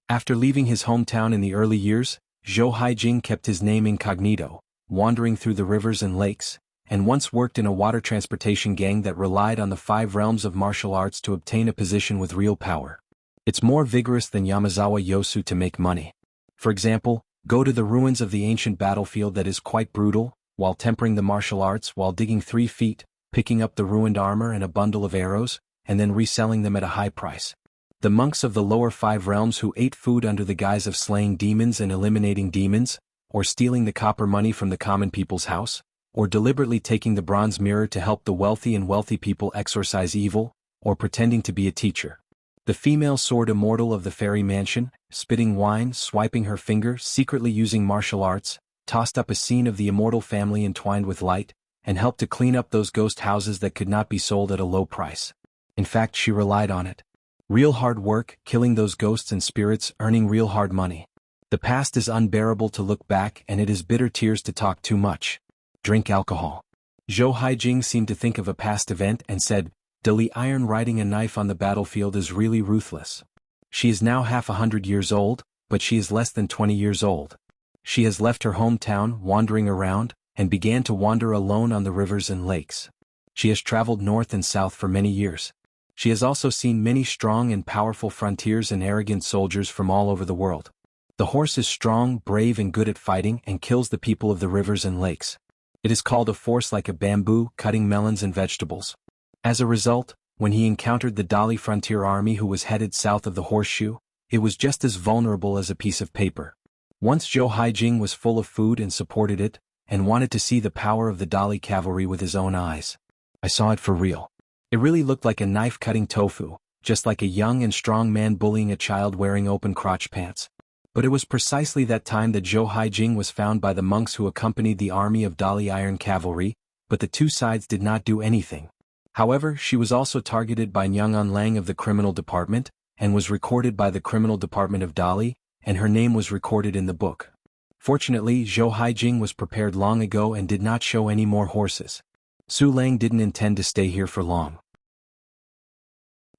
After leaving his hometown in the early years, Zhou Haijing kept his name incognito, wandering through the rivers and lakes, and once worked in a water transportation gang that relied on the 5 realms of martial arts to obtain a position with real power. It's more vigorous than Yamazawa Yosu to make money. For example, go to the ruins of the ancient battlefield that is quite brutal, while tempering the martial arts while digging 3 feet, picking up the ruined armor and a bundle of arrows, and then reselling them at a high price. The monks of the lower 5 realms who ate food under the guise of slaying demons and eliminating demons, or stealing the copper money from the common people's house, or deliberately taking the bronze mirror to help the wealthy and wealthy people exorcise evil, or pretending to be a teacher. The female sword immortal of the fairy mansion, spitting wine, swiping her finger, secretly using martial arts, tossed up a scene of the immortal family entwined with light, and helped to clean up those ghost houses that could not be sold at a low price. In fact, she relied on it. Real hard work, killing those ghosts and spirits, earning real hard money. The past is unbearable to look back, and it is bitter tears to talk too much. Drink alcohol. Zhou Haijing seemed to think of a past event and said, "Dali Iron riding a knife on the battlefield is really ruthless. She is now half 100 years old, but she is less than 20 years old. She has left her hometown, wandering around, and began to wander alone on the rivers and lakes. She has traveled north and south for many years. She has also seen many strong and powerful frontiers and arrogant soldiers from all over the world. The horse is strong, brave and good at fighting and kills the people of the rivers and lakes. It is called a force like a bamboo, cutting melons and vegetables. As a result, when he encountered the Dali frontier army who was headed south of the horseshoe, it was just as vulnerable as a piece of paper. Once Zhou Haijing was full of food and supported it, and wanted to see the power of the Dali cavalry with his own eyes. I saw it for real. It really looked like a knife-cutting tofu, just like a young and strong man bullying a child wearing open crotch pants. But it was precisely that time that Zhou Haijing was found by the monks who accompanied the army of Dali Iron Cavalry, but the two sides did not do anything. However, she was also targeted by Xuanhuan Lang of the criminal department, and was recorded by the criminal department of Dali, and her name was recorded in the book. Fortunately, Zhou Haijing was prepared long ago and did not show any more horses. Su Lang didn't intend to stay here for long.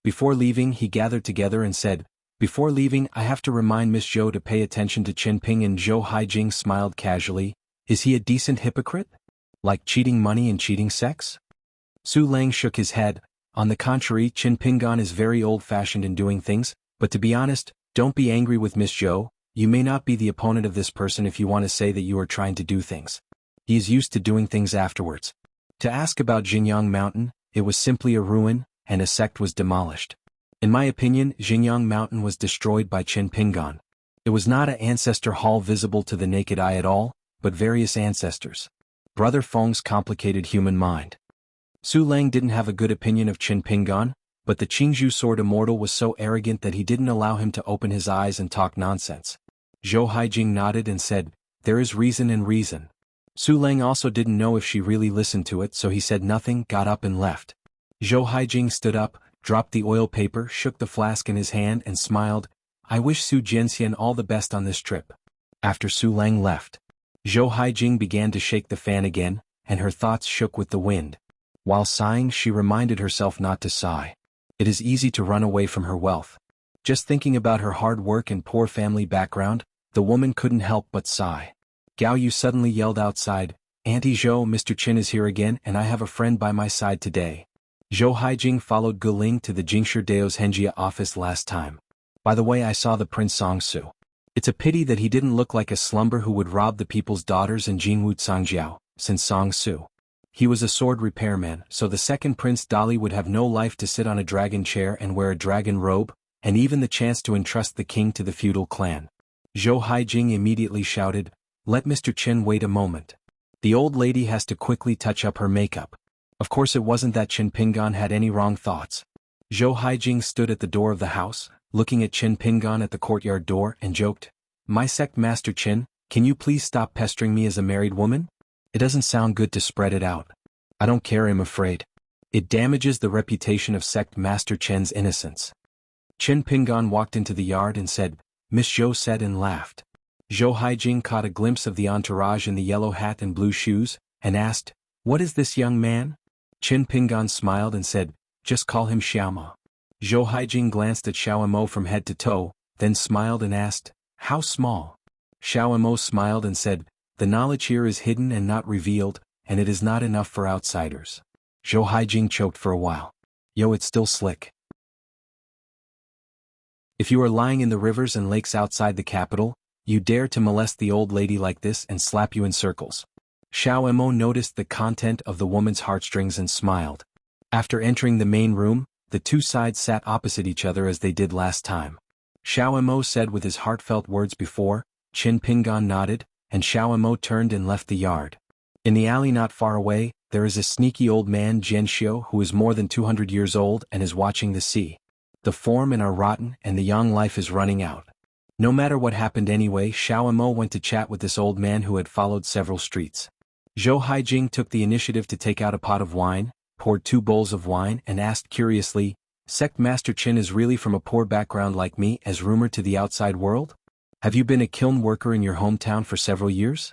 Before leaving, he gathered together and said, "Before leaving, I have to remind Miss Zhou to pay attention to Qinping." And Zhou Haijing smiled casually. "Is he a decent hypocrite? Like cheating money and cheating sex?" Su Lang shook his head. On the contrary, Qin Pingan is very old-fashioned in doing things, but to be honest, don't be angry with Miss Zhou, you may not be the opponent of this person if you want to say that you are trying to do things. He is used to doing things afterwards. To ask about Jinyang Mountain, it was simply a ruin, and a sect was demolished. In my opinion, Jinyang Mountain was destroyed by Qin Pingan. It was not an ancestor hall visible to the naked eye at all, but various ancestors. Brother Feng's complicated human mind. Su Lang didn't have a good opinion of Qin Pingan, but the Qingzhou sword immortal was so arrogant that he didn't allow him to open his eyes and talk nonsense. Zhou Haijing nodded and said, "There is reason and reason." Su Lang also didn't know if she really listened to it, so he said nothing, got up and left. Zhou Haijing stood up, dropped the oil paper, shook the flask in his hand and smiled, "I wish Su Jianxian all the best on this trip." After Su Lang left, Zhou Haijing began to shake the fan again, and her thoughts shook with the wind. While sighing, she reminded herself not to sigh. It is easy to run away from her wealth. Just thinking about her hard work and poor family background, the woman couldn't help but sigh. Gao Yu suddenly yelled outside, "Auntie Zhou, Mr. Qin is here again and I have a friend by my side today." Zhou Haijing followed Guling to the Jingshi Dao's Henjia office last time. "By the way, I saw the Prince Songsu. It's a pity that he didn't look like a slumber who would rob the people's daughters in Jinghu Sangjiao, since Songsu. He was a sword repairman, so the second Prince Dali would have no life to sit on a dragon chair and wear a dragon robe, and even the chance to entrust the king to the feudal clan." Zhou Haijing immediately shouted, "Let Mr. Qin wait a moment. The old lady has to quickly touch up her makeup." Of course it wasn't that Qin Pingan had any wrong thoughts. Zhou Haijing stood at the door of the house, looking at Qin Pingan at the courtyard door and joked, "My sect Master Qin, can you please stop pestering me as a married woman? It doesn't sound good to spread it out. I don't care, I'm afraid. It damages the reputation of sect Master Qin's innocence." Qin Pingan walked into the yard and said, "Miss Zhou," said and laughed. Zhou Haijing caught a glimpse of the entourage in the yellow hat and blue shoes, and asked, "What is this young man?" Qin Pingan smiled and said, "Just call him Xiaoma." Zhou Haijing glanced at Xiaomo from head to toe, then smiled and asked, "How small?" Xiaomo smiled and said, "The knowledge here is hidden and not revealed, and it is not enough for outsiders." Zhou Haijing choked for a while. "Yo, it's still slick. If you are lying in the rivers and lakes outside the capital, you dare to molest the old lady like this and slap you in circles." Xiaomo noticed the content of the woman's heartstrings and smiled. After entering the main room, the two sides sat opposite each other as they did last time. Xiaomo said with his heartfelt words before, Qin Pingan nodded, and Xiaomo turned and left the yard. In the alley not far away, there is a sneaky old man Jianxiu who is more than 200 years old and is watching the sea. The foremen are rotten and the young life is running out. No matter what happened anyway, Xiaomo went to chat with this old man who had followed several streets. Zhou Haijing took the initiative to take out a pot of wine, poured 2 bowls of wine and asked curiously, "Sect Master Qin is really from a poor background like me as rumored to the outside world? Have you been a kiln worker in your hometown for several years?"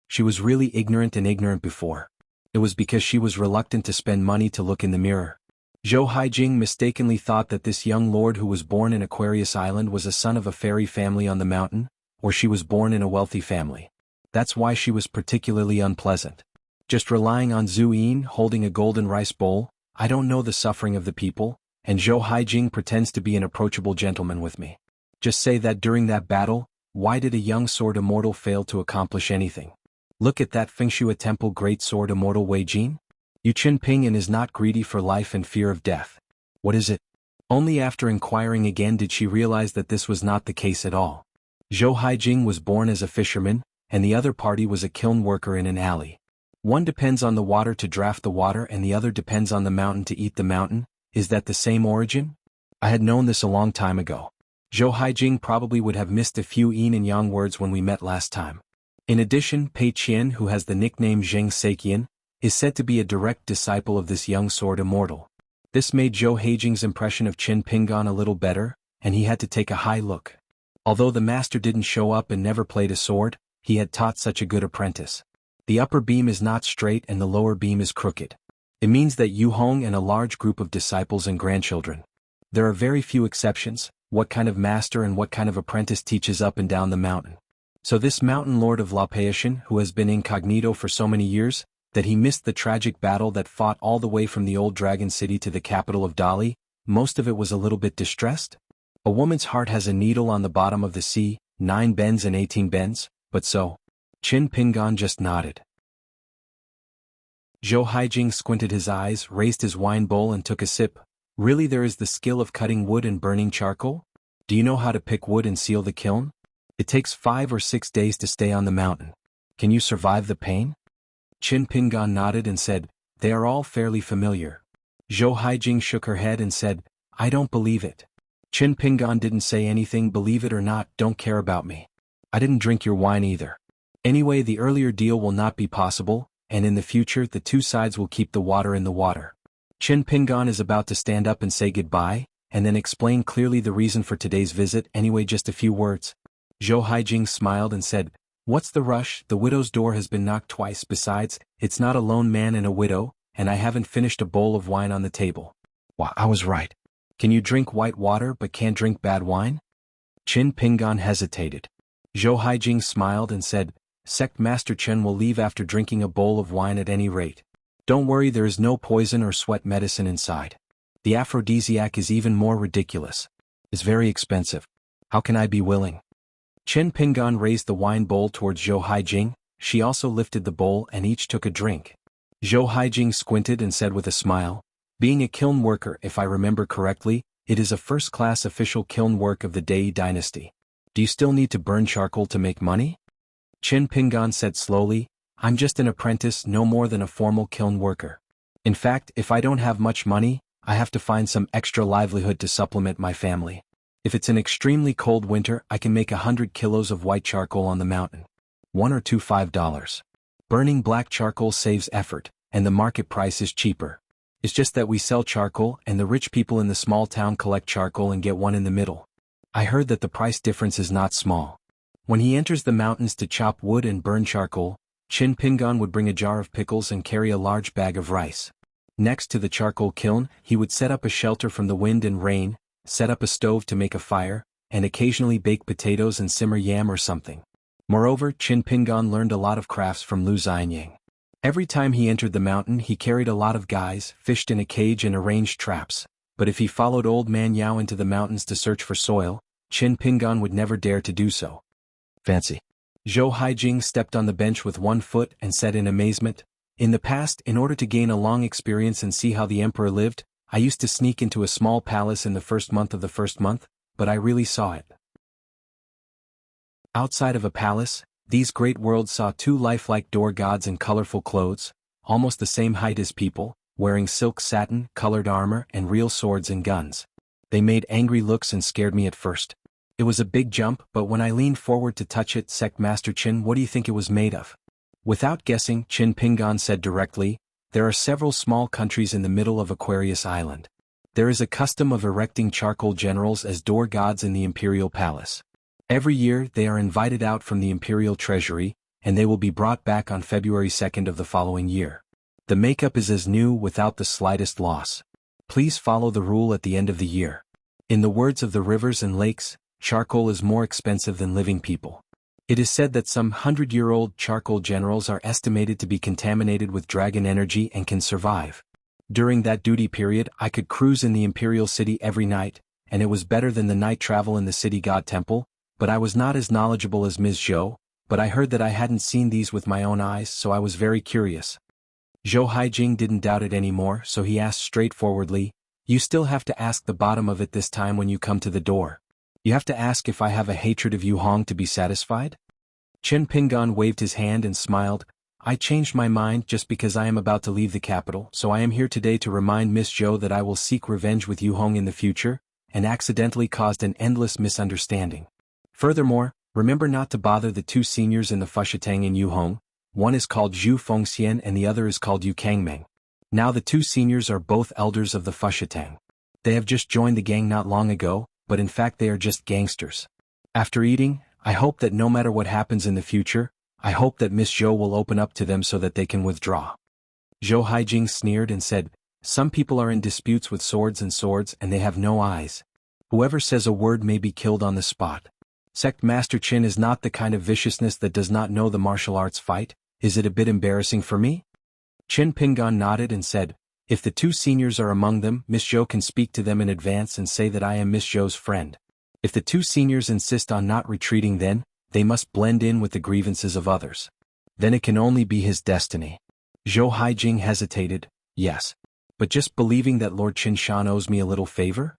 She was really ignorant before. It was because she was reluctant to spend money to look in the mirror. Zhou Haijing mistakenly thought that this young lord who was born in Aquarius Island was a son of a fairy family on the mountain, or she was born in a wealthy family. That's why she was particularly unpleasant. Just relying on Zhu Yin holding a golden rice bowl, I don't know the suffering of the people, and Zhou Haijing pretends to be an approachable gentleman with me. Just say that during that battle, why did a young sword immortal fail to accomplish anything? Look at that Fengshua Temple great sword immortal Wei Jin. Yu Qin Ping is not greedy for life and fear of death. What is it? Only after inquiring again did she realize that this was not the case at all. Zhou Haijing was born as a fisherman, and the other party was a kiln worker in an alley. One depends on the water to draft the water and the other depends on the mountain to eat the mountain. Is that the same origin? I had known this a long time ago. Zhou Haijing probably would have missed a few yin and yang words when we met last time. In addition, Pei Qian, who has the nickname Zheng Seiqian, is said to be a direct disciple of this young sword immortal. This made Zhou Haijing's impression of Qin Pingan a little better, and he had to take a high look. Although the master didn't show up and never played a sword, he had taught such a good apprentice. The upper beam is not straight and the lower beam is crooked. It means that Yu Hong and a large group of disciples and grandchildren. There are very few exceptions. What kind of master and what kind of apprentice teaches up and down the mountain? So this mountain lord of La Paishan, who has been incognito for so many years, that he missed the tragic battle that fought all the way from the old dragon city to the capital of Dali. Most of it was a little bit distressed. A woman's heart has a needle on the bottom of the sea, 9 bends and 18 bends, but so. Qin Pingan just nodded. Zhou Haijing squinted his eyes, raised his wine bowl and took a sip. Really, there is the skill of cutting wood and burning charcoal? Do you know how to pick wood and seal the kiln? It takes 5 or 6 days to stay on the mountain. Can you survive the pain? Qin Pingan nodded and said, they are all fairly familiar. Zhou Haijing shook her head and said, I don't believe it. Qin Pingan didn't say anything. Believe it or not, don't care about me. I didn't drink your wine either. Anyway, the earlier deal will not be possible, and in the future the two sides will keep the water in the water. Qin Pingan is about to stand up and say goodbye, and then explain clearly the reason for today's visit. Anyway, just a few words. Zhou Haijing smiled and said, what's the rush? The widow's door has been knocked twice. Besides, it's not a lone man and a widow, and I haven't finished a bowl of wine on the table. Wow, I was right. Can you drink white water but can't drink bad wine? Qin Pingan hesitated. Zhou Haijing smiled and said, Sect Master Chen will leave after drinking a bowl of wine at any rate. Don't worry, there is no poison or sweat medicine inside. The aphrodisiac is even more ridiculous. It's very expensive. How can I be willing? Qin Pingan raised the wine bowl towards Zhou Haijing. She also lifted the bowl and each took a drink. Zhou Haijing squinted and said with a smile, being a kiln worker, if I remember correctly, it is a first-class official kiln work of the Dai dynasty. Do you still need to burn charcoal to make money? Qin Pingan said slowly, I'm just an apprentice, no more than a formal kiln worker. In fact, if I don't have much money, I have to find some extra livelihood to supplement my family. If it's an extremely cold winter, I can make 100 kilos of white charcoal on the mountain. 1 or 2 $5. Burning black charcoal saves effort, and the market price is cheaper. It's just that we sell charcoal and the rich people in the small town collect charcoal and get one in the middle. I heard that the price difference is not small. When he enters the mountains to chop wood and burn charcoal, Qin Pingan would bring a jar of pickles and carry a large bag of rice. Next to the charcoal kiln, he would set up a shelter from the wind and rain, set up a stove to make a fire, and occasionally bake potatoes and simmer yam or something. Moreover, Qin Pingan learned a lot of crafts from Lu Xianyang. Every time he entered the mountain, he carried a lot of guys, fished in a cage and arranged traps. But if he followed Old Man Yao into the mountains to search for soil, Qin Pingan would never dare to do so. Fancy. Zhou Haijing stepped on the bench with one foot and said in amazement, in the past, in order to gain a long experience and see how the emperor lived, I used to sneak into a small palace in the first month of the first month, but I really saw it. Outside of a palace, these great worlds saw 2 lifelike door gods in colorful clothes, almost the same height as people, wearing silk satin, colored armor, and real swords and guns. They made angry looks and scared me at first. It was a big jump, but when I leaned forward to touch it, Sect Master Qin, what do you think it was made of? Without guessing, Qin Pingan said directly, there are several small countries in the middle of Aquarius Island. There is a custom of erecting charcoal generals as door gods in the imperial palace. Every year they are invited out from the imperial treasury, and they will be brought back on February 2nd of the following year. The makeup is as new without the slightest loss. Please follow the rule at the end of the year. In the words of the rivers and lakes, charcoal is more expensive than living people. It is said that some 100-year-old charcoal generals are estimated to be contaminated with dragon energy and can survive. During that duty period, I could cruise in the imperial city every night, and it was better than the night travel in the city god temple, but I was not as knowledgeable as Ms. Zhou, but I heard that I hadn't seen these with my own eyes, so I was very curious. Zhou Haijing didn't doubt it anymore, so he asked straightforwardly, you still have to ask the bottom of it this time when you come to the door. You have to ask if I have a hatred of Yuhong to be satisfied? Qin Pingan waved his hand and smiled, I changed my mind just because I am about to leave the capital, so I am here today to remind Miss Zhou that I will seek revenge with Yuhong in the future, and accidentally caused an endless misunderstanding. Furthermore, remember not to bother the 2 seniors in the Fushatang in Yuhong. One is called Zhu Fengxian and the other is called Yu Kangmeng. Now the 2 seniors are both elders of the Fushatang. They have just joined the gang not long ago, but in fact they are just gangsters. After eating, I hope that no matter what happens in the future, I hope that Miss Zhou will open up to them so that they can withdraw. Zhou Haijing sneered and said, some people are in disputes with swords and they have no eyes. Whoever says a word may be killed on the spot. Sect Master Qin is not the kind of viciousness that does not know the martial arts fight. Is it a bit embarrassing for me? Qin Pingan nodded and said, if the two seniors are among them, Miss Zhou can speak to them in advance and say that I am Miss Zhou's friend. If the two seniors insist on not retreating, then they must blend in with the grievances of others. Then it can only be his destiny. Zhou Haijing hesitated, yes. But just believing that Lord Qinshan owes me a little favor?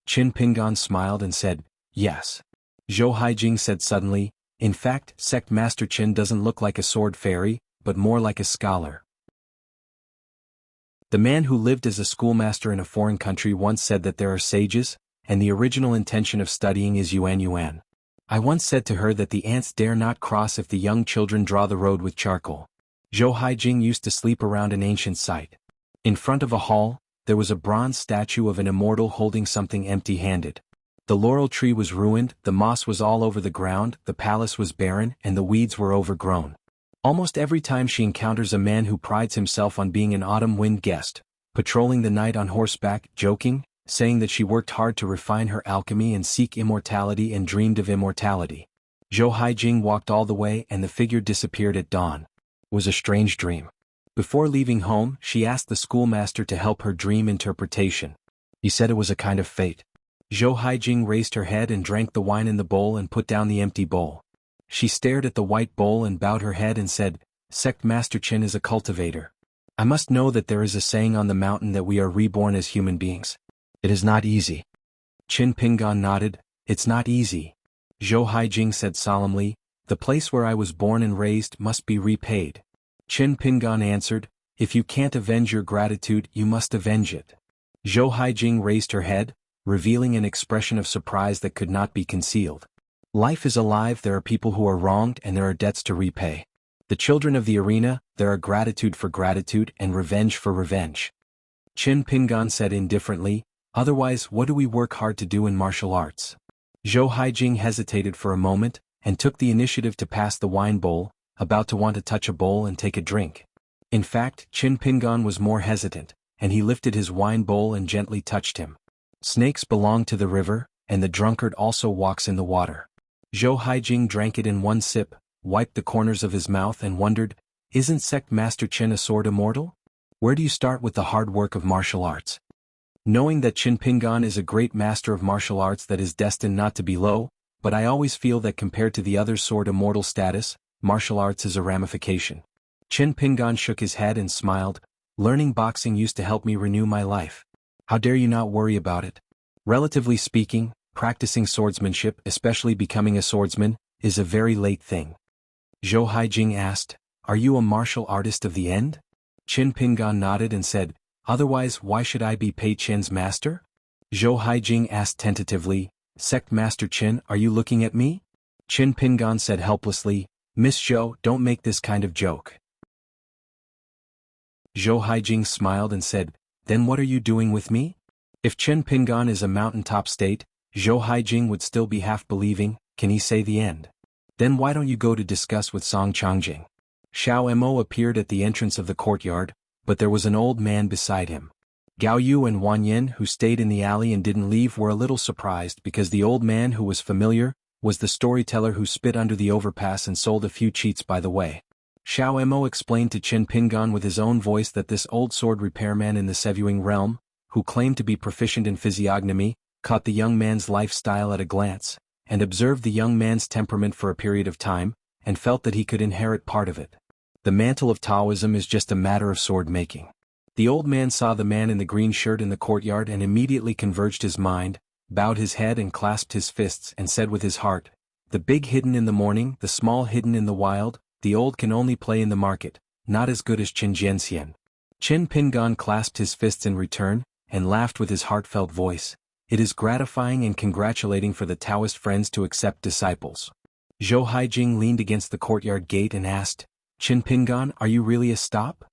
Qin Pingan smiled and said, yes. Zhou Haijing said suddenly, in fact, Sect Master Qin doesn't look like a sword fairy, but more like a scholar. The man who lived as a schoolmaster in a foreign country once said that there are sages, and the original intention of studying is xuanhuan. I once said to her that the ants dare not cross if the young children draw the road with charcoal. Zhou Haijing used to sleep around an ancient site. In front of a hall, there was a bronze statue of an immortal holding something empty-handed. The laurel tree was ruined, the moss was all over the ground, the palace was barren, and the weeds were overgrown. Almost every time she encounters a man who prides himself on being an autumn wind guest, patrolling the night on horseback, joking, saying that she worked hard to refine her alchemy and seek immortality and dreamed of immortality. Zhou Haijing walked all the way and the figure disappeared at dawn. It was a strange dream. Before leaving home, she asked the schoolmaster to help her dream interpretation. He said it was a kind of fate. Zhou Haijing raised her head and drank the wine in the bowl and put down the empty bowl. She stared at the white bowl and bowed her head and said, Sect Master Qin is a cultivator. I must know that there is a saying on the mountain that we are reborn as human beings. It is not easy. Qin Pingan nodded, it's not easy. Zhou Haijing said solemnly, the place where I was born and raised must be repaid. Qin Pingan answered, if you can't avenge your gratitude, you must avenge it. Zhou Haijing raised her head, revealing an expression of surprise that could not be concealed. Life is alive, there are people who are wronged and there are debts to repay. The children of the arena, there are gratitude for gratitude and revenge for revenge. Qin Pingan said indifferently, otherwise what do we work hard to do in martial arts? Zhou Haijing hesitated for a moment, and took the initiative to pass the wine bowl, about to want to touch a bowl and take a drink. In fact, Qin Pingan was more hesitant, and he lifted his wine bowl and gently touched him. Snakes belong to the river, and the drunkard also walks in the water. Zhou Haijing drank it in one sip, wiped the corners of his mouth and wondered, isn't Sect Master Qin a sword immortal? Where do you start with the hard work of martial arts? Knowing that Qin Pingan is a great master of martial arts that is destined not to be low, but I always feel that compared to the other sword immortal status, martial arts is a ramification. Qin Pingan shook his head and smiled, learning boxing used to help me renew my life. How dare you not worry about it? Relatively speaking, practicing swordsmanship, especially becoming a swordsman, is a very late thing. Zhou Haijing asked, are you a martial artist of the end? Qin Pingan nodded and said, otherwise why should I be Pei Qin's master? Zhou Haijing asked tentatively, Sect Master Qin, are you looking at me? Qin Pingan said helplessly, Miss Zhou, don't make this kind of joke. Zhou Haijing smiled and said, then what are you doing with me? If Qin Pingan is a mountaintop state, Zhou Haijing would still be half believing, can he say the end? Then why don't you go to discuss with Song Changjing? Xiao Mo appeared at the entrance of the courtyard, but there was an old man beside him. Gao Yu and Wan Yin, who stayed in the alley and didn't leave, were a little surprised because the old man who was familiar was the storyteller who spit under the overpass and sold a few cheats by the way. Xiao Mo explained to Qin Pingan with his own voice that this old sword repairman in the Sevuing realm, who claimed to be proficient in physiognomy, caught the young man's lifestyle at a glance, and observed the young man's temperament for a period of time, and felt that he could inherit part of it. The mantle of Taoism is just a matter of sword making. The old man saw the man in the green shirt in the courtyard and immediately converged his mind, bowed his head and clasped his fists and said with his heart, the big hidden in the morning, the small hidden in the wild, the old can only play in the market, not as good as Qin Jianxian. Qin Pingan clasped his fists in return, and laughed with his heartfelt voice. It is gratifying and congratulating for the Taoist friends to accept disciples. Zhou Haijing leaned against the courtyard gate and asked, Qin Pingan, are you really a stop?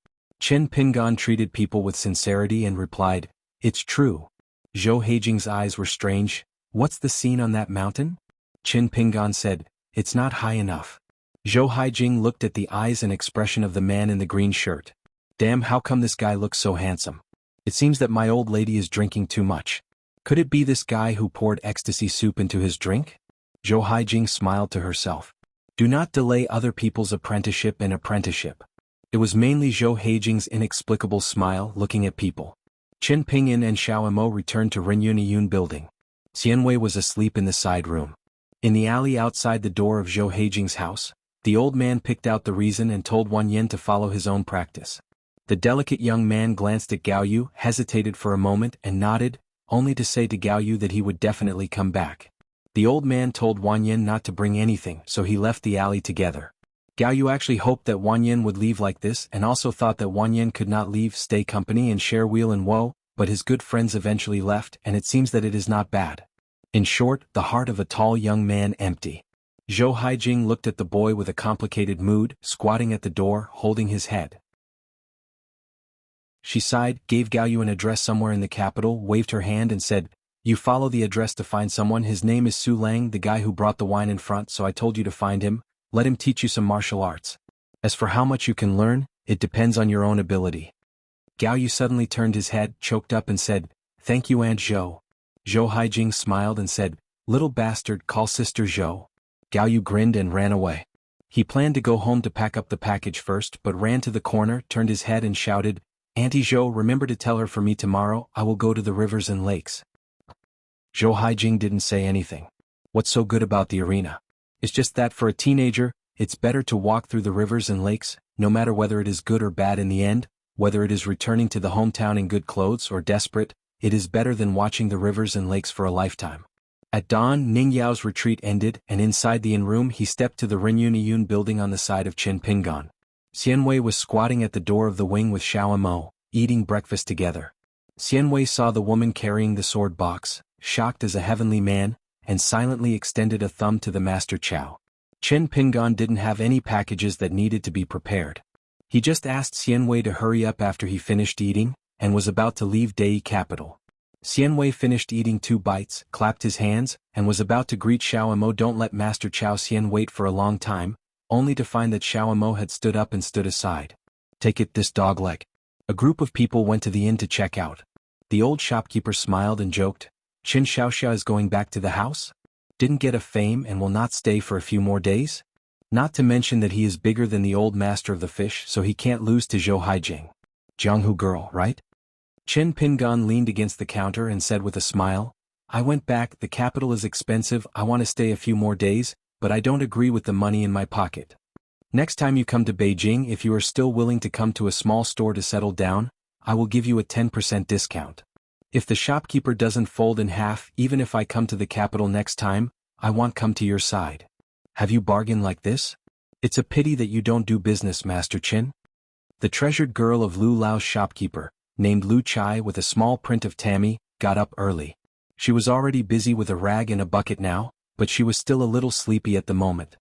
Qin Pingan treated people with sincerity and replied, it's true. Zhou Haijing's eyes were strange, what's the scene on that mountain? Qin Pingan said, it's not high enough. Zhou Haijing looked at the eyes and expression of the man in the green shirt. Damn, how come this guy looks so handsome? It seems that my old lady is drinking too much. Could it be this guy who poured ecstasy soup into his drink? Zhou Haijing smiled to herself. Do not delay other people's apprenticeship and apprenticeship. It was mainly Zhou Heijing's inexplicable smile looking at people. Qin Pingyan and Xiao Mo returned to Renyun building. Xianwei was asleep in the side room. In the alley outside the door of Zhou Heijing's house, the old man picked out the reason and told Wang Yan to follow his own practice. The delicate young man glanced at Gao Yu, hesitated for a moment and nodded, only to say to Gao Yu that he would definitely come back. The old man told Wang Yan not to bring anything, so he left the alley together. Gao Yu actually hoped that Wang Yan would leave like this and also thought that Wang Yan could not leave, stay company and share weal and woe, but his good friends eventually left and it seems that it is not bad. In short, the heart of a tall young man empty. Zhou Heijing looked at the boy with a complicated mood, squatting at the door, holding his head. She sighed, gave Gao Yu an address somewhere in the capital, waved her hand and said, "You follow the address to find someone. His name is Su Lang, the guy who brought the wine in front, so I told you to find him. Let him teach you some martial arts. As for how much you can learn, it depends on your own ability." Gao Yu suddenly turned his head, choked up and said, "Thank you, Aunt Zhou." Zhou Heijing smiled and said, "Little bastard, call Sister Zhou." Gao Yu grinned and ran away. He planned to go home to pack up the package first but ran to the corner, turned his head and shouted, "Auntie Zhou, remember to tell her for me tomorrow, I will go to the rivers and lakes." Zhou Heijing didn't say anything. What's so good about the arena? It's just that for a teenager, it's better to walk through the rivers and lakes, no matter whether it is good or bad in the end, whether it is returning to the hometown in good clothes or desperate, it is better than watching the rivers and lakes for a lifetime. At dawn, Ning Yao's retreat ended and inside the inn-room he stepped to the Renyun building on the side of Qin Pingyan. Xianwei was squatting at the door of the wing with Xiao Mo, eating breakfast together. Xianwei saw the woman carrying the sword box, shocked as a heavenly man, and silently extended a thumb to the master Chao. Qin Pingyan didn't have any packages that needed to be prepared. He just asked Xianwei to hurry up after he finished eating, and was about to leave Dei capital. Xianwei finished eating 2 bites, clapped his hands, and was about to greet Xiao Mo. Don't let Master Chao Xian wait for a long time, only to find that Xiao Mo had stood up and stood aside. "Take it, this dogleg." A group of people went to the inn to check out. The old shopkeeper smiled and joked, "Qin Xiaoxia is going back to the house? Didn't get a fame and will not stay for a few more days? Not to mention that he is bigger than the old master of the fish, so he can't lose to Zhou Heijing. Jianghu girl, right?" Qin Pingyan leaned against the counter and said with a smile, "I went back, the capital is expensive, I want to stay a few more days, but I don't agree with the money in my pocket. Next time you come to Beijing, if you are still willing to come to a small store to settle down, I will give you a 10% discount. If the shopkeeper doesn't fold in half, even if I come to the capital next time, I won't come to your side. Have you bargained like this? It's a pity that you don't do business, Master Qin." The treasured girl of Lu Lao's shopkeeper, named Lu Chai with a small print of Tammy, got up early. She was already busy with a rag and a bucket now, but she was still a little sleepy at the moment.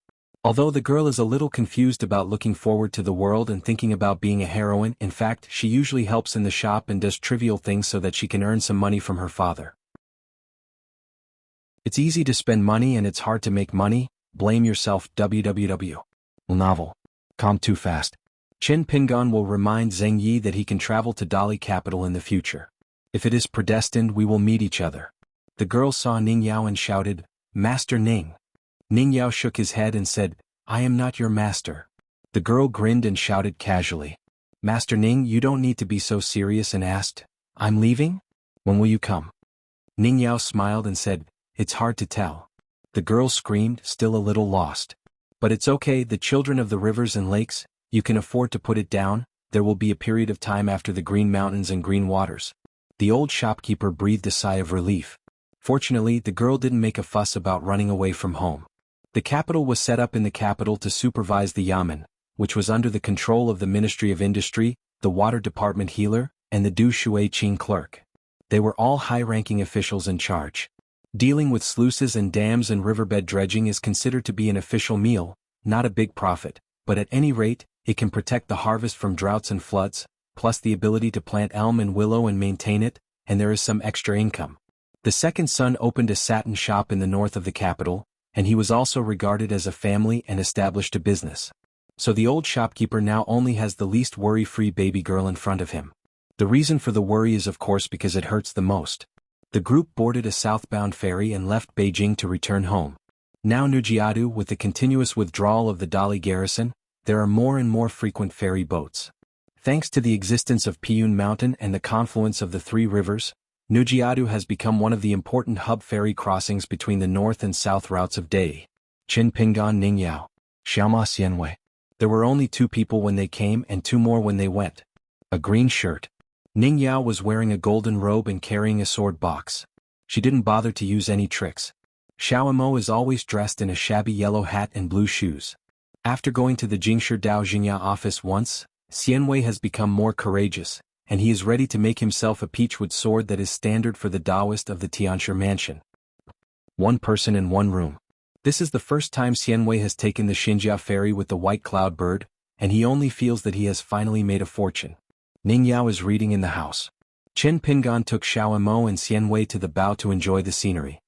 Although the girl is a little confused about looking forward to the world and thinking about being a heroine, in fact, she usually helps in the shop and does trivial things so that she can earn some money from her father. It's easy to spend money and it's hard to make money, blame yourself. www. Novel. Calm too fast. Qin Pingyan will remind Zheng Yi that he can travel to Dali capital in the future. If it is predestined, we will meet each other. The girl saw Ning Yao and shouted, "Master Ning." Ning Yao shook his head and said, "I am not your master." The girl grinned and shouted casually, "Master Ning, you don't need to be so serious," and asked, "I'm leaving? When will you come?" Ning Yao smiled and said, "It's hard to tell." The girl screamed, still a little lost. "But it's okay, the children of the rivers and lakes, you can afford to put it down, there will be a period of time after the green mountains and green waters." The old shopkeeper breathed a sigh of relief. Fortunately, the girl didn't make a fuss about running away from home. The capital was set up in the capital to supervise the yamen, which was under the control of the Ministry of Industry, the Water Department healer, and the Du Shui Qing clerk. They were all high-ranking officials in charge. Dealing with sluices and dams and riverbed dredging is considered to be an official meal, not a big profit, but at any rate, it can protect the harvest from droughts and floods, plus the ability to plant elm and willow and maintain it, and there is some extra income. The second son opened a satin shop in the north of the capital, and he was also regarded as a family and established a business. So the old shopkeeper now only has the least worry-free baby girl in front of him. The reason for the worry is of course because it hurts the most. The group boarded a southbound ferry and left Beijing to return home. Now Nujiadu, with the continuous withdrawal of the Dali garrison, there are more and more frequent ferry boats. Thanks to the existence of Piyun Mountain and the confluence of the three rivers, Nujiadu has become one of the important hub ferry crossings between the north and south routes of Dei. Qin Pingan Ningyao. Xiaoma Xianwei. There were only 2 people when they came and 2 more when they went. A green shirt. Ningyao was wearing a golden robe and carrying a sword box. She didn't bother to use any tricks. Xiaomo is always dressed in a shabby yellow hat and blue shoes. After going to the Jingshi Dao Jingya office once, Xianwei has become more courageous, and he is ready to make himself a peachwood sword that is standard for the Taoist of the Tianshi mansion. 1 person in 1 room. This is the first time Xianwei has taken the Xinjia ferry with the white cloud bird, and he only feels that he has finally made a fortune. Ningyao is reading in the house. Qin Pingan took Xiaomo and Xianwei to the bow to enjoy the scenery.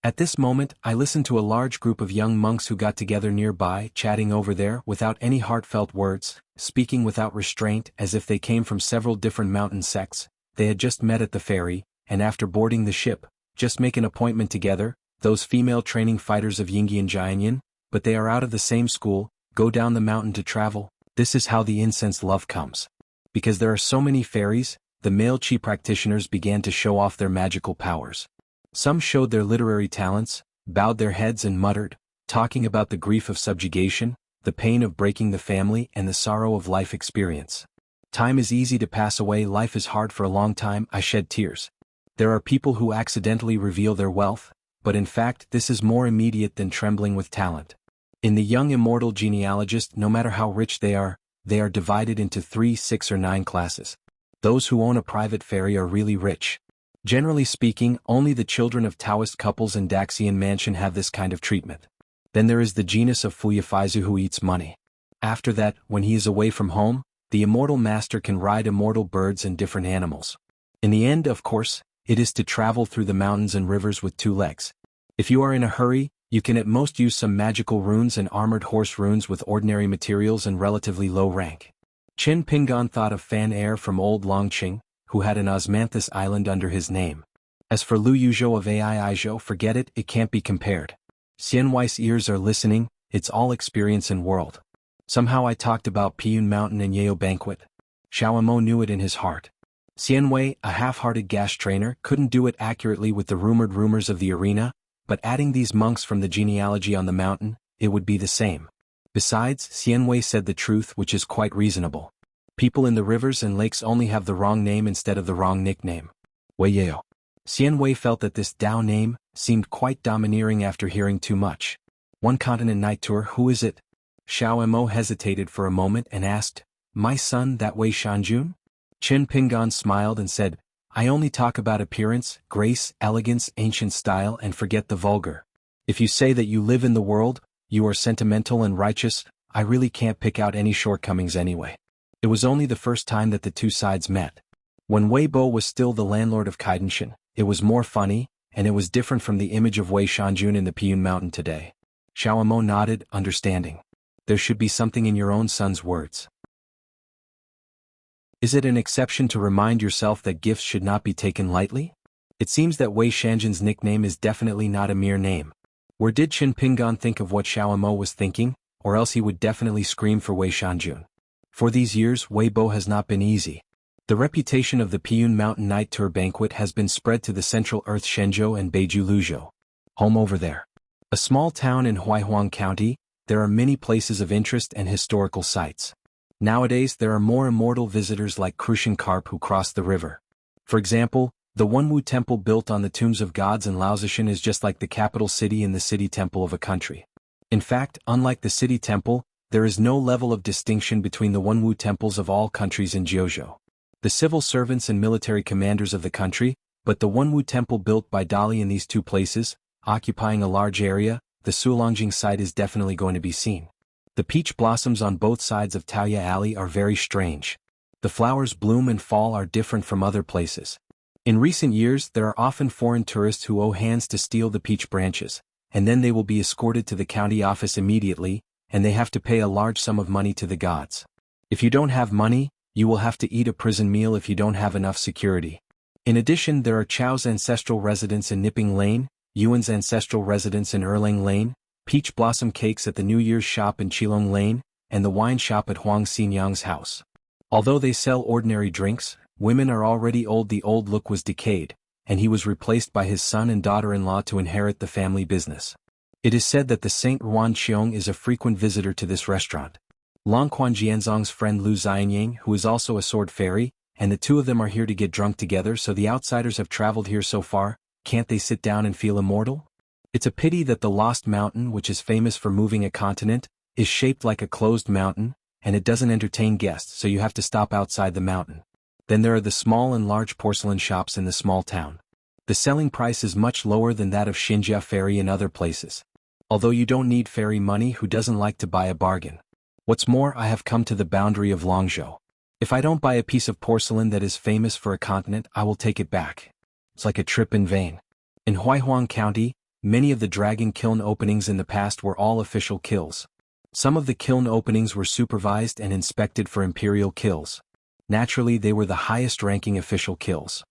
At this moment, I listened to a large group of young monks who got together nearby, chatting over there without any heartfelt words, speaking without restraint as if they came from several different mountain sects. They had just met at the ferry, and after boarding the ship, just make an appointment together, those female training fighters of Yingyi and Jiangyan, but they are out of the same school, go down the mountain to travel. This is how the incense love comes. Because there are so many fairies, the male chi practitioners began to show off their magical powers. Some showed their literary talents, bowed their heads and muttered, talking about the grief of subjugation, the pain of breaking the family and the sorrow of life experience. Time is easy to pass away, life is hard for a long time, I shed tears. There are people who accidentally reveal their wealth, but in fact this is more immediate than trembling with talent. In the young immortal genealogist, no matter how rich they are divided into 3, 6 or 9 classes. Those who own a private ferry are really rich. Generally speaking, only the children of Taoist couples in Daxian Mansion have this kind of treatment. Then there is the genus of Fuyafaizu who eats money. After that, when he is away from home, the immortal master can ride immortal birds and different animals. In the end, of course, it is to travel through the mountains and rivers with 2 legs. If you are in a hurry, you can at most use some magical runes and armored horse runes with ordinary materials and relatively low rank. Qin Pingan thought of Fan Air from Old Longqing, who had an osmanthus island under his name. As for Lu Yuzhou of Aizhou, forget it, it can't be compared. Xianwei's ears are listening, it's all experience and world. Somehow I talked about Piyun Mountain and Yao Banquet. Xiaomo knew it in his heart. Xianwei, a half-hearted gash trainer, couldn't do it accurately with the rumored rumors of the arena, but adding these monks from the genealogy on the mountain, it would be the same. Besides, Xianwei said the truth, which is quite reasonable. People in the rivers and lakes only have the wrong name instead of the wrong nickname. Weiyao. Xianwei felt that this Dao name seemed quite domineering after hearing too much. 1 continent night tour, who is it? Xiaomo hesitated for a moment and asked, my son that Wei Shanjun? Qin Pingan smiled and said, I only talk about appearance, grace, elegance, ancient style and forget the vulgar. If you say that you live in the world, you are sentimental and righteous, I really can't pick out any shortcomings anyway. It was only the first time that the 2 sides met. When Wei Bo was still the landlord of Kaidenshan, it was more funny, and it was different from the image of Wei Shanjun in the Piyun Mountain today. Xiaomo nodded, understanding. There should be something in your own son's words. Is it an exception to remind yourself that gifts should not be taken lightly? It seems that Wei Shanjun's nickname is definitely not a mere name. Where did Qin Pingan think of what Xiaomo was thinking, or else he would definitely scream for Wei Shanjun. For these years, Wei Bo has not been easy. The reputation of the Piyun Mountain Night Tour Banquet has been spread to the Central Earth Shenzhou and Beiju Luzhou. Home over there. A small town in Huaihuang County, there are many places of interest and historical sites. Nowadays there are more immortal visitors like Crucian Carp who cross the river. For example, the Wenwu Temple built on the tombs of gods in Laozishan is just like the capital city in the city temple of a country. In fact, unlike the city temple, there is no level of distinction between the Wenwu temples of all countries in Jiuzhou. The civil servants and military commanders of the country, but the Wenwu temple built by Dali in these 2 places, occupying a large area, the Sulongjing site is definitely going to be seen. The peach blossoms on both sides of Taoya Alley are very strange. The flowers bloom and fall are different from other places. In recent years there are often foreign tourists who owe hands to steal the peach branches, and then they will be escorted to the county office immediately, and they have to pay a large sum of money to the gods. If you don't have money, you will have to eat a prison meal if you don't have enough security. In addition, there are Chao's ancestral residence in Nipping Lane, Yuan's ancestral residence in Erlang Lane, peach blossom cakes at the New Year's shop in Qilong Lane, and the wine shop at Huang Xinyang's house. Although they sell ordinary drinks, women are already old. The old look was decayed, and he was replaced by his son and daughter-in-law to inherit the family business. It is said that the Saint Ruan Qiong is a frequent visitor to this restaurant. Longquan Jianzong's friend Lu Xianyang, who is also a sword fairy, and the two of them are here to get drunk together, so the outsiders have traveled here so far. Can't they sit down and feel immortal? It's a pity that the Lost Mountain, which is famous for moving a continent, is shaped like a closed mountain, and it doesn't entertain guests, so you have to stop outside the mountain. Then there are the small and large porcelain shops in the small town. The selling price is much lower than that of Xinjia Ferry and other places. Although you don't need fairy money, who doesn't like to buy a bargain? What's more, I have come to the boundary of Longzhou. If I don't buy a piece of porcelain that is famous for a continent, I will take it back. It's like a trip in vain. In Huaihuang County, many of the dragon kiln openings in the past were all official kills. Some of the kiln openings were supervised and inspected for imperial kills. Naturally, they were the highest-ranking official kills.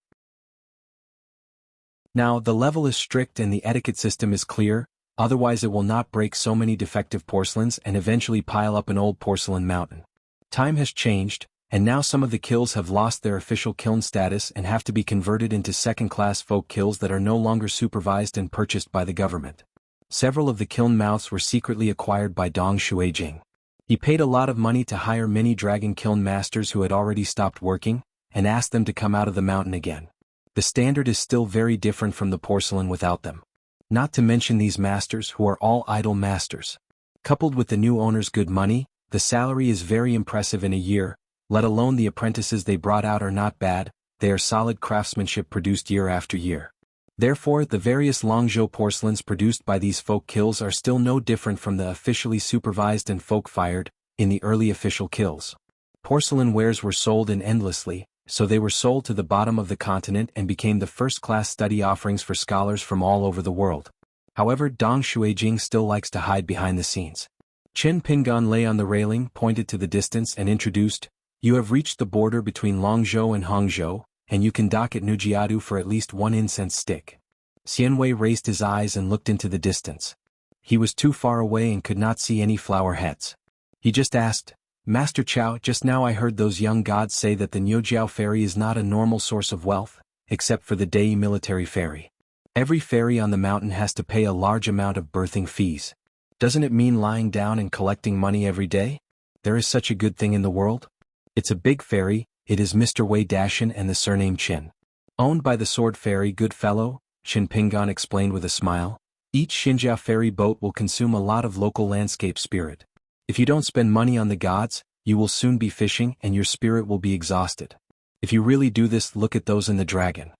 Now, the level is strict and the etiquette system is clear, otherwise it will not break so many defective porcelains and eventually pile up an old porcelain mountain. Time has changed, and now some of the kills have lost their official kiln status and have to be converted into second-class folk kills that are no longer supervised and purchased by the government. Several of the kiln mouths were secretly acquired by Dong Shuijing. He paid a lot of money to hire many dragon kiln masters who had already stopped working, and asked them to come out of the mountain again. The standard is still very different from the porcelain without them. Not to mention these masters who are all idle masters. Coupled with the new owner's good money, the salary is very impressive in a year, let alone the apprentices they brought out are not bad, they are solid craftsmanship produced year after year. Therefore, the various Longzhou porcelains produced by these folk kills are still no different from the officially supervised and folk-fired, in the early official kills. Porcelain wares were sold in endlessly, so they were sold to the bottom of the continent and became the first-class study offerings for scholars from all over the world. However, Dong Shuijing still likes to hide behind the scenes. Chen Pingan lay on the railing, pointed to the distance and introduced, "You have reached the border between Longzhou and Hangzhou, and you can dock at Nujiadu for at least one incense stick." Xianwei raised his eyes and looked into the distance. He was too far away and could not see any flower heads. He just asked, "Master Chow, just now I heard those young gods say that the Nyojiao ferry is not a normal source of wealth, except for the Dei military ferry. Every ferry on the mountain has to pay a large amount of berthing fees. Doesn't it mean lying down and collecting money every day? There is such a good thing in the world? It's a big ferry, it is Mr. Wei Dashin and the surname Qin. Owned by the sword fairy good fellow," Qin Pingan explained with a smile. "Each Xinjia ferry boat will consume a lot of local landscape spirit. If you don't spend money on the gods, you will soon be fishing and your spirit will be exhausted. If you really do this, look at those in the dragon.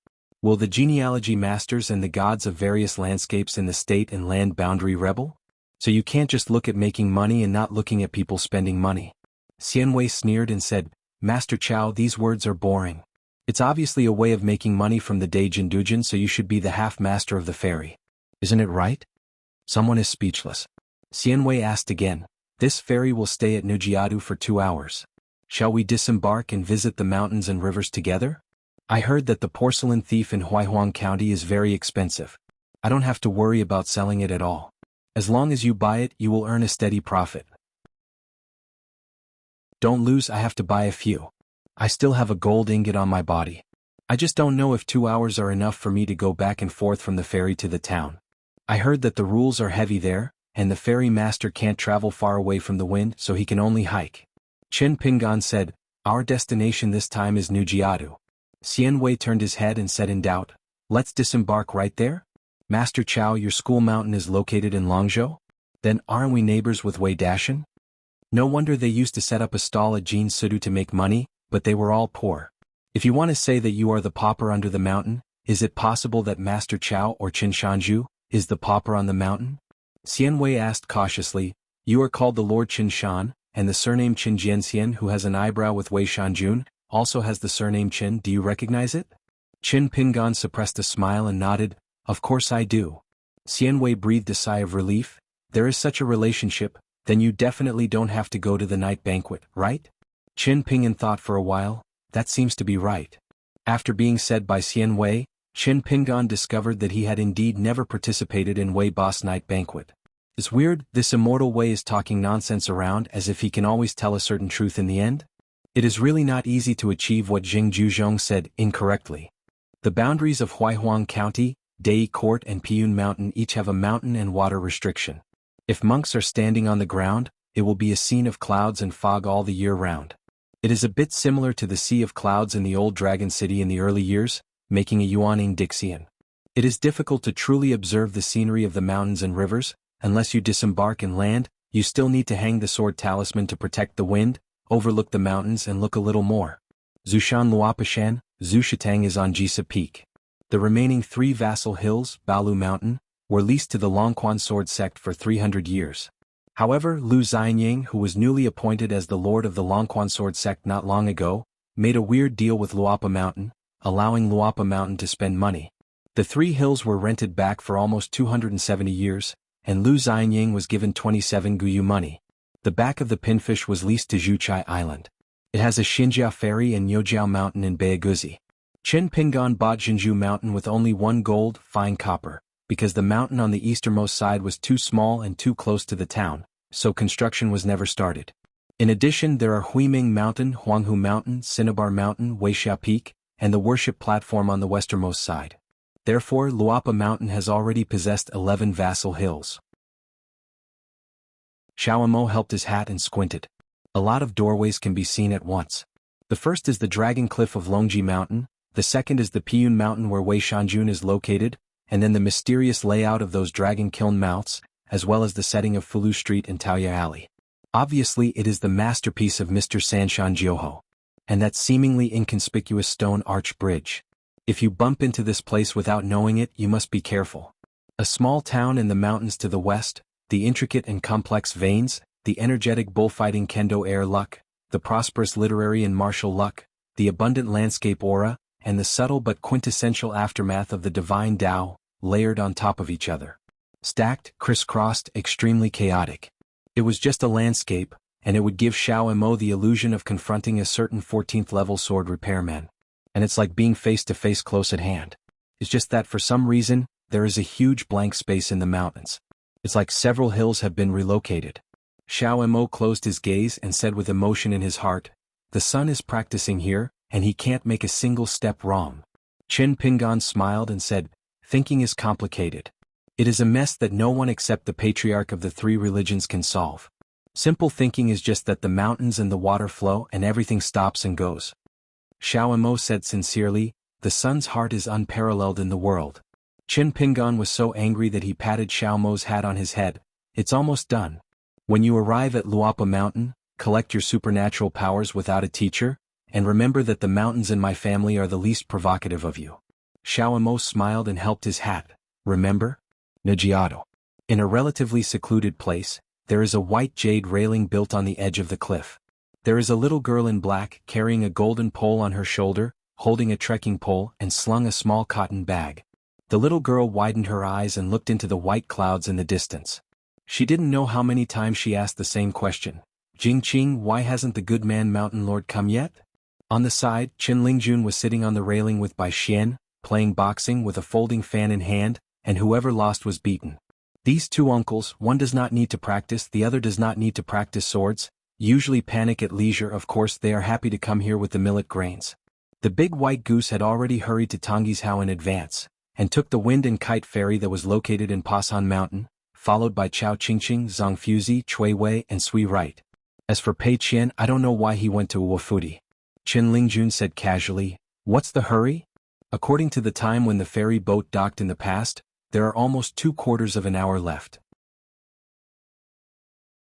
Will the genealogy masters and the gods of various landscapes in the state and land boundary rebel? So you can't just look at making money and not looking at people spending money." Xianwei sneered and said, "Master Chow, these words are boring. It's obviously a way of making money from the Dei Jindujan, so you should be the half-master of the ferry. Isn't it right?" Someone is speechless. Xianwei asked again, "This ferry will stay at Nujiadu for 2 hours. Shall we disembark and visit the mountains and rivers together? I heard that the porcelain thief in Huaihuang County is very expensive. I don't have to worry about selling it at all. As long as you buy it, you will earn a steady profit. Don't lose, I have to buy a few. I still have a gold ingot on my body. I just don't know if 2 hours are enough for me to go back and forth from the ferry to the town. I heard that the rules are heavy there, and the ferry master can't travel far away from the wind, so he can only hike." Chen Pingan said, "Our destination this time is Nujiadu." Xianwei turned his head and said in doubt, "Let's disembark right there? Master Chow, your school mountain is located in Longzhou? Then aren't we neighbors with Wei Dashin? No wonder they used to set up a stall at Jin Sudu to make money, but they were all poor. If you want to say that you are the pauper under the mountain, is it possible that Master Chow or Qin Shanju is the pauper on the mountain?" Xianwei asked cautiously, "You are called the Lord Qin Shan, and the surname Qin Jianxian, who has an eyebrow with Wei Shanjun, also has the surname Qin. Do you recognize it?" Qin Pingan suppressed a smile and nodded, "Of course I do." Xianwei breathed a sigh of relief. "There is such a relationship, then you definitely don't have to go to the night banquet, right?" Qin Pingan thought for a while. That seems to be right. After being said by Xianwei, Qin Pingan discovered that he had indeed never participated in Wei Boss night banquet. It's weird, this immortal way is talking nonsense around as if he can always tell a certain truth in the end? It is really not easy to achieve what Jing Juzhong said incorrectly. The boundaries of Huaihuang County, Dei Court and Piyun Mountain each have a mountain and water restriction. If monks are standing on the ground, it will be a scene of clouds and fog all the year round. It is a bit similar to the Sea of Clouds in the old Dragon City in the early years, making a Yuaning Dixian. It is difficult to truly observe the scenery of the mountains and rivers. Unless you disembark and land, you still need to hang the sword talisman to protect the wind, overlook the mountains and look a little more. Zushan Luopashan, Zushatang is on Jisa Peak. The remaining 3 vassal hills, Balu Mountain, were leased to the Longquan sword sect for 300 years. However, Lu Xianying, who was newly appointed as the lord of the Longquan sword sect not long ago, made a weird deal with Luopa Mountain, allowing Luopa Mountain to spend money. The 3 hills were rented back for almost 270 years, and Lu Xianying was given 27 guyu money. The back of the pinfish was leased to Zhuchai Island. It has a Xinjia ferry and Yojiao Mountain in Bayaguzi. Chen Pingan bought Jinju Mountain with only 1 gold, fine copper, because the mountain on the easternmost side was too small and too close to the town, so construction was never started. In addition, there are Huiming Mountain, Huanghu Mountain, Cinnabar Mountain, Weixia Peak, and the worship platform on the westernmost side. Therefore, Luopa Mountain has already possessed 11 vassal hills. Xiaomo helped his hat and squinted. A lot of doorways can be seen at once. The first is the Dragon Cliff of Longji Mountain, the second is the Piyun Mountain where Wei Shanjun is located, and then the mysterious layout of those dragon kiln mouths, as well as the setting of Fulu Street and Taoya Alley. Obviously it is the masterpiece of Mr. Sanshan Jioho. And that seemingly inconspicuous stone arch bridge. If you bump into this place without knowing it, you must be careful. A small town in the mountains to the west, the intricate and complex veins, the energetic bullfighting kendo air luck, the prosperous literary and martial luck, the abundant landscape aura, and the subtle but quintessential aftermath of the divine Tao, layered on top of each other. Stacked, crisscrossed, extremely chaotic. It was just a landscape, and it would give Xiao Mo the illusion of confronting a certain 14th level sword repairman. And it's like being face to face close at hand. It's just that for some reason, there is a huge blank space in the mountains. It's like several hills have been relocated. Xiao Mo closed his gaze and said with emotion in his heart, "The sun is practicing here, and he can't make a single step wrong." Chen Pingan smiled and said, "Thinking is complicated. It is a mess that no one except the patriarch of the 3 religions can solve. Simple thinking is just that the mountains and the water flow and everything stops and goes." Xiao Mo said sincerely, "The sun's heart is unparalleled in the world." Chen Pingan was so angry that he patted Xiao Mo's hat on his head. "It's almost done. When you arrive at Luopa Mountain, collect your supernatural powers without a teacher, and remember that the mountains in my family are the least provocative of you." Xiao Mo smiled and helped his hat. "Remember?" Nagiato. In a relatively secluded place, there is a white jade railing built on the edge of the cliff. There is a little girl in black carrying a golden pole on her shoulder, holding a trekking pole and slung a small cotton bag. The little girl widened her eyes and looked into the white clouds in the distance. She didn't know how many times she asked the same question. "Jingqing, why hasn't the good man Mountain Lord come yet?" On the side, Qin Lingjun was sitting on the railing with Bai Xian, playing boxing with a folding fan in hand, and whoever lost was beaten. These 2 uncles, one does not need to practice, the other does not need to practice swords, usually panic at leisure. Of course they are happy to come here with the millet grains. The big white goose had already hurried to Tongisao in advance, and took the wind and kite ferry that was located in Pasan Mountain, followed by Chao Qingqing, Zhangfuzi, Cui Wei and Sui Right. As for Pei Qian, I don't know why he went to Uofudi. Qin Lingjun said casually, "What's the hurry?" According to the time when the ferry boat docked in the past, there are almost 2/4 of an hour left.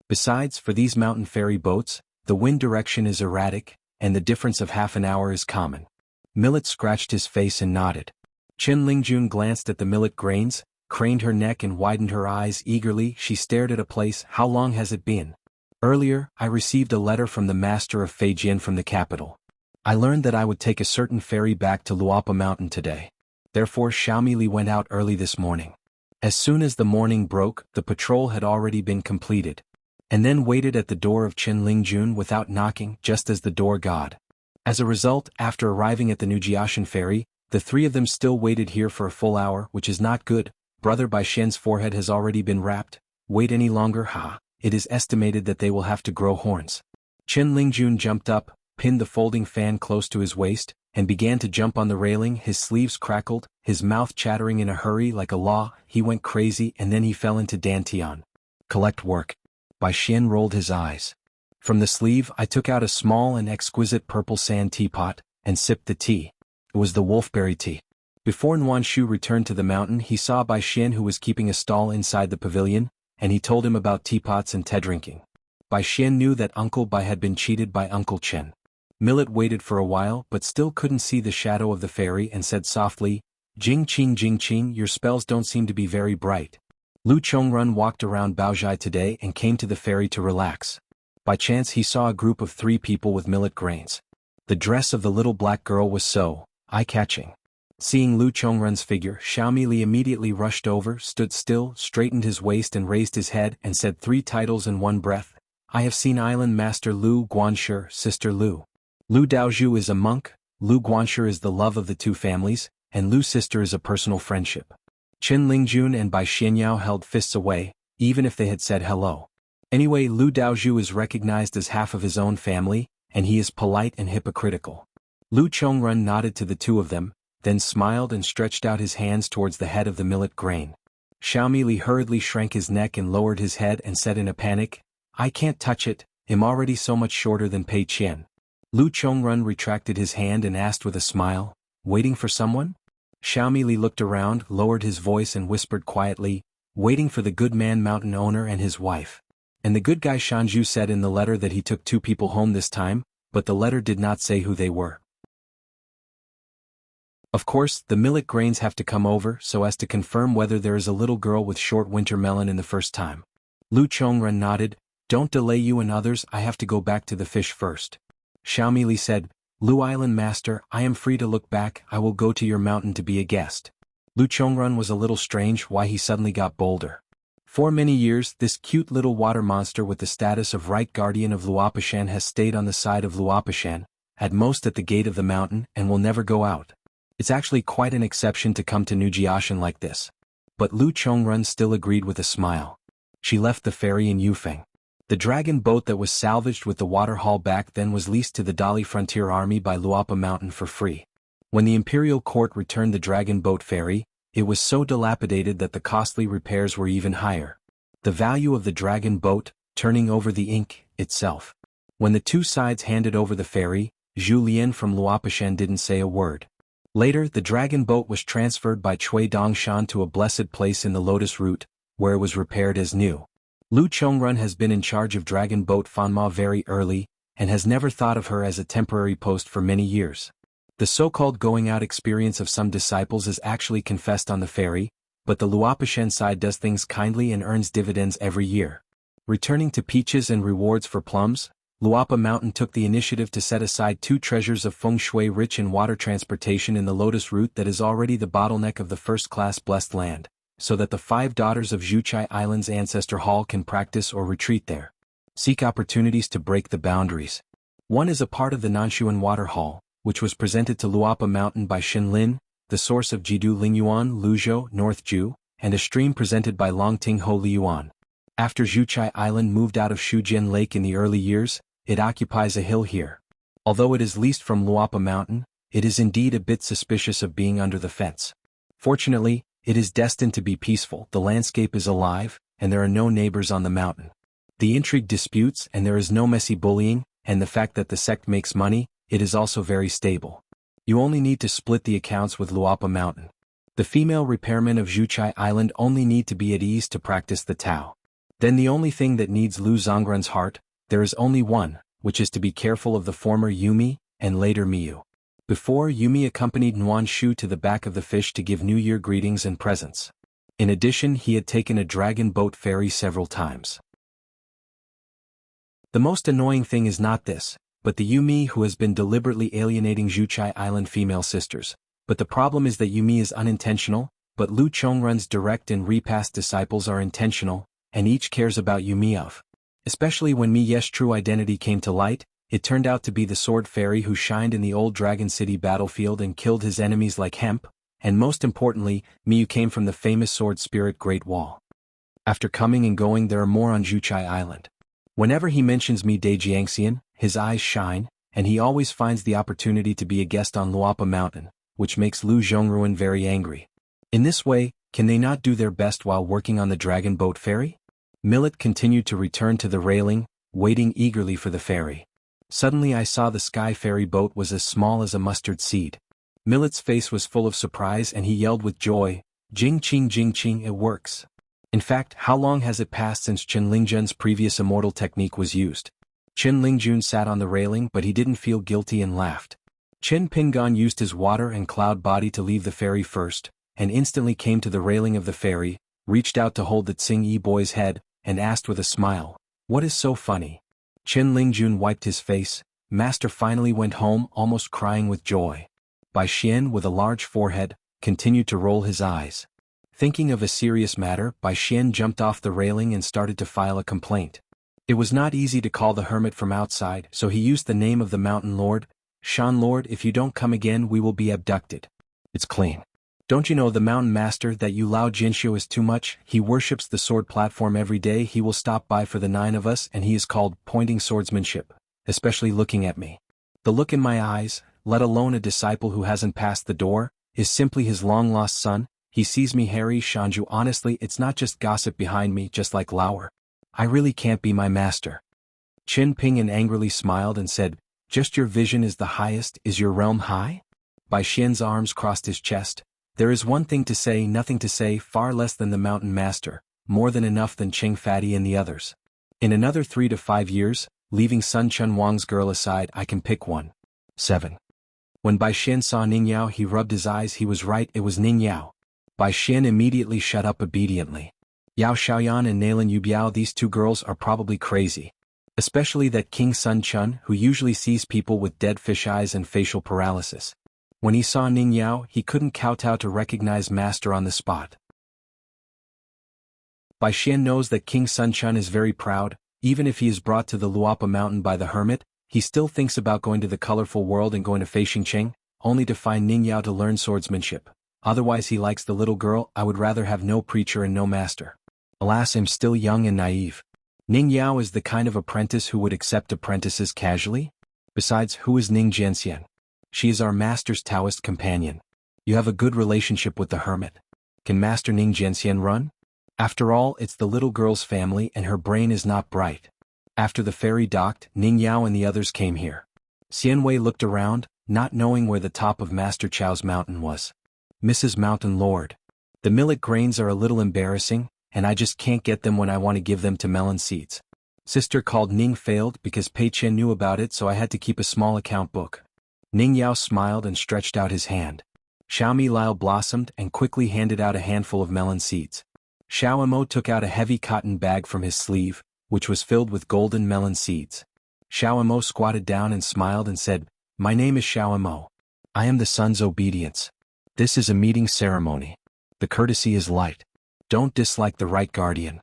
Besides, for these mountain ferry boats, the wind direction is erratic, and the difference of half an hour is common. Millet scratched his face and nodded. Qin Lingjun glanced at the millet grains, craned her neck and widened her eyes eagerly. She stared at a place. "How long has it been?" "Earlier, I received a letter from the master of Feijian from the capital. I learned that I would take a certain ferry back to Luopa Mountain today. Therefore Xiaomi Li went out early this morning. As soon as the morning broke, the patrol had already been completed. And then waited at the door of Qin Lingjun without knocking, just as the door god. As a result, after arriving at the New Jiashan ferry, the 3 of them still waited here for a full hour, which is not good. Brother Bai Xian's forehead has already been wrapped. wait any longer, it is estimated that they will have to grow horns. Chen Lingjun jumped up, pinned the folding fan close to his waist, and began to jump on the railing. His sleeves crackled, his mouth chattering in a hurry like a law. He went crazy and then he fell into dantian. Collect work. Bai Xian rolled his eyes. From the sleeve I took out a small and exquisite purple sand teapot, and sipped the tea. It was the wolfberry tea. Before Nuanshu returned to the mountain he saw Bai Xian, who was keeping a stall inside the pavilion, and he told him about teapots and tea drinking. Bai Xian knew that Uncle Bai had been cheated by Uncle Chen. Millet waited for a while but still couldn't see the shadow of the fairy and said softly, Jing Qing, your spells don't seem to be very bright. Lu Chongrun walked around Baozhai today and came to the ferry to relax. By chance he saw a group of 3 people with millet grains. The dress of the little black girl was so eye-catching. Seeing Lu Chongrun's figure, Xiaomi Li immediately rushed over, stood still, straightened his waist and raised his head and said 3 titles in one breath. I have seen Island Master Lu Guanshi, Sister Lu. Lu Daozhu is a monk, Lu Guanshi is the love of the 2 families, and Lu's sister is a personal friendship. Chen Lingjun and Bai Xianyao held fists away, even if they had said hello. Anyway, Lu Daozhu is recognized as half of his own family, and he is polite and hypocritical. Lu Chongrun nodded to the 2 of them, then smiled and stretched out his hands towards the head of the millet grain. Xiaomi Li hurriedly shrank his neck and lowered his head and said in a panic, I can't touch it, I'm already so much shorter than Pei Qian. Lu Chongrun retracted his hand and asked with a smile, waiting for someone? Xiaomi Li looked around, lowered his voice and whispered quietly, waiting for the good man mountain owner and his wife. And the good guy Shanju said in the letter that he took 2 people home this time, but the letter did not say who they were. Of course, the millet grains have to come over so as to confirm whether there is a little girl with short winter melon in the first time. Lu Chongrun nodded, don't delay you and others, I have to go back to the fish first. Xiaomi Li said, Lu Island Master, I am free to look back, I will go to your mountain to be a guest. Lu Chongrun was a little strange why he suddenly got bolder. For many years, this cute little water monster with the status of right guardian of Luopishan has stayed on the side of Luopishan, at most at the gate of the mountain, and will never go out. It's actually quite an exception to come to New Jiashan like this. But Lu Chongrun still agreed with a smile. She left the ferry in Yufeng. The dragon boat that was salvaged with the water haul back then was leased to the Dali Frontier Army by Luopa Mountain for free. When the imperial court returned the dragon boat ferry, it was so dilapidated that the costly repairs were even higher. The value of the dragon boat, turning over the ink, itself. When the 2 sides handed over the ferry, Zhu Lian from Luopishan didn't say a word. Later, the dragon boat was transferred by Cui Dongshan to a blessed place in the Lotus Route, where it was repaired as new. Lu Chongrun has been in charge of dragon boat Fanma very early, and has never thought of her as a temporary post for many years. The so-called going out experience of some disciples is actually confessed on the ferry, but the Luopishan side does things kindly and earns dividends every year. Returning to peaches and rewards for plums, Luopa Mountain took the initiative to set aside 2 treasures of feng shui rich in water transportation in the Lotus Route that is already the bottleneck of the first-class blessed land, so that the 5 daughters of Zhuchai Island's ancestor hall can practice or retreat there. Seek opportunities to break the boundaries. One is a part of the Nanshuan Water Hall, which was presented to Luopa Mountain by Shinlin, the source of Jidu Lingyuan Luzhou North Ju, and a stream presented by Longting Ho Liuan. After Zhuchai Island moved out of Shujian Lake in the early years, it occupies a hill here. Although it is leased from Luopa Mountain, it is indeed a bit suspicious of being under the fence. Fortunately, it is destined to be peaceful, the landscape is alive, and there are no neighbors on the mountain. The intrigue disputes and there is no messy bullying, and the fact that the sect makes money, it is also very stable. You only need to split the accounts with Luopa Mountain. The female repairmen of Zhuchai Island only need to be at ease to practice the Tao. Then the only thing that needs Lu Zongren's heart, there is only one, which is to be careful of the former Yumi, and later Miyu. Before, Yumi accompanied Nuan Shu to the back of the fish to give New Year greetings and presents. In addition, he had taken a dragon boat ferry several times. The most annoying thing is not this, but the Yumi who has been deliberately alienating Zhuchai Island female sisters. But the problem is that Yumi is unintentional, but Lu Chongrun's direct and repast disciples are intentional, and each cares about Yumi of. Especially when Mi Ye's true identity came to light, it turned out to be the sword fairy who shined in the old Dragon City battlefield and killed his enemies like hemp, and most importantly, Miyu came from the famous sword spirit Great Wall. After coming and going there are more on Zhuchai Island. Whenever he mentions me de Jiangxian, his eyes shine, and he always finds the opportunity to be a guest on Luapa Mountain, which makes Lu Zhongruan very angry. In this way, can they not do their best while working on the dragon boat ferry? Millet continued to return to the railing, waiting eagerly for the ferry. Suddenly I saw the sky ferry boat was as small as a mustard seed. Millet's face was full of surprise and he yelled with joy, Jing Qing, it works. In fact, how long has it passed since Chen Lingjun's previous immortal technique was used? Chen Lingjun sat on the railing but he didn't feel guilty and laughed. Chen Pingan used his water and cloud body to leave the ferry first, and instantly came to the railing of the ferry, reached out to hold the Tsing-Yi boy's head, and asked with a smile, "What is so funny?" Chen Lingjun wiped his face. Master finally went home almost crying with joy. Bai Xian, with a large forehead, continued to roll his eyes. Thinking of a serious matter, Bai Xian jumped off the railing and started to file a complaint. It was not easy to call the hermit from outside, so he used the name of the mountain lord. "Shan Lord, if you don't come again we will be abducted." "It's clean. Don't you know the mountain master that you Lao Jinxiu is too much? He worships the sword platform every day. He will stop by for the 9 of us and he is called pointing swordsmanship, especially looking at me. The look in my eyes, let alone a disciple who hasn't passed the door, is simply his long-lost son. He sees me Harry Shanju. Honestly, it's not just gossip behind me, just like Lauer. I really can't be my master." Qin Ping'an angrily smiled and said, "Just your vision is the highest. Is your realm high?" Bai Xian's arms crossed his chest. "There is one thing to say, nothing to say, far less than the mountain master, more than enough than Cheng Fatty and the others. In another 3 to 5 years, leaving Sun Chunwang's girl aside, I can pick one." 7. When Bai Xian saw Ning Yao he rubbed his eyes. He was right, it was Ning Yao. Bai Xian immediately shut up obediently. Yao Xiaoyan and Nalan Yubiao, these 2 girls are probably crazy. Especially that King Sun Chun, who usually sees people with dead fish eyes and facial paralysis. When he saw Ning Yao, he couldn't kowtow to recognize Master on the spot. Bai Xian knows that King Sun Chun is very proud. Even if he is brought to the Luapa Mountain by the hermit, he still thinks about going to the colorful world and going to Fei Xingcheng, only to find Ning Yao to learn swordsmanship. Otherwise he likes the little girl. I would rather have no preacher and no master. Alas, I'm still young and naive. Ning Yao is the kind of apprentice who would accept apprentices casually? Besides, who is Ning Jianxian? She is our master's Taoist companion. You have a good relationship with the hermit. Can Master Ning Jianxian run? After all, it's the little girl's family and her brain is not bright. After the ferry docked, Ning Yao and the others came here. Xianwei looked around, not knowing where the top of Master Chao's mountain was. "Mrs. Mountain Lord. The millet grains are a little embarrassing, and I just can't get them when I want to give them to melon seeds. Sister called Ning failed because Pei Chen knew about it, so I had to keep a small account book." Ning Yao smiled and stretched out his hand. Xiaomi Lyle blossomed and quickly handed out a handful of melon seeds. Xiao Mo took out a heavy cotton bag from his sleeve, which was filled with golden melon seeds. Xiao Mo squatted down and smiled and said, "My name is Xiao Mo. I am the sun's obedience. This is a meeting ceremony. The courtesy is light. Don't dislike the right guardian."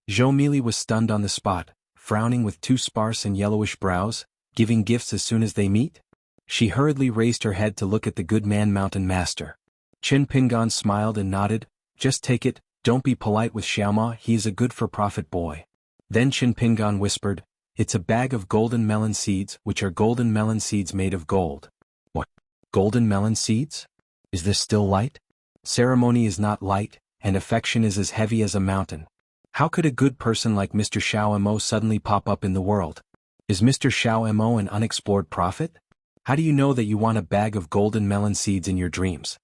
Zhou Mili was stunned on the spot, frowning with 2 sparse and yellowish brows. "Giving gifts as soon as they meet?" She hurriedly raised her head to look at the good man mountain master. Qin Pingan smiled and nodded. "Just take it, don't be polite with Xiaoma, he is a good-for-profit boy." Then Qin Pingan whispered, "It's a bag of golden melon seeds, which are golden melon seeds made of gold." "What? Golden melon seeds? Is this still light?" "Ceremony is not light, and affection is as heavy as a mountain. How could a good person like Mr. Xiao Mo suddenly pop up in the world? Is Mr. Xiao Mo an unexplored prophet? How do you know that you want a bag of golden melon seeds in your dreams?"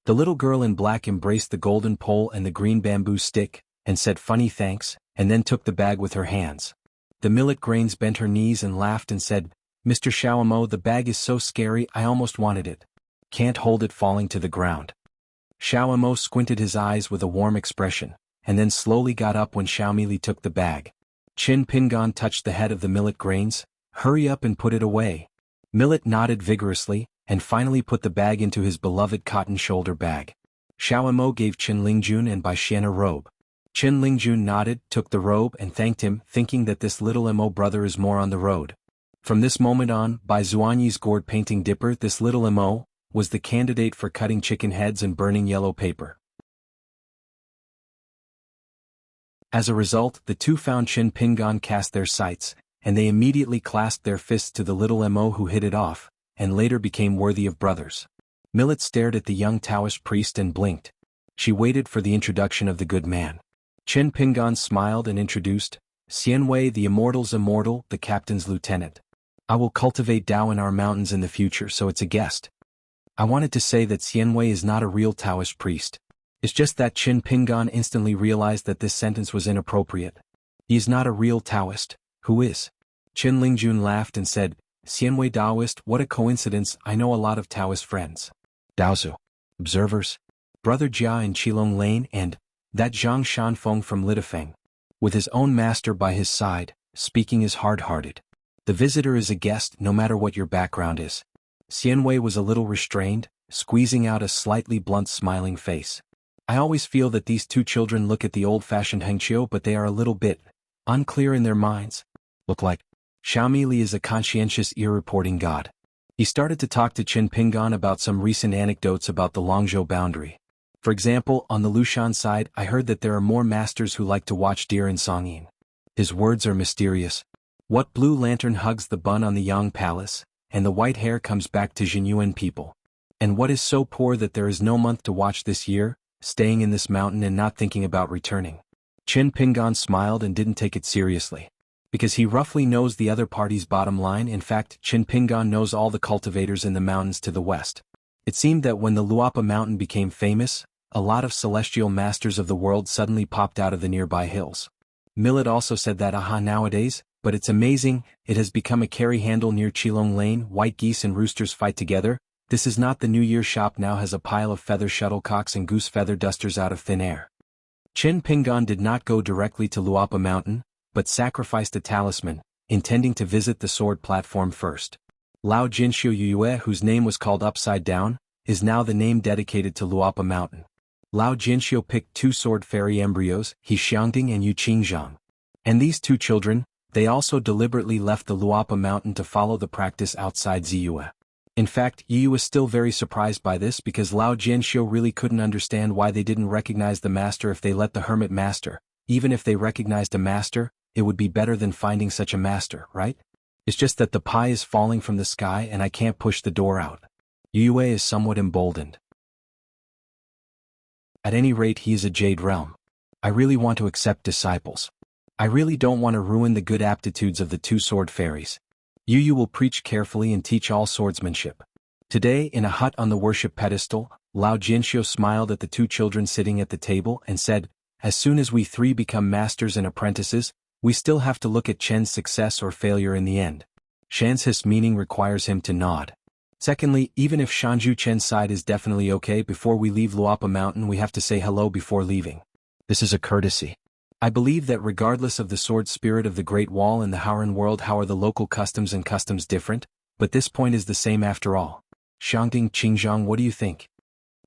The little girl in black embraced the golden pole and the green bamboo stick, and said funny thanks, and then took the bag with her hands. The millet grains bent her knees and laughed and said, "Mr. Xiao Mo, the bag is so scary I almost wanted it. Can't hold it falling to the ground." Xiao Mo squinted his eyes with a warm expression, and then slowly got up when Xiaomili took the bag. Qin Pingan touched the head of the millet grains. "Hurry up and put it away." Millet nodded vigorously, and finally put the bag into his beloved cotton shoulder bag. Xiao Mo gave Qin Lingjun and Bai Xian a robe. Qin Lingjun nodded, took the robe and thanked him, thinking that this little Mo brother is more on the road. From this moment on, by Zuanyi's gourd painting dipper, this little Mo was the candidate for cutting chicken heads and burning yellow paper. As a result, the two found Qin Pingan cast their sights, and they immediately clasped their fists to the little Mo who hit it off, and later became worthy of brothers. Millet stared at the young Taoist priest and blinked. She waited for the introduction of the good man. Qin Pingan smiled and introduced, Xianwei the Immortal's immortal, the captain's lieutenant. I will cultivate Tao in our mountains in the future, so it's a guest. I wanted to say that Xianwei is not a real Taoist priest. It's just that Qin Pingan instantly realized that this sentence was inappropriate. He is not a real Taoist. Who is? Qin Lingjun laughed and said, Xianwei Taoist, what a coincidence, I know a lot of Taoist friends. Daozu. Observers. Brother Jia in Qilong Lane and that Zhang Shanfeng from Litafeng. With his own master by his side, speaking is hard-hearted. The visitor is a guest no matter what your background is. Xianwei was a little restrained, squeezing out a slightly blunt smiling face. I always feel that these two children look at the old-fashioned Hengqiu, but they are a little bit unclear in their minds. Look like Xiaomi Li is a conscientious ear-reporting god. He started to talk to Qin Pingan about some recent anecdotes about the Longzhou boundary. For example, on the Lushan side, I heard that there are more masters who like to watch deer in Songyin. His words are mysterious. What blue lantern hugs the bun on the Yang Palace, and the white hair comes back to Xuanhuan people? And what is so poor that there is no month to watch this year, staying in this mountain and not thinking about returning? Qin Pingan smiled and didn't take it seriously. Because he roughly knows the other party's bottom line. In fact, Qin Pingan knows all the cultivators in the mountains to the west. It seemed that when the Luapa mountain became famous, a lot of celestial masters of the world suddenly popped out of the nearby hills. Millet also said that nowadays, but it's amazing, it has become a carry handle near Qilong Lane, white geese and roosters fight together. This is not the New Year shop now has a pile of feather shuttlecocks and goose feather dusters out of thin air. Qin Pingan did not go directly to Luapa Mountain, but sacrificed a talisman, intending to visit the sword platform first. Lao Jinxiu Yue, whose name was called Upside Down, is now the name dedicated to Luapa Mountain. Lao Jinxiu picked two sword fairy embryos, He Xiangding and Yu Qingzhang. And these two children, they also deliberately left the Luapa Mountain to follow the practice outside Ziyue. In fact, Yu was still very surprised by this because Lao Jinxiu really couldn't understand why they didn't recognize the master if they let the hermit master. Even if they recognized a master, it would be better than finding such a master, right? It's just that the pie is falling from the sky and I can't push the door out. Yue is somewhat emboldened. At any rate, he is a Jade Realm. I really want to accept disciples. I really don't want to ruin the good aptitudes of the two sword fairies. Yu will preach carefully and teach all swordsmanship. Today, in a hut on the worship pedestal, Lao Jinxiu smiled at the two children sitting at the table and said, as soon as we three become masters and apprentices, we still have to look at Chen's success or failure in the end. Shan's his meaning requires him to nod. Secondly, even if Shanju Chen's side is definitely okay, before we leave Luapa Mountain we have to say hello before leaving. This is a courtesy. I believe that regardless of the sword spirit of the Great Wall and the Howran world, how are the local customs and customs different, but this point is the same after all. Xiangding Qingzhang, what do you think?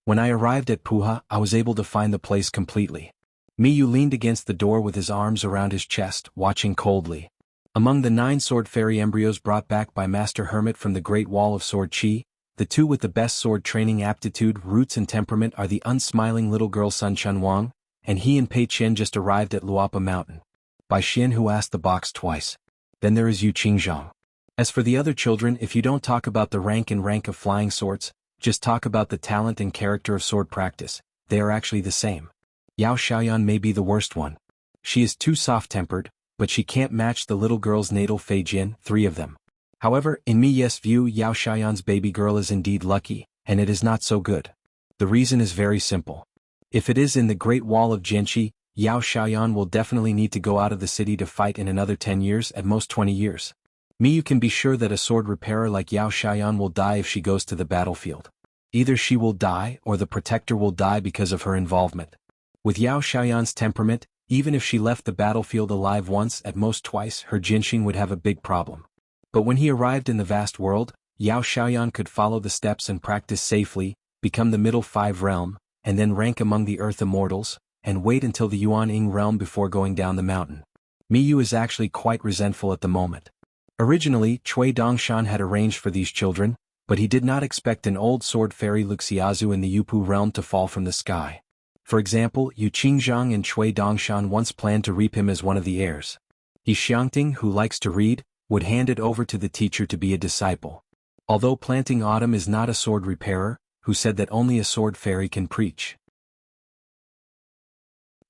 When I arrived at Puha, I was able to find the place completely. Miyu leaned against the door with his arms around his chest, watching coldly. Among the 9 sword fairy embryos brought back by Master Hermit from the Great Wall of Sword Qi, the 2 with the best sword training aptitude, roots and temperament are the unsmiling little girl Sun Xuanhuan, and he and Pei Qian just arrived at Luapa Mountain. By Xian, who asked the box twice. Then there is Yu Qingzhang. As for the other children, if you don't talk about the rank of flying swords, just talk about the talent and character of sword practice, they are actually the same. Yao Xiaoyan may be the worst one. She is too soft-tempered, but she can't match the little girl's natal Fei Jin, 3 of them. However, in Miye's view, Yao Xiaoyan's baby girl is indeed lucky, and it is not so good. The reason is very simple. If it is in the Great Wall of Jianqi, Yao Xiaoyan will definitely need to go out of the city to fight in another 10 years, at most 20 years. Miyu can be sure that a sword repairer like Yao Xiaoyan will die if she goes to the battlefield. Either she will die or the protector will die because of her involvement. With Yao Xiaoyan's temperament, even if she left the battlefield alive once, at most twice, her Jinxing would have a big problem. But when he arrived in the vast world, Yao Xiaoyan could follow the steps and practice safely, become the middle 5 realm, and then rank among the Earth Immortals, and wait until the Yuan-Ing realm before going down the mountain. Miyu is actually quite resentful at the moment. Originally, Cui Dongshan had arranged for these children, but he did not expect an old sword fairy Luxiazu in the Yupu realm to fall from the sky. For example, Yu Qingzhang and Cui Dongshan once planned to reap him as one of the heirs. He Xiangting, who likes to read, would hand it over to the teacher to be a disciple. Although planting autumn is not a sword repairer, who said that only a sword fairy can preach.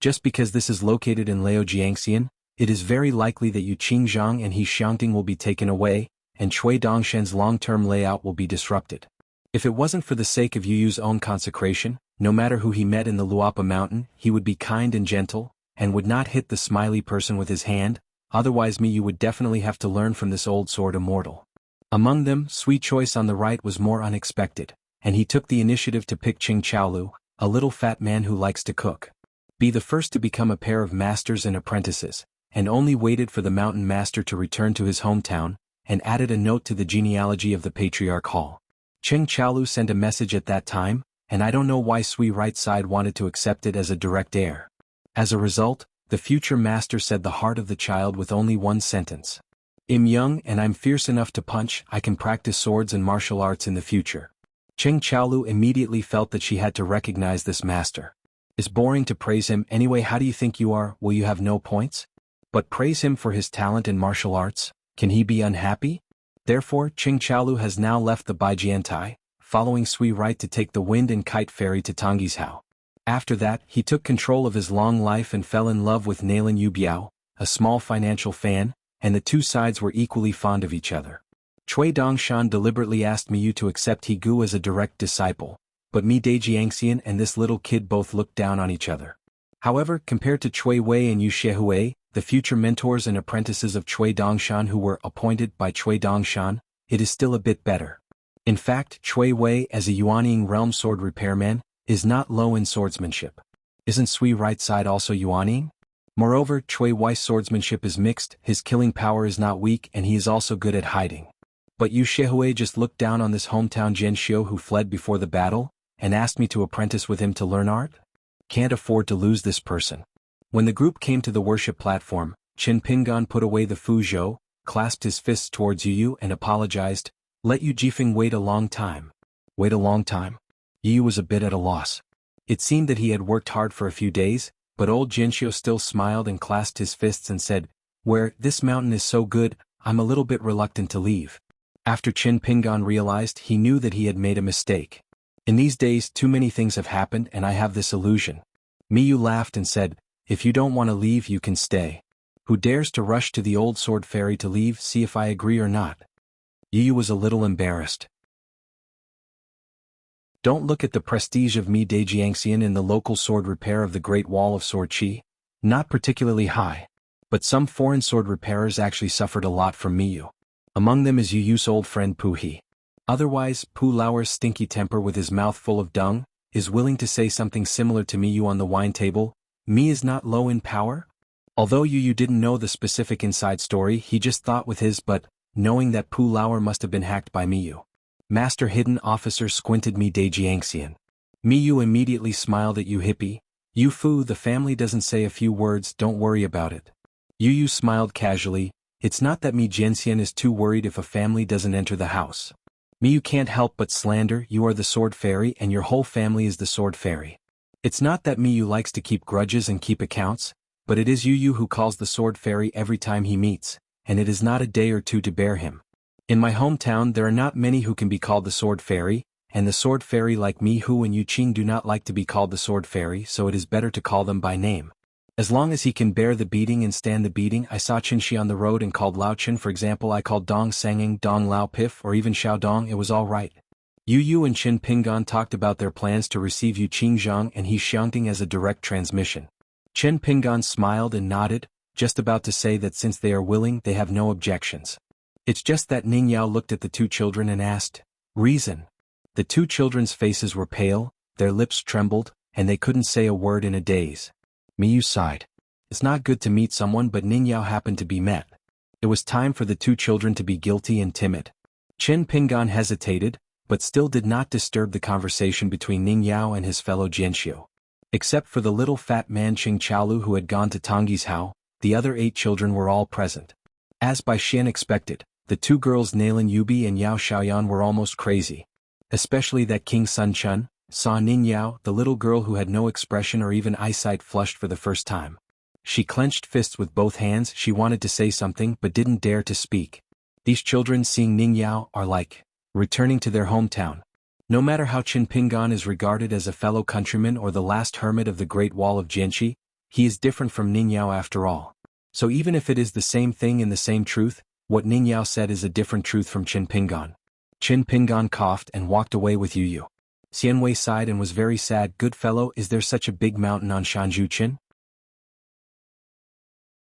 Just because this is located in Lao Jiangxian, it is very likely that Yu Qingzhang and He Xiangting will be taken away, and Cui Dongshan's long-term layout will be disrupted. If it wasn't for the sake of Yu Yu's own consecration, no matter who he met in the Luapa mountain, he would be kind and gentle, and would not hit the smiley person with his hand, otherwise Yu would definitely have to learn from this old sword immortal. Among them, Sweet Choice on the right was more unexpected, and he took the initiative to pick Ching Chaolu, a little fat man who likes to cook. Be the first to become a pair of masters and apprentices, and only waited for the mountain master to return to his hometown, and added a note to the genealogy of the patriarch hall. Ching Chaolu sent a message at that time, and I don't know why Sui right side wanted to accept it as a direct heir. As a result, the future master said the heart of the child with only one sentence. I'm young and I'm fierce enough to punch, I can practice swords and martial arts in the future. Ching Chaolu immediately felt that she had to recognize this master. It's boring to praise him anyway. How do you think you are? Will you have no points? But praise him for his talent in martial arts? Can he be unhappy? Therefore, Ching Chaolu has now left the Baijiantai, following Sui right to take the wind and kite ferry to Tonggishao. After that, he took control of his long life and fell in love with Nailan Yubiao, a small financial fan, and the two sides were equally fond of each other. Cui Dongshan deliberately asked Miyu to accept Higu as a direct disciple, but Mi Dajiangxian and this little kid both looked down on each other. However, compared to Cui Wei and Yu Xiehui, the future mentors and apprentices of Cui Dongshan who were appointed by Cui Dongshan, it is still a bit better. In fact, Cui Wei as a Yuanying realm sword repairman, is not low in swordsmanship. Isn't Sui right side also Yuanying? Moreover, Cui Wei's swordsmanship is mixed, his killing power is not weak and he is also good at hiding. But Yu Xiehui just looked down on this hometown Jianxiu who fled before the battle, and asked me to apprentice with him to learn art? Can't afford to lose this person. When the group came to the worship platform, Qin Pingan put away the Fuzhou, clasped his fists towards Yu Yu and apologized, let Yu Jifeng wait a long time. Wait a long time? Yu Yu was a bit at a loss. It seemed that he had worked hard for a few days, but old Jianxiu still smiled and clasped his fists and said, this mountain is so good, I'm a little bit reluctant to leave. After Qin Pingan realized, he knew that he had made a mistake. In these days too many things have happened and I have this illusion. Miyu laughed and said, if you don't want to leave you can stay. Who dares to rush to the old sword fairy to leave? See if I agree or not. Yu Yu was a little embarrassed. Don't look at the prestige of Mi Dajiangxian in the local sword repair of the Great Wall of Sword Qi. Not particularly high. But some foreign sword repairers actually suffered a lot from Miyu. Among them is Yu Yu's old friend Pu He. Otherwise, Pu Lauer's stinky temper with his mouth full of dung, is willing to say something similar to Miyu on the wine table. Mi is not low in power? Although Yu Yu didn't know the specific inside story, he just thought with his but, knowing that Pu Lauer must have been hacked by Miyu. Master Hidden Officer squinted Mi Dajiangxian. Miyu immediately smiled at Yu Hippie. Yu Fu, the family doesn't say a few words, don't worry about it. Yu Yu smiled casually, it's not that Mi Jianxian is too worried if a family doesn't enter the house. Miyu can't help but slander, you are the sword fairy and your whole family is the sword fairy. It's not that Miyu likes to keep grudges and keep accounts, but it is Yu Yu who calls the sword fairy every time he meets, and it is not a day or two to bear him. In my hometown there are not many who can be called the sword fairy, and the sword fairy like Mi Hu and Yu Qing do not like to be called the sword fairy, so it is better to call them by name. As long as he can bear the beating and stand the beating. I saw Qinshi on the road and called Lao Qin, for example. I called Dong Sanging Dong Lao Pif or even Xiao Dong, it was all right. Yu Yu and Qin Pingan talked about their plans to receive Yu Qingzhang and He Xiangting as a direct transmission. Qin Pingan smiled and nodded, just about to say that since they are willing they have no objections. It's just that Ning Yao looked at the two children and asked, reason? The two children's faces were pale, their lips trembled, and they couldn't say a word in a daze. Miyu sighed. It's not good to meet someone, but Ning Yao happened to be met. It was time for the two children to be guilty and timid. Qin Pingan hesitated, but still did not disturb the conversation between Ning Yao and his fellow Jianxiu. Except for the little fat man Qing Chaolu who had gone to Tonggishao, the other 8 children were all present. As by Xian expected, the two girls Nailan Yubi and Yao Xiaoyan were almost crazy. Especially that King Sun Chun, saw Ningyao, the little girl who had no expression or even eyesight, flushed for the first time. She clenched fists with both hands. She wanted to say something but didn't dare to speak. These children, seeing Ningyao, are like returning to their hometown. No matter how Qin Pingan is regarded as a fellow countryman or the last hermit of the Great Wall of Jianxi, he is different from Ningyao after all. So even if it is the same thing and the same truth, what Ningyao said is a different truth from Qin Pingan. Qin Pingan coughed and walked away with Yu. Xianwei sighed and was very sad. Good fellow, is there such a big mountain on Shanzhu Qin?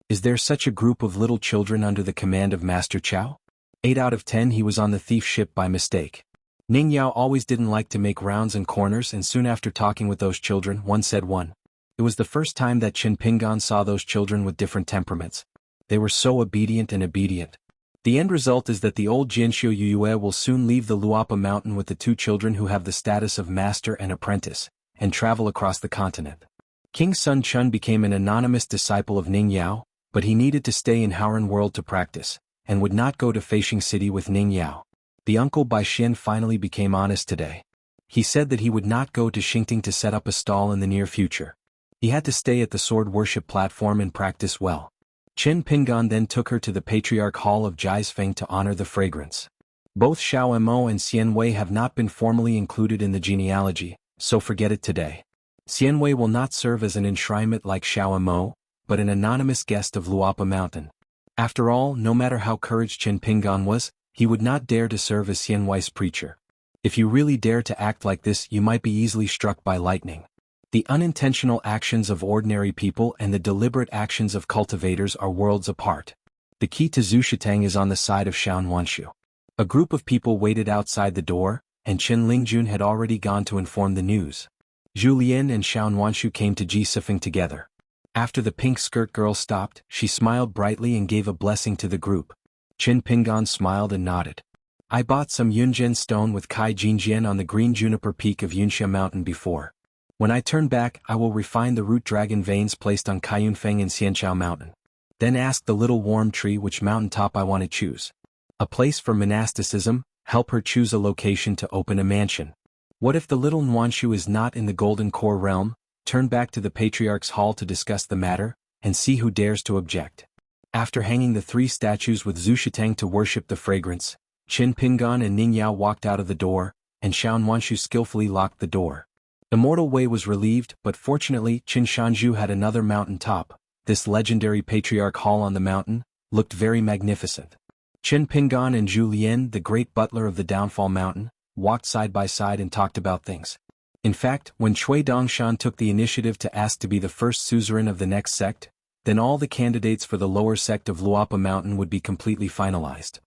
Is there such a group of little children under the command of Master Chao? 8 out of 10 he was on the thief ship by mistake. Ningyao always didn't like to make rounds and corners, and soon after talking with those children, one said one. It was the first time that Qin Pingan saw those children with different temperaments. They were so obedient and obedient. The end result is that the old Jianxiu Yue will soon leave the Luapa mountain with the 2 children who have the status of master and apprentice, and travel across the continent. King Sun Chun became an anonymous disciple of Ningyao, but he needed to stay in World to practice, and would not go to Feishing City with Ningyao. The uncle Bai Xian finally became honest today. He said that he would not go to Xingting to set up a stall in the near future. He had to stay at the sword worship platform and practice well. Qin Pingan then took her to the Patriarch Hall of Jiaisfeng to honor the fragrance. Both Xiao Mo and Xianwei have not been formally included in the genealogy, so forget it today. Xianwei will not serve as an enshrinement like Xiao Mo, but an anonymous guest of Luapa Mountain. After all, no matter how courage Qin Pingan was, he would not dare to serve as Xianwei's preacher. If you really dare to act like this, you might be easily struck by lightning. The unintentional actions of ordinary people and the deliberate actions of cultivators are worlds apart. The key to Zhushitang is on the side of Xuanhuan. A group of people waited outside the door, and Chen Lingjun had already gone to inform the news. Zhu Lian and Xuanhuan came to Jisifeng together. After the pink skirt girl stopped, she smiled brightly and gave a blessing to the group. Qin Pingan smiled and nodded. I bought some Yunjian stone with Kai Jinjian on the green juniper peak of Yunxia mountain before. When I turn back, I will refine the root dragon veins placed on Kaiyunfeng and Xianchao mountain. Then ask the little warm tree which mountaintop I want to choose. A place for monasticism, help her choose a location to open a mansion. What if the little Nuanshu is not in the Golden Core realm? Turn back to the Patriarch's Hall to discuss the matter, and see who dares to object. After hanging the 3 statues with Zhushitang to worship the fragrance, Qin Pingan and Ningyao walked out of the door, and Xuanhuan skillfully locked the door. Immortal Wei was relieved, but fortunately Qin Shanzhu had another mountain top. This legendary Patriarch Hall on the mountain looked very magnificent. Qin Pingan and Zhu Lian, the great butler of the Downfall Mountain, walked side by side and talked about things. In fact, when Cui Dongshan took the initiative to ask to be the first suzerain of the next sect, then all the candidates for the lower sect of Luapa Mountain would be completely finalized.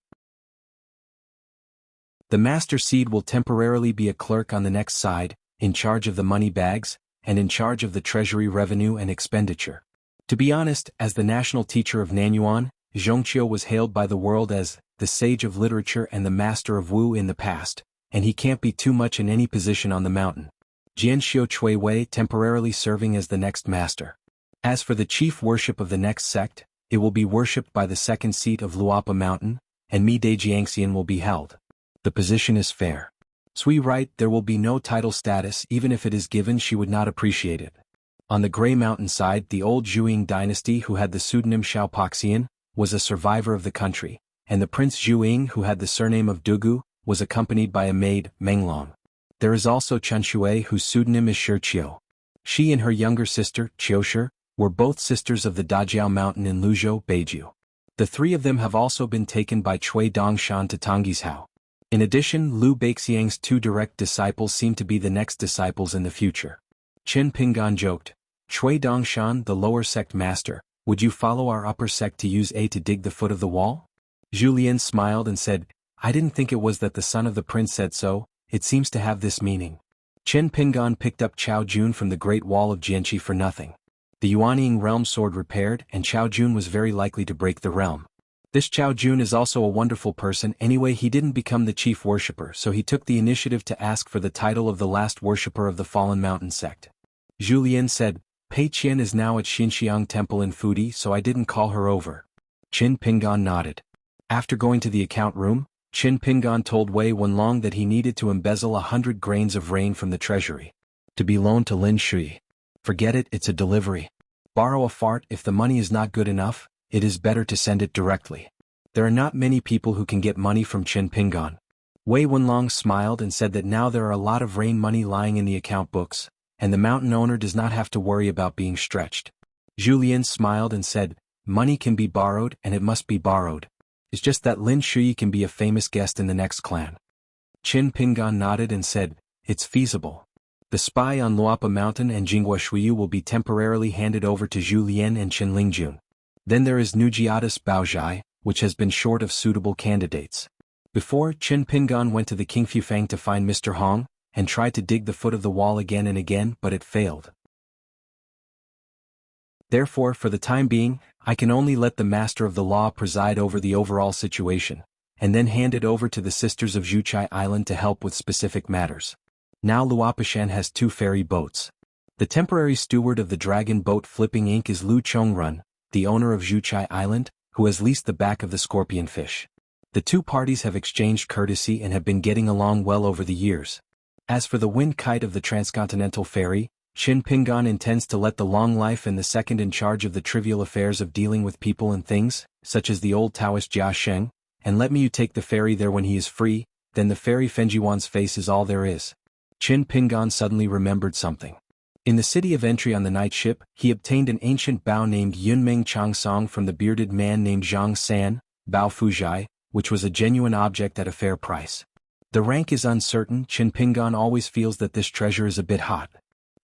The Master Seed will temporarily be a clerk on the next side, in charge of the money bags, and in charge of the treasury revenue and expenditure. To be honest, as the national teacher of Nanyuan, Zhongqiu was hailed by the world as the sage of literature and the master of Wu in the past, and he can't be too much in any position on the mountain. Jianxiu Cui Wei temporarily serving as the next master. As for the chief worship of the next sect, it will be worshipped by the second seat of Luapa Mountain, and Mi-De Jiangxian will be held. The position is fair. Sui right, there will be no title status. Even if it is given, she would not appreciate it. On the Grey Mountain side, the old Zhuing dynasty who had the pseudonym Xiaopaxian, was a survivor of the country, and the Prince Zhuing who had the surname of Dugu, was accompanied by a maid, Menglong. There is also Chen Shui whose pseudonym is Shiqiu. She and her younger sister, Qiushi, were both sisters of the Dajiao Mountain in Luzhou, Beiju. The 3 of them have also been taken by Cui Dongshan to Tongyi's Hao. In addition, Liu Beixiang's 2 direct disciples seem to be the next disciples in the future. Qin Pingan joked, Cui Dongshan, the lower sect master, would you follow our upper sect to use A to dig the foot of the wall? Zhu Lian smiled and said, I didn't think it was that the son of the prince said so, it seems to have this meaning. Qin Pingan picked up Chao Jun from the Great Wall of Jianxi for nothing. The Yuanying realm sword repaired, and Chao Jun was very likely to break the realm. This Chao Jun is also a wonderful person. Anyway, he didn't become the chief worshipper, so he took the initiative to ask for the title of the last worshipper of the Fallen Mountain sect. Zhu Lian said, Pei Qian is now at Xinxiang Temple in Fudi, so I didn't call her over. Qin Pingan nodded. After going to the account room, Qin Pingan told Wei Wenlong that he needed to embezzle 100 grains of rain from the treasury. To be loaned to Lin Shui. Forget it, it's a delivery. Borrow a fart. If the money is not good enough, it is better to send it directly. There are not many people who can get money from Qin Pingan. Wei Wenlong smiled and said that now there are a lot of rain money lying in the account books, and the mountain owner does not have to worry about being stretched. Zhu Lian smiled and said, money can be borrowed and it must be borrowed. It's just that Lin Shui can be a famous guest in the next clan. Qin Pingan nodded and said, it's feasible. The spy on Luapa Mountain and Jinghua Shuyu will be temporarily handed over to Zhu Lian and Qin Lingjun. Then there is Nujiatis Baozhai, which has been short of suitable candidates. Before, Qin Pingan went to the Qingfufang to find Mr. Hong, and tried to dig the foot of the wall again and again, but it failed. Therefore, for the time being, I can only let the master of the law preside over the overall situation, and then hand it over to the sisters of Zhuchai Island to help with specific matters. Now Luapashan has 2 ferry boats. The temporary steward of the Dragon Boat Flipping Inc. is Lu Chongrun, the owner of Zhuchai Island, who has leased the back of the scorpion fish. The 2 parties have exchanged courtesy and have been getting along well over the years. As for the wind kite of the transcontinental ferry, Qin Pingan intends to let the long life and the second in charge of the trivial affairs of dealing with people and things, such as the old Taoist Jia Sheng, and let me you take the ferry there when he is free, then the ferry Fenjiwan's face is all there is. Qin Pingan suddenly remembered something. In the city of entry on the night ship, he obtained an ancient bao named Yunmeng Changsong from the bearded man named Zhang San, Bao Fuzhai, which was a genuine object at a fair price. The rank is uncertain. Qin Pingan always feels that this treasure is a bit hot.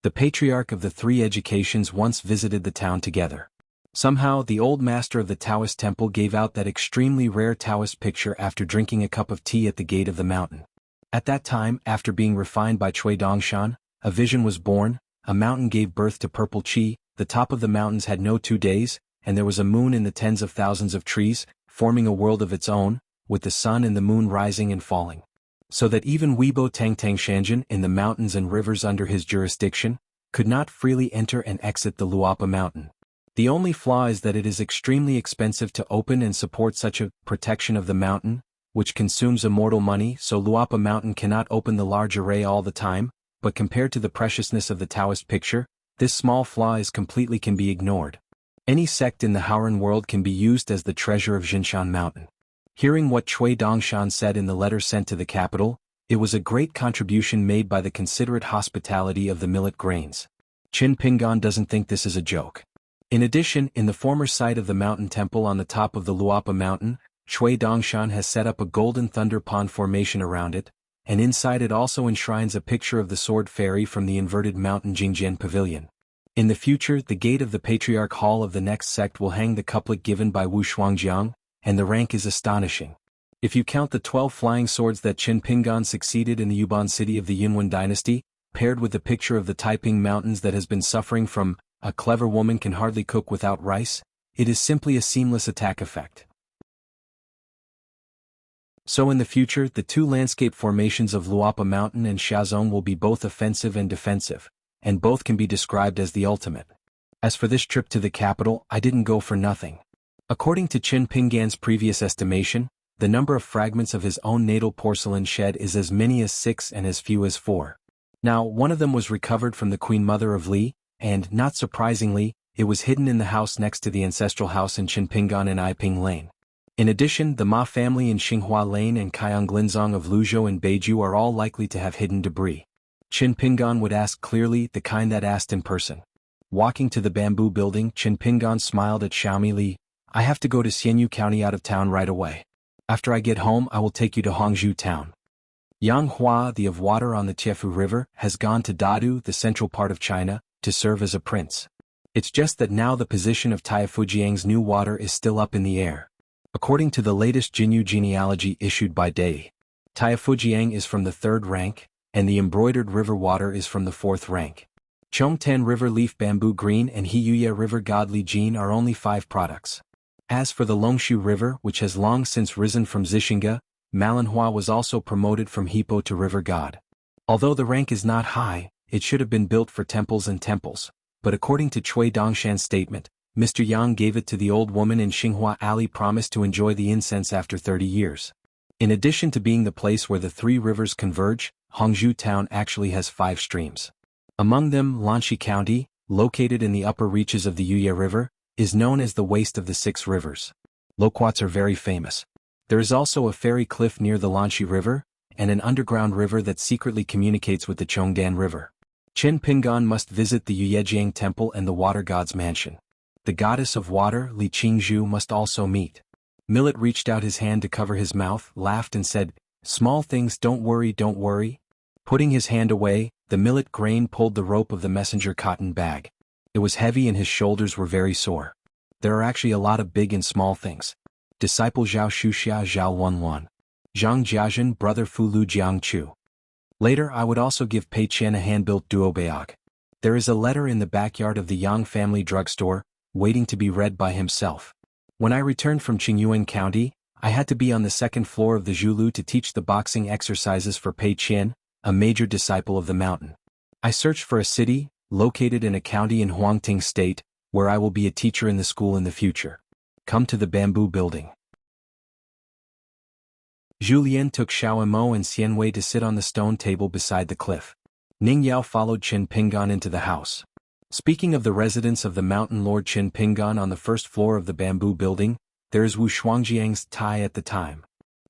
The patriarch of the 3 educations once visited the town together. Somehow, the old master of the Taoist temple gave out that extremely rare Taoist picture after drinking a cup of tea at the gate of the mountain. At that time, after being refined by Cui Dongshan, a vision was born, a mountain gave birth to purple qi, the top of the mountains had no 2 days, and there was a moon in the tens of thousands of trees, forming a world of its own, with the sun and the moon rising and falling. So that even Weibo Tangtang Shanjin in the mountains and rivers under his jurisdiction, could not freely enter and exit the Luapa mountain. The only flaw is that it is extremely expensive to open and support such a protection of the mountain, which consumes immortal money, so Luapa mountain cannot open the large array all the time, but compared to the preciousness of the Taoist picture, this small flaw is completely can be ignored. Any sect in the Howran world can be used as the treasure of Jinshan Mountain. Hearing what Cui Dongshan said in the letter sent to the capital, it was a great contribution made by the considerate hospitality of the millet grains. Qin Pingan doesn't think this is a joke. In addition, in the former site of the mountain temple on the top of the Luapa mountain, Cui Dongshan has set up a golden thunder pond formation around it, and inside it also enshrines a picture of the sword fairy from the inverted mountain Jingjian Pavilion. In the future, the gate of the Patriarch Hall of the next sect will hang the couplet given by Wu Shuangjiang, and the rank is astonishing. If you count the 12 flying swords that Qin Pingan succeeded in the Yuban city of the Yunwan dynasty, paired with the picture of the Taiping Mountains that has been suffering from, a clever woman can hardly cook without rice, it is simply a seamless attack effect. So in the future, the 2 landscape formations of Luapa Mountain and Shazong will be both offensive and defensive, and both can be described as the ultimate. As for this trip to the capital, I didn't go for nothing. According to Qin Pingan's previous estimation, the number of fragments of his own natal porcelain shed is as many as 6 and as few as 4. Now, one of them was recovered from the Queen Mother of Li, and, not surprisingly, it was hidden in the house next to the ancestral house in Qin Pingan in Aiping Lane. In addition, the Ma family in Xinghua Lane and Kaiyang Linzong of Luzhou and Beiju are all likely to have hidden debris. Qin Pingan would ask clearly, the kind that asked in person. Walking to the bamboo building, Qin Pingan smiled at Xiaomi Li. I have to go to Xianyu County out of town right away. After I get home, I will take you to Hongzhou town. Yanghua, the of water on the Tiefu River, has gone to Dadu, the central part of China, to serve as a prince. It's just that now the position of Taifujiang's new water is still up in the air. According to the latest Jinyu genealogy issued by Dei, Taifujiang is from the 3rd rank, and the embroidered river water is from the 4th rank. Chongtan River Leaf Bamboo Green and Hiyuya River Godly Jean are only 5 products. As for the Longshu River, which has long since risen from Zixinga, Malinhua was also promoted from Hippo to River God. Although the rank is not high, it should have been built for temples and temples, but according to Cui Dongshan's statement, Mr. Yang gave it to the old woman in Xinghua Alley promised to enjoy the incense after 30 years. In addition to being the place where the three rivers converge, Hangzhou town actually has 5 streams. Among them, Lanxi County, located in the upper reaches of the Yuye River, is known as the Waste of the 6 Rivers. Loquats are very famous. There is also a fairy cliff near the Lanxi River, and an underground river that secretly communicates with the Chongdan River. Qin Pingan must visit the Yuyejiang Temple and the Water God's mansion. The goddess of water, Li Qingzhu, must also meet. Millet reached out his hand to cover his mouth, laughed and said, "Small things, don't worry, don't worry." Putting his hand away, the millet grain pulled the rope of the messenger cotton bag. It was heavy and his shoulders were very sore. There are actually a lot of big and small things. Disciple Zhao Shuxia Zhao Xuanhuan. Zhang Jiazhen brother Fu Lu Jiangchu. Later I would also give Pei Qian a hand-built duobayog. There is a letter in the backyard of the Yang family drugstore, waiting to be read by himself. When I returned from Qingyuan County, I had to be on the 2nd floor of the Zhulu to teach the boxing exercises for Pei Qian, a major disciple of the mountain. I searched for a city, located in a county in Huangting State, where I will be a teacher in the school in the future. Come to the bamboo building. Julien took Xiaomo and Xianwei to sit on the stone table beside the cliff. Ning Yao followed Qin Pingan into the house. Speaking of the residence of the mountain lord Qin Pingan on the 1st floor of the bamboo building, there is Wu Shuangjiang's tie at the time.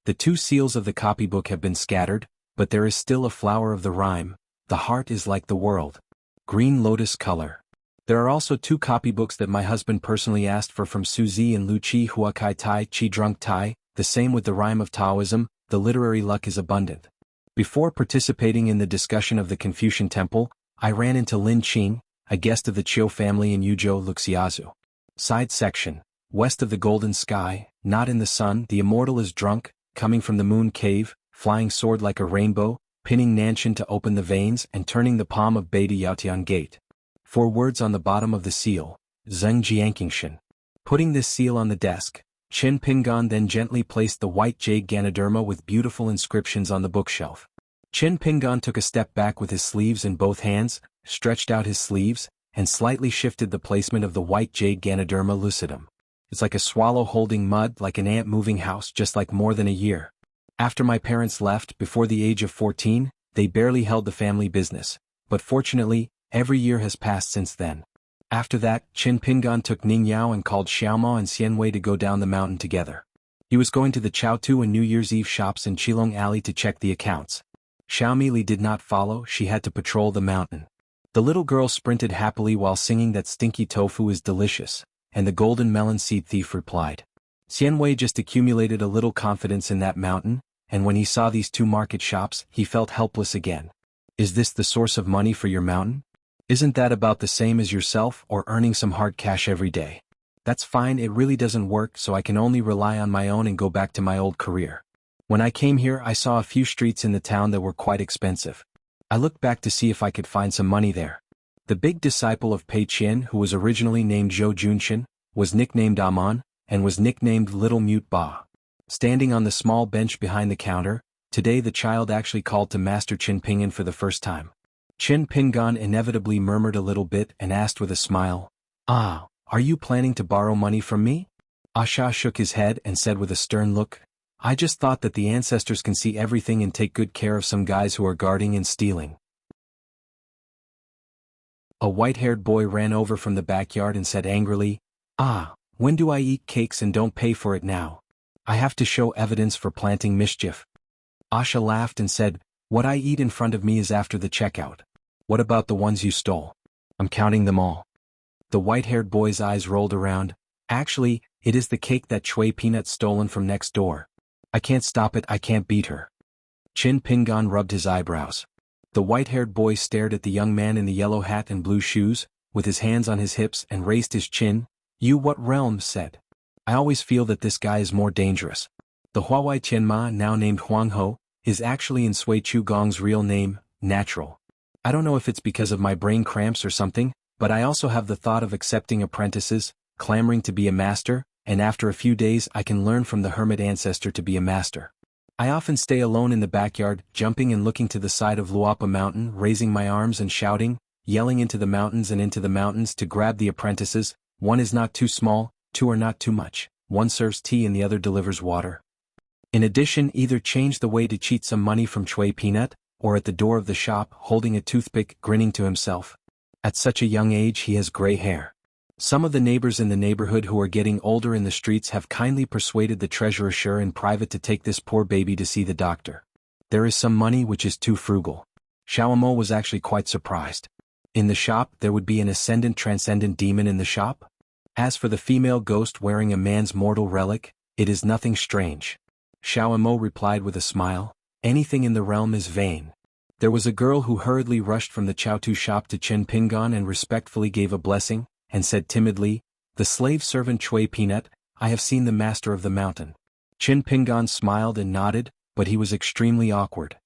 The 2 seals of the copybook have been scattered, but there is still a flower of the rhyme, "The heart is like the world." Green lotus color. There are also 2 copybooks that my husband personally asked for from Suzy and Lu Chi Huakai Tai Chi Drunk Tai, the same with the rhyme of Taoism, "The literary luck is abundant." Before participating in the discussion of the Confucian temple, I ran into Lin Qing, a guest of the Chiu family in Yuzhou Luxiazu. Side section. West of the golden sky, not in the sun, the immortal is drunk, coming from the moon cave, flying sword like a rainbow, pinning Nanshan to open the veins and turning the palm of Bei to Yaotian gate. 4 words on the bottom of the seal, Zeng Jiangqingshan. Putting this seal on the desk, Qin Pingan then gently placed the white jade Ganoderma with beautiful inscriptions on the bookshelf. Qin Pingan took a step back with his sleeves in both hands, stretched out his sleeves, and slightly shifted the placement of the white jade Ganoderma lucidum. It's like a swallow holding mud, like an ant moving house, just like more than a year. After my parents left, before the age of 14, they barely held the family business, but fortunately, every year has passed since then. After that, Qin Pingan took Ning Yao and called Xiaomo and Xianwei to go down the mountain together. He was going to the Chaotu and New Year's Eve shops in Qilong Alley to check the accounts. Xiaomi Li did not follow, she had to patrol the mountain. The little girl sprinted happily while singing that stinky tofu is delicious, and the golden melon seed thief replied. Xianwei just accumulated a little confidence in that mountain, and when he saw these 2 market shops, he felt helpless again. Is this the source of money for your mountain? Isn't that about the same as yourself or earning some hard cash every day? That's fine, it really doesn't work, so I can only rely on my own and go back to my old career. When I came here, I saw a few streets in the town that were quite expensive. I looked back to see if I could find some money there. The big disciple of Pei Qian, who was originally named Zhou Junshin, was nicknamed Amon, and was nicknamed Little Mute Ba. Standing on the small bench behind the counter, today the child actually called to Master Qin Pingan for the first time. Qin Pingan inevitably murmured a little bit and asked with a smile, "Ah, are you planning to borrow money from me?" Asha shook his head and said with a stern look, "I just thought that the ancestors can see everything and take good care of some guys who are guarding and stealing." A white-haired boy ran over from the backyard and said angrily, "Ah, when do I eat cakes and don't pay for it now? I have to show evidence for planting mischief." Asha laughed and said, "What I eat in front of me is after the checkout. What about the ones you stole? I'm counting them all." The white-haired boy's eyes rolled around. "Actually, it is the cake that Chui Peanut stolen from next door. I can't stop it, I can't beat her." Qin Pingan rubbed his eyebrows. The white-haired boy stared at the young man in the yellow hat and blue shoes, with his hands on his hips and raised his chin. "You what realm?" said. "I always feel that this guy is more dangerous." The Huawei Tianma, now named Huangho, is actually in Sui Chu Gong's real name, Natural. I don't know if it's because of my brain cramps or something, but I also have the thought of accepting apprentices, clamoring to be a master, and after a few days I can learn from the hermit ancestor to be a master. I often stay alone in the backyard, jumping and looking to the side of Luapa Mountain, raising my arms and shouting, yelling into the mountains and into the mountains to grab the apprentices. One is not too small, 2 are not too much, one serves tea and the other delivers water. In addition, either change the way to cheat some money from Chui Peanut, or at the door of the shop holding a toothpick grinning to himself. At such a young age he has gray hair. Some of the neighbors in the neighborhood who are getting older in the streets have kindly persuaded the treasurer in private to take this poor baby to see the doctor. There is some money which is too frugal. Xiaomo was actually quite surprised. In the shop there would be an ascendant transcendent demon in the shop? As for the female ghost wearing a man's mortal relic, it is nothing strange. Xiaomo replied with a smile, anything in the realm is vain. There was a girl who hurriedly rushed from the Chaotu shop to Chen Pingon and respectfully gave a blessing, and said timidly, the slave servant Chui Peanut, I have seen the master of the mountain. Chen Pingon smiled and nodded, but he was extremely awkward.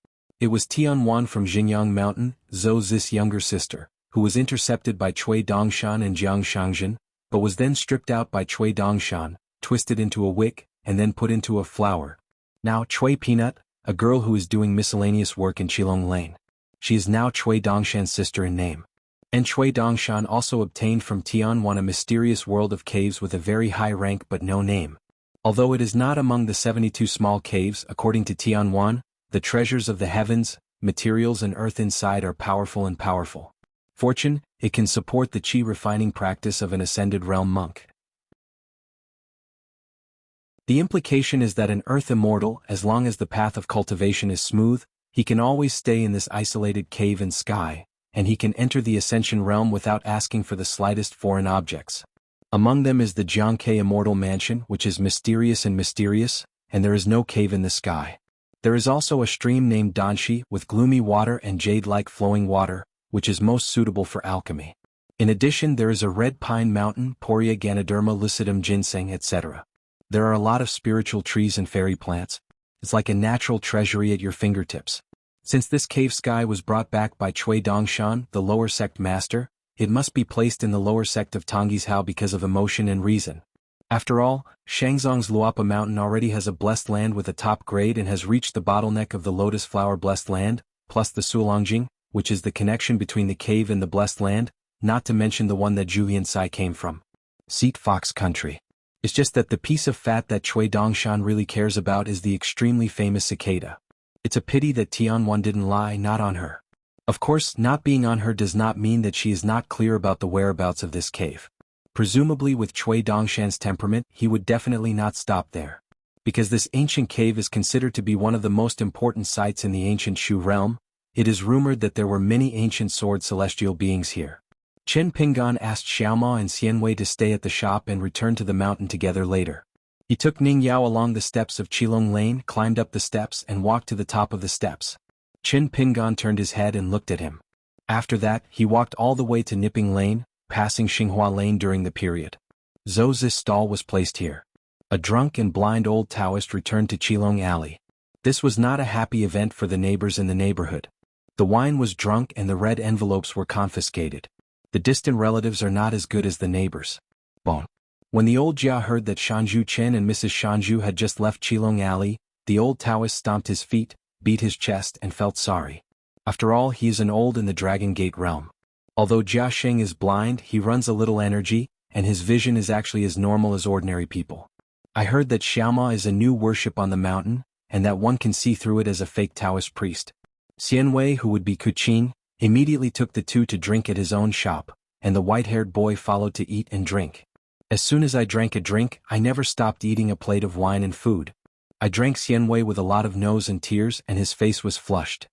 It was Xuanhuan from Xinjiang Mountain, Zhou Zi's younger sister, who was intercepted by Cui Dongshan and Jiang Shangzhen, but was then stripped out by Cui Dongshan, twisted into a wick, and then put into a flower. Now Chui Peanut, a girl who is doing miscellaneous work in Qilong Lane. She is now Cui Dongshan's sister in name. And Cui Dongshan also obtained from Tianhuan a mysterious world of caves with a very high rank but no name. Although it is not among the 72 small caves according to Tianhuan, the treasures of the heavens, materials and earth inside are powerful and powerful. Fortune, it can support the qi refining practice of an ascended realm monk. The implication is that an earth immortal, as long as the path of cultivation is smooth, he can always stay in this isolated cave and sky, and he can enter the ascension realm without asking for the slightest foreign objects. Among them is the jianghu immortal mansion, which is mysterious, and there is no cave in the sky. There is also a stream named Danshi with gloomy water and jade-like flowing water, which is most suitable for alchemy. In addition, there is a red pine mountain, Poria Ganoderma lucidum ginseng, etc. There are a lot of spiritual trees and fairy plants. It's like a natural treasury at your fingertips. Since this cave sky was brought back by Cui Dongshan, the lower sect master, it must be placed in the lower sect of Tongyi's Hao because of emotion and reason. After all, Shangzong's Luapa Mountain already has a blessed land with a top grade and has reached the bottleneck of the Lotus Flower blessed land, plus the Sulongjing, which is the connection between the cave and the blessed land, not to mention the one that Zhuhiansai came from. Seat Fox Country. It's just that the piece of fat that Cui Dongshan really cares about is the extremely famous cicada. It's a pity that Tianhuan didn't lie not on her. Of course, not being on her does not mean that she is not clear about the whereabouts of this cave. Presumably with Cui Dongshan's temperament, he would definitely not stop there. Because this ancient cave is considered to be one of the most important sites in the ancient Shu realm, it is rumored that there were many ancient sword celestial beings here. Chen Pingon asked Xiaoma and Xianwei to stay at the shop and return to the mountain together later. He took Ning Yao along the steps of Qilong Lane, climbed up the steps and walked to the top of the steps. Chen Pingon turned his head and looked at him. After that, he walked all the way to Nipping Lane, passing Xinghua Lane during the period. Zhou Zi's stall was placed here. A drunk and blind old Taoist returned to Qilong Alley. This was not a happy event for the neighbors in the neighborhood. The wine was drunk and the red envelopes were confiscated. The distant relatives are not as good as the neighbors. Bon. When the old Jia heard that Shanzhu Chen and Mrs. Shanzhu had just left Qilong Alley, the old Taoist stomped his feet, beat his chest and felt sorry. After all, he is an old in the Dragon Gate realm. Although Jia Sheng is blind, he runs a little energy, and his vision is actually as normal as ordinary people. I heard that Xiaoma is a new worship on the mountain, and that one can see through it as a fake Taoist priest. Xianwei, who would be Kuqin, immediately took the two to drink at his own shop, and the white-haired boy followed to eat and drink. As soon as I drank a drink, I never stopped eating a plate of wine and food. I drank Xianwei with a lot of nose and tears and his face was flushed.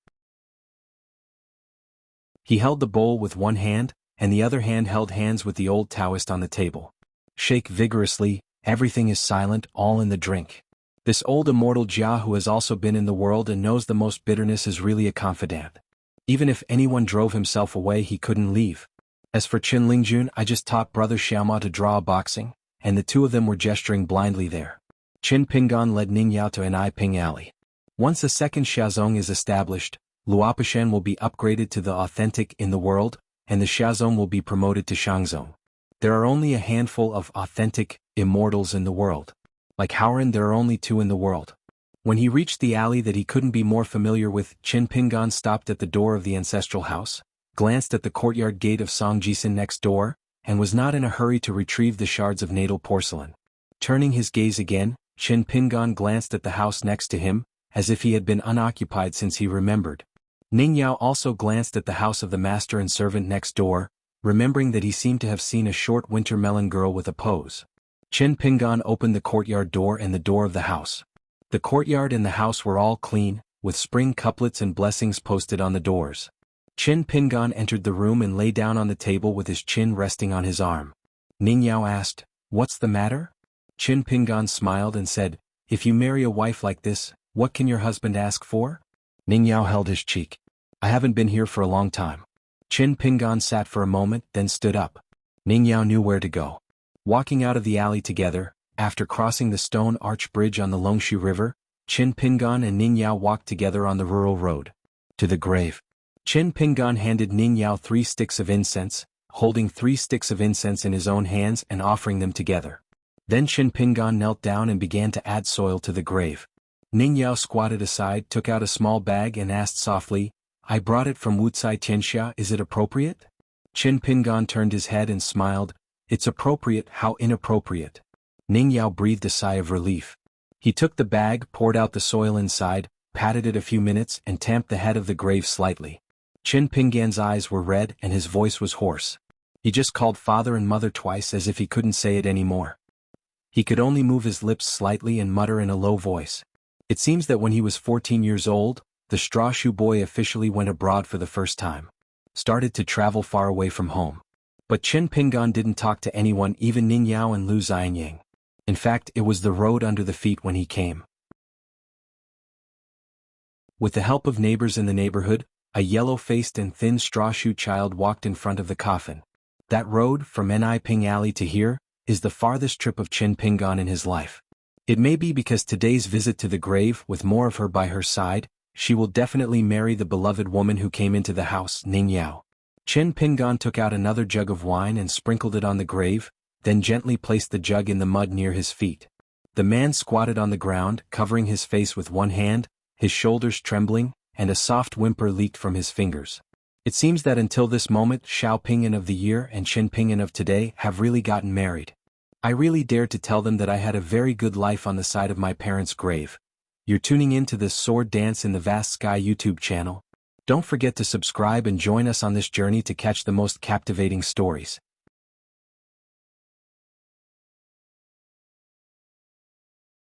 He held the bowl with one hand, and the other hand held hands with the old Taoist on the table. Shake vigorously, everything is silent, all in the drink. This old immortal Jia who has also been in the world and knows the most bitterness is really a confidant. Even if anyone drove himself away he couldn't leave. As for Qin Lingjun, I just taught brother Xiaoma to draw a boxing, and the two of them were gesturing blindly there. Qin Pingon led Ning Yao to an Ping Alley. Once a second Xiazong is established, Luopashan will be upgraded to the authentic in the world, and the Xiazong will be promoted to Shangzong. There are only a handful of authentic immortals in the world. Like Howren, there are only two in the world. When he reached the alley that he couldn't be more familiar with, Qin Pingon stopped at the door of the ancestral house, glanced at the courtyard gate of Song Jisan next door, and was not in a hurry to retrieve the shards of natal porcelain. Turning his gaze again, Chen Pingan glanced at the house next to him, as if he had been unoccupied since he remembered. Ning Yao also glanced at the house of the master and servant next door, remembering that he seemed to have seen a short winter melon girl with a pose. Chen Pingan opened the courtyard door and the door of the house. The courtyard and the house were all clean, with spring couplets and blessings posted on the doors. Chen Pingan entered the room and lay down on the table with his chin resting on his arm. Ning Yao asked, "What's the matter?" Chen Pingan smiled and said, "If you marry a wife like this, what can your husband ask for?" Ning Yao held his cheek. "I haven't been here for a long time." Chen Pingan sat for a moment, then stood up. Ning Yao knew where to go. Walking out of the alley together, after crossing the stone arch bridge on the Longshu River, Chen Pingan and Ning Yao walked together on the rural road. To the grave. Chen Pingan handed Ning Yao 3 sticks of incense, holding 3 sticks of incense in his own hands and offering them together. Then Chen Pingan knelt down and began to add soil to the grave. Ning Yao squatted aside, took out a small bag and asked softly, "I brought it from xianxia, is it appropriate?" Chen Pingan turned his head and smiled, "It's appropriate, how inappropriate." Ning Yao breathed a sigh of relief. He took the bag, poured out the soil inside, patted it a few minutes and tamped the head of the grave slightly. Chen Pingan's eyes were red and his voice was hoarse. He just called father and mother twice as if he couldn't say it anymore. He could only move his lips slightly and mutter in a low voice. It seems that when he was 14 years old, the straw shoe boy officially went abroad for the first time. Started to travel far away from home. But Chen Pingan didn't talk to anyone, even Ning Yao and Lu Xianyang. In fact, it was the road under the feet when he came. With the help of neighbors in the neighborhood, a yellow-faced and thin straw-shoe child walked in front of the coffin. That road, from Niping Alley to here, is the farthest trip of Chen Pingan in his life. It may be because today's visit to the grave, with more of her by her side, she will definitely marry the beloved woman who came into the house, Ning Yao. Chen Pingan took out another jug of wine and sprinkled it on the grave, then gently placed the jug in the mud near his feet. The man squatted on the ground, covering his face with one hand, his shoulders trembling, and a soft whimper leaked from his fingers. It seems that until this moment, Xiao Pingan of the year and Chen Pingan of today have really gotten married. I really dared to tell them that I had a very good life on the side of my parents' grave. You're tuning in to this Sword Dance in the Vast Sky YouTube channel. Don't forget to subscribe and join us on this journey to catch the most captivating stories.